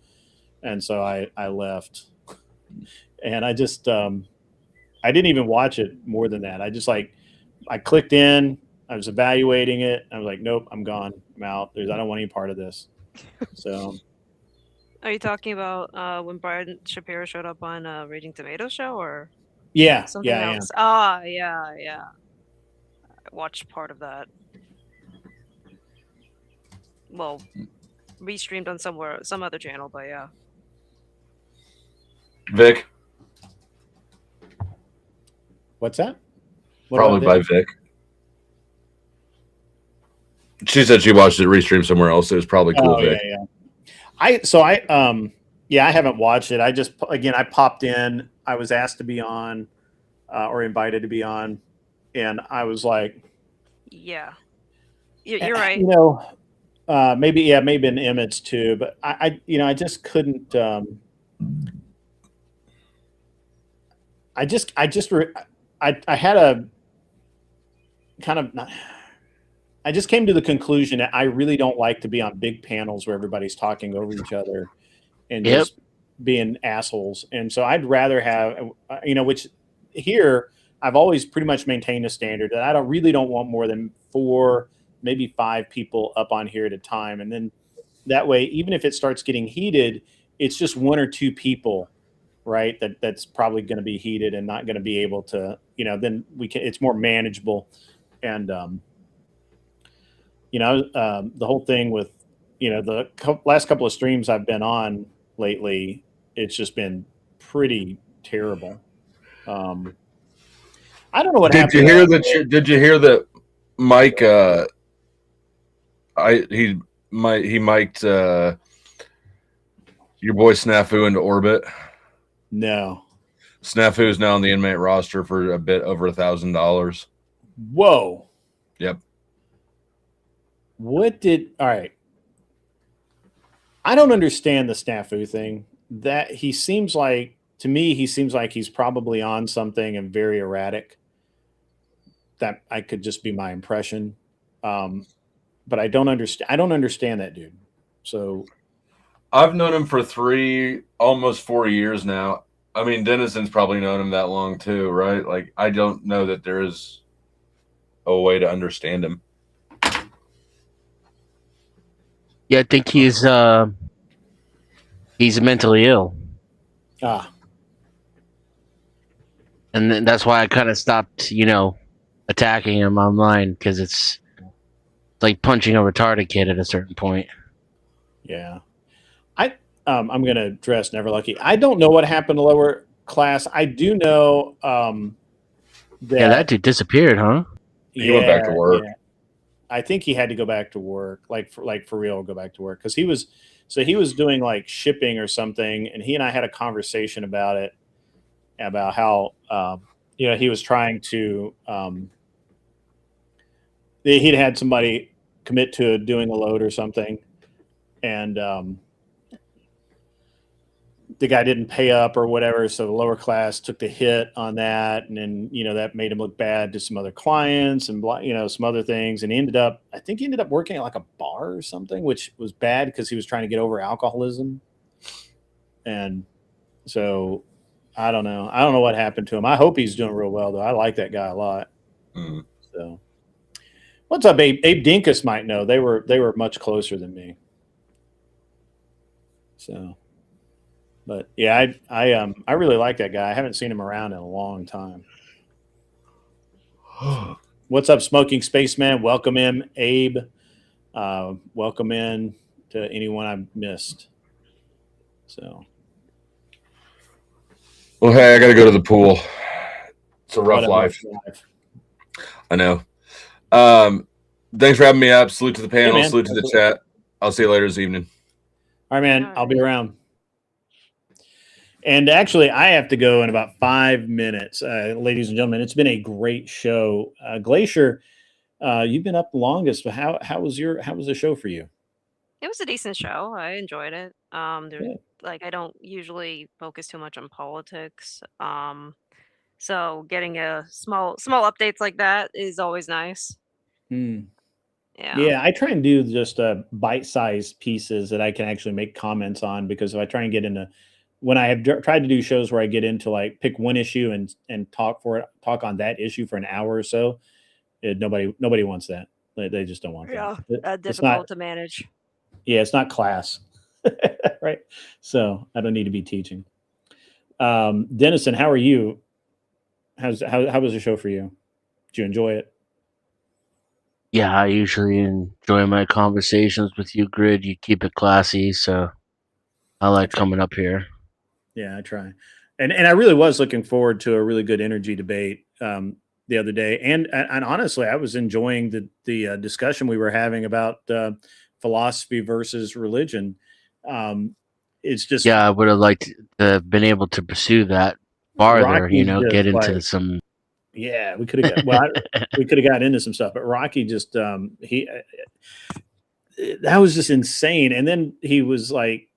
And so I left. And I I didn't even watch it more than that. I just I clicked in. I was evaluating it. I was like, nope, I'm gone. I'm out. I don't want any part of this. So. Are you talking about when Brian Shapiro showed up on Raging Tomato show or something else? Ah, yeah. I watched part of that. Well, restreamed on some other channel, but yeah. Vic. What's that? Probably by Vic. She said she watched it restreamed somewhere else. It was probably cool. Vic. Yeah. I haven't watched it. I popped in. I was asked to be on, or invited to be on, and I was like, yeah, you're right. You know, maybe in Emmett's too, but I just couldn't. I had a kind of. I just came to the conclusion that I really don't like to be on big panels where everybody's talking over each other and just being assholes. And so I'd rather have, which here I've always pretty much maintained a standard that I don't want more than 4, maybe 5 people up on here at a time. And then that way, even if it starts getting heated, it's just 1 or 2 people, right? That's probably going to be heated and not going to be able to, then it's more manageable. And, the whole thing with, the last couple of streams I've been on lately, it's just been pretty terrible. I don't know what happened. Did you hear that Mike? He mic'd your boy Snafu into orbit. No. Snafu is now on the inmate roster for a bit over $1,000. Whoa. Yep. All right. I don't understand the Snafu thing. That to me, he seems like he's probably on something and very erratic. That I could just be my impression. But I don't understand that dude. So I've known him for almost 4 years now. I mean, Denison's probably known him that long too, right? Like, I don't know that there is a way to understand him. Yeah, I think he's mentally ill. And then that's why I kind of stopped, attacking him online, because it's like punching a retarded kid at a certain point. Yeah. I'm going to address Never Lucky. I don't know what happened to lower class. I do know that dude disappeared, huh? He went back to work. Yeah. I think he had to go back to work, for real, go back to work, because he was doing like shipping or something, and he and I had a conversation about it, about how he was trying to he'd had somebody commit to doing a load or something, and the guy didn't pay up or whatever, so the lower class took the hit on that, and then that made him look bad to some other clients and some other things, and he ended up working at like a bar or something, which was bad because he was trying to get over alcoholism. And so I don't know what happened to him. I hope he's doing real well, though. I like that guy a lot. So what's up, Abe? Abe Dinkus might know. They were much closer than me. So, but yeah, I really like that guy. I haven't seen him around in a long time. What's up, Smoking Spaceman? Welcome in, Abe. Welcome in to anyone I've missed. So, well, hey, I got to go to the pool. It's a rough life. I know. Thanks for having me up. Salute to the panel. Hey, salute to the chat. I'll see you later this evening. All right, man. I'll be around. And actually, I have to go in about 5 minutes, ladies and gentlemen. It's been a great show. Glacier, you've been up the longest. But how was the show for you? It was a decent show. I enjoyed it. I don't usually focus too much on politics. So getting a small updates like that is always nice. Yeah, I try and do just bite-sized pieces that I can actually make comments on, because if I try and get into when I have tried to do shows where I get into like pick one issue and talk on that issue for an hour or so, nobody wants that. They just don't want that. It's difficult not to manage. Yeah, it's not class, right? So I don't need to be teaching. Dennison, how are you? How was the show for you? Did you enjoy it? Yeah, I usually enjoy my conversations with you, Grid. You keep it classy, so I like coming up here. Yeah, I try. And I really was looking forward to a really good energy debate the other day. And honestly, I was enjoying the discussion we were having about philosophy versus religion. It's just, yeah, I would have liked to have been able to pursue that farther, Rocky get into some. Yeah, we could have we could have got into some stuff, but Rocky just that was just insane. And then he was like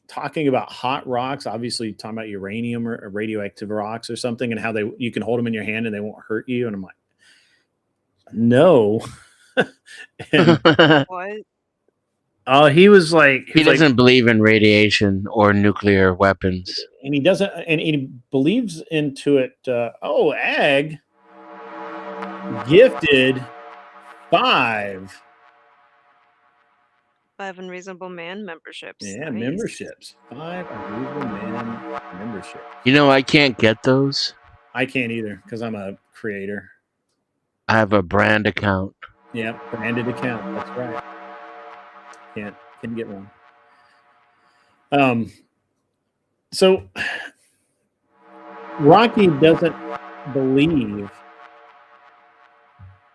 talking about hot rocks, obviously talking about uranium or radioactive rocks or something, and how you can hold them in your hand and they won't hurt you. And I'm like, no. And, what? Oh, he was like, he doesn't believe in radiation or nuclear weapons, and he doesn't, and he believes into it. Ag gifted 5 Unreasonable Man memberships. Yeah, nice. Memberships. 5 Unreasonable Man memberships. I can't get those. I can't either because I'm a creator. I have a brand account. Yeah, branded account. That's right. Can't get one. So Rocky doesn't believe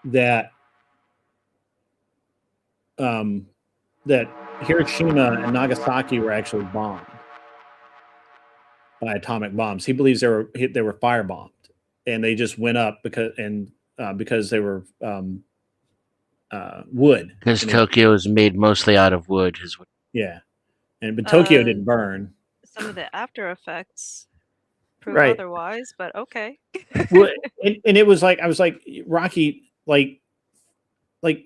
that that Hiroshima and Nagasaki were actually bombed by atomic bombs. He believes they were firebombed, and they just went up because they were wood. Because Tokyo is made mostly out of wood. Yeah, but Tokyo didn't burn. Some of the after effects prove otherwise, but okay. Well, and it was like, I was like, Rocky, like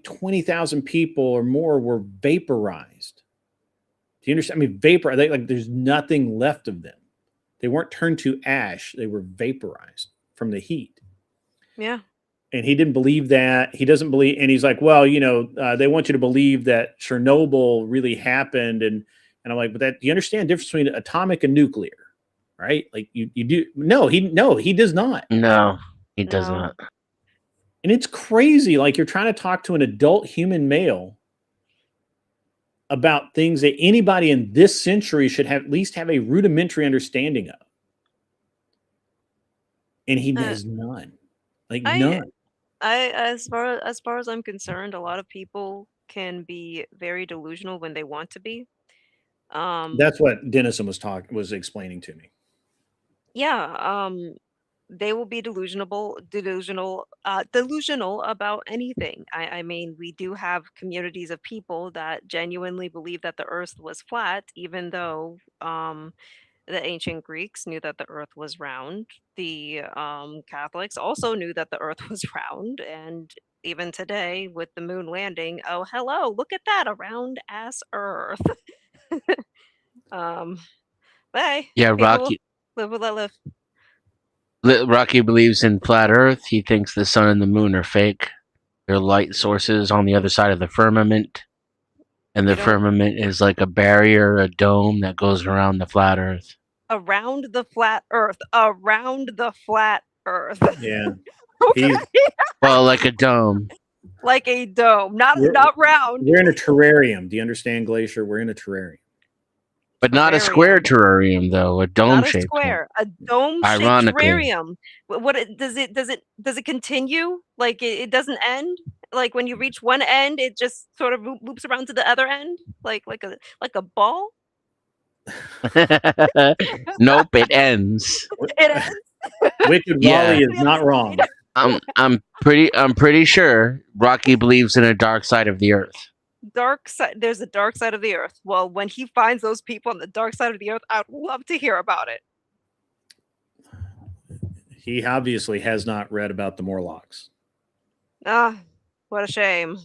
20,000 people or more were vaporized. Do you understand? I mean, there's nothing left of them. They weren't turned to ash. They were vaporized from the heat. Yeah. And he didn't believe that. He doesn't believe, and he's like, well, they want you to believe that Chernobyl really happened. And I'm like, but do you understand the difference between atomic and nuclear? Right? Like you do. No, he does not. No, he does not. And it's crazy. Like, you're trying to talk to an adult human male about things that anybody in this century should at least have a rudimentary understanding of. And he has none. Like, none. As far as I'm concerned, a lot of people can be very delusional when they want to be. That's what Dennison was explaining to me. Yeah. They will be delusional about anything. I mean, we do have communities of people that genuinely believe that the earth was flat, even though the ancient Greeks knew that the earth was round. The Catholics also knew that the earth was round. And even today with the moon landing, oh, hello, look at that, a round ass earth. Bye. Yeah, Rocky. Live will let live. Rocky believes in flat Earth. He thinks the sun and the moon are fake. They're light sources on the other side of the firmament. And the firmament is like a barrier, a dome that goes around the flat Earth. Around the flat Earth. Around the flat Earth. Yeah. Well, like a dome. Like a dome. Not round. We're in a terrarium. Do you understand, Glacier? We're in a terrarium. But not a square terrarium, though. A dome-shaped one. A dome-shaped terrarium. What does it continue? Like it doesn't end? Like when you reach one end, it just sort of loops around to the other end? Like a ball? Nope, it ends. It ends? Wicked Wally is not wrong. I'm pretty sure Rocky believes in a dark side of the earth. Dark side. There's a dark side of the earth. Well, when he finds those people on the dark side of the earth, I'd love to hear about it. He obviously has not read about the Morlocks. What a shame.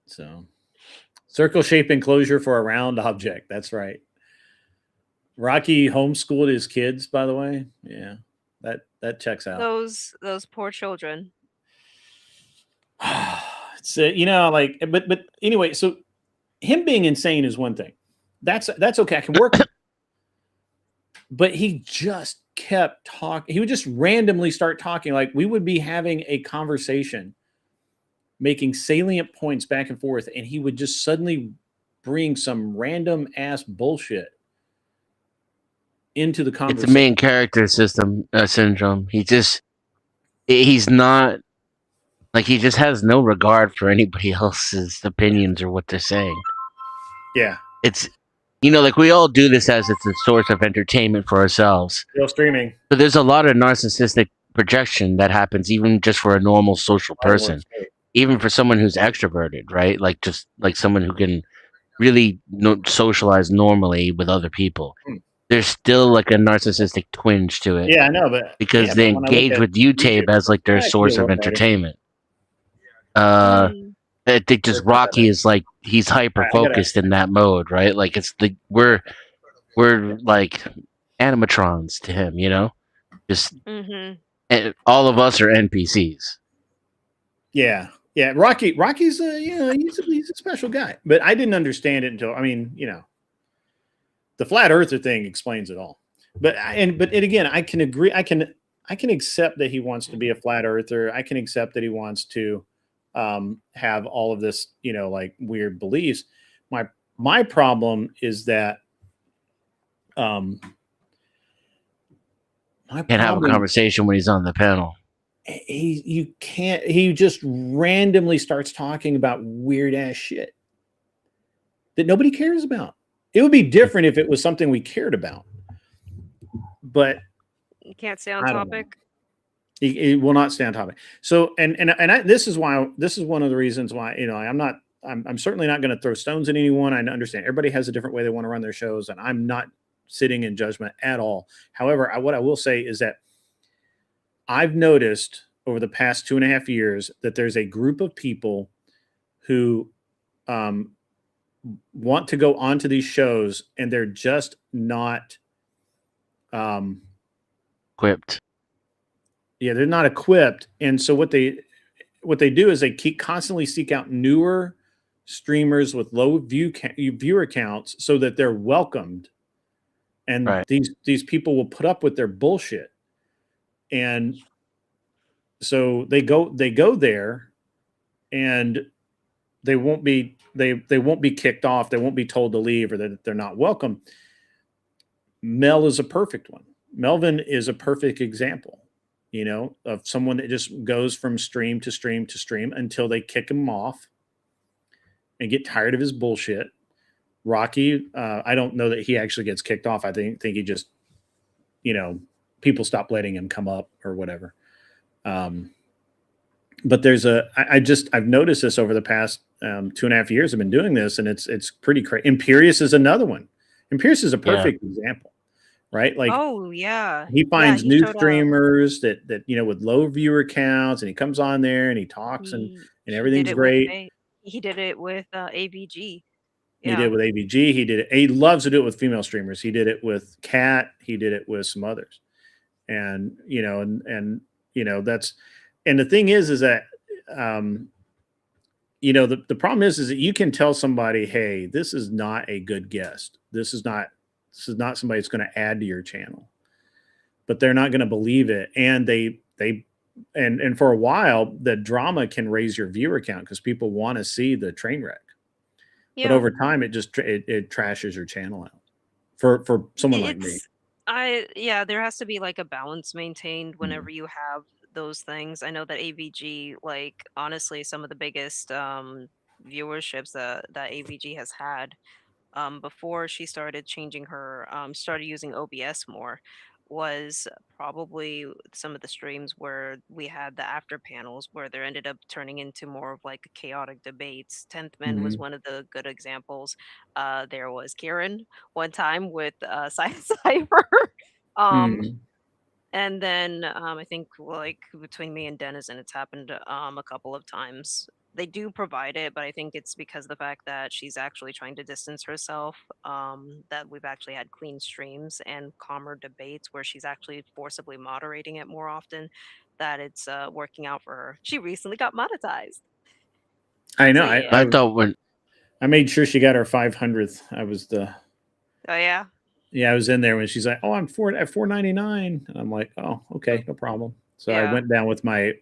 So, circle-shaped enclosure for a round object. That's right. Rocky homeschooled his kids, by the way. Yeah, that checks out. Those poor children. It's like, but anyway, so him being insane is one thing. That's okay. I can work. But he just kept talking. He would just randomly start talking. Like we would be having a conversation, making salient points back and forth, and he would just suddenly bring some random ass bullshit into the conversation. It's a main character syndrome. He's not like, he just has no regard for anybody else's opinions or what they're saying. Yeah. It's, like we all do this as it's a source of entertainment for ourselves. Still streaming. But there's a lot of narcissistic projection that happens even just for a normal social person, even for someone who's extroverted, right? Like just like someone who can really socialize normally with other people. There's still like a narcissistic twinge to it. Yeah, I know, but because they engage with YouTube as like their source of entertainment. I think just Rocky is like, he's hyper focused in that mode, right? Like we're like animatrons to him, just all of us are NPCs. Yeah. Rocky's he's a special guy, but I didn't understand it until, the flat earther thing explains it all. But again, I can agree. I can accept that he wants to be a flat earther. I can accept that he wants to have all of this, like weird beliefs. My problem is that Can't have a conversation when he's on the panel. He just randomly starts talking about weird ass shit that nobody cares about. It would be different if it was something we cared about, but you can't stay on topic. It will not stay on topic. So, this is one of the reasons why, I'm certainly not going to throw stones at anyone. I understand everybody has a different way they want to run their shows, and I'm not sitting in judgment at all. However, what I will say is that I've noticed over the past 2.5 years that there's a group of people who want to go onto these shows, and they're just not equipped. Yeah, they're not equipped. And so what they do is they constantly seek out newer streamers with low viewer counts so that they're welcomed. And right. these people will put up with their bullshit. And so they go there, and they won't be kicked off. They won't be told to leave or that they're not welcome. Mel is a perfect one. Melvin is a perfect example, of someone that just goes from stream to stream to stream until they kick him off and get tired of his bullshit. Rocky, I don't know that he actually gets kicked off. I think he just, people stop letting him come up or whatever. But I've noticed this over the past 2.5 years. I've been doing this, and it's pretty crazy. Imperious is another one. Imperious is a perfect example, right? Like, oh yeah, he finds new streamers that with low viewer counts, and he comes on there and he talks and everything's great. He did it with AVG. Yeah. He did it with AVG. He loves to do it with female streamers. He did it with Kat. He did it with some others, and that's. And the thing is that, the problem is that you can tell somebody, hey, this is not a good guest. This is not somebody that's going to add to your channel, but they're not going to believe it. And and for a while, the drama can raise your viewer count because people want to see the train wreck. Yeah. But over time, it just it trashes your channel out for someone like me. There has to be like a balance maintained whenever you have those things. I know that AVG, like honestly, some of the biggest viewerships that AVG has had before she started changing her started using OBS more was probably some of the streams where we had the after panels where there ended up turning into more of like chaotic debates. 10th Man was one of the good examples. There was Kieran one time with Cypher. And then I think like between me and Denizen, it's happened a couple of times. they do provide it, but I think it's because of the fact that she's actually trying to distance herself. That we've actually had clean streams and calmer debates where she's actually forcibly moderating it more often. That it's working out for her. She recently got monetized. I know. So, yeah. I thought when I made sure she got her 500th. I was the. Oh yeah. Yeah, I was in there when she's like, "Oh, I'm at $4.99," and I'm like, "Oh, okay, no problem." So I Yeah. went down with my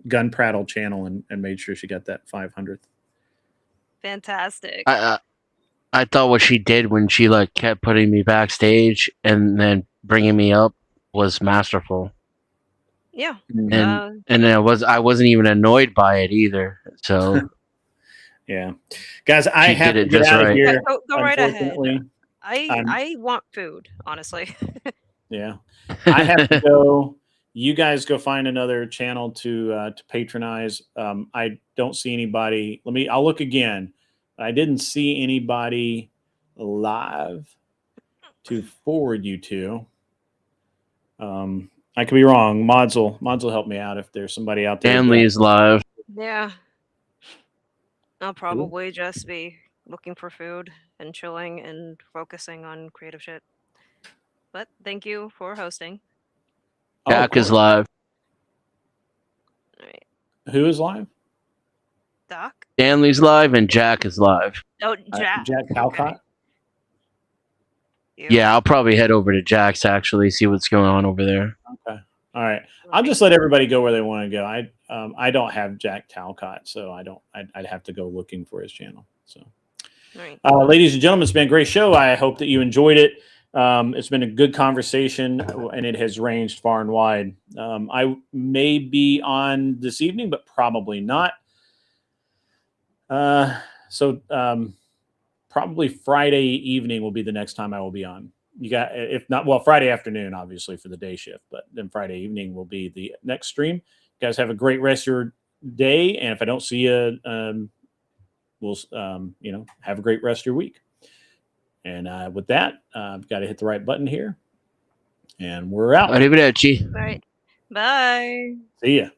gun prattle channel and made sure she got that 500th. Fantastic. I thought what she did when she like kept putting me backstage and then bringing me up was masterful. Yeah. And I wasn't even annoyed by it either. So Yeah, guys, I She have did to it get just out of right. here. Go right ahead. Unfortunately, I want food, honestly. yeah, I have to go. You guys go find another channel to patronize. I don't see anybody. I'll look again. I didn't see anybody live to forward you to. I could be wrong. Mods will help me out if there's somebody out there. Stanley is live. Yeah. I'll probably just be looking for food and chilling and focusing on creative shit. But thank you for hosting. Jack is live. All right. Who is live? Doc? Stanley's live and Jack is live. Oh, Jack. Jack Talcott. Okay. Yeah, I'll probably head over to Jack's actually, see what's going on over there. Okay. All right. I'll just let everybody go where they want to go. I don't have Jack Talcott, so I'd have to go looking for his channel. So, right. Ladies and gentlemen, it's been a great show. I hope that you enjoyed it. It's been a good conversation, and it has ranged far and wide. I may be on this evening, but probably not. Probably Friday evening will be the next time I will be on. You got, if not, well, Friday afternoon, obviously, for the day shift, but then Friday evening will be the next stream. You guys have a great rest of your day. And if I don't see you, we'll, have a great rest of your week. And with that, I've got to hit the right button here. And we're out. Arrivederci. All right. Bye. See ya.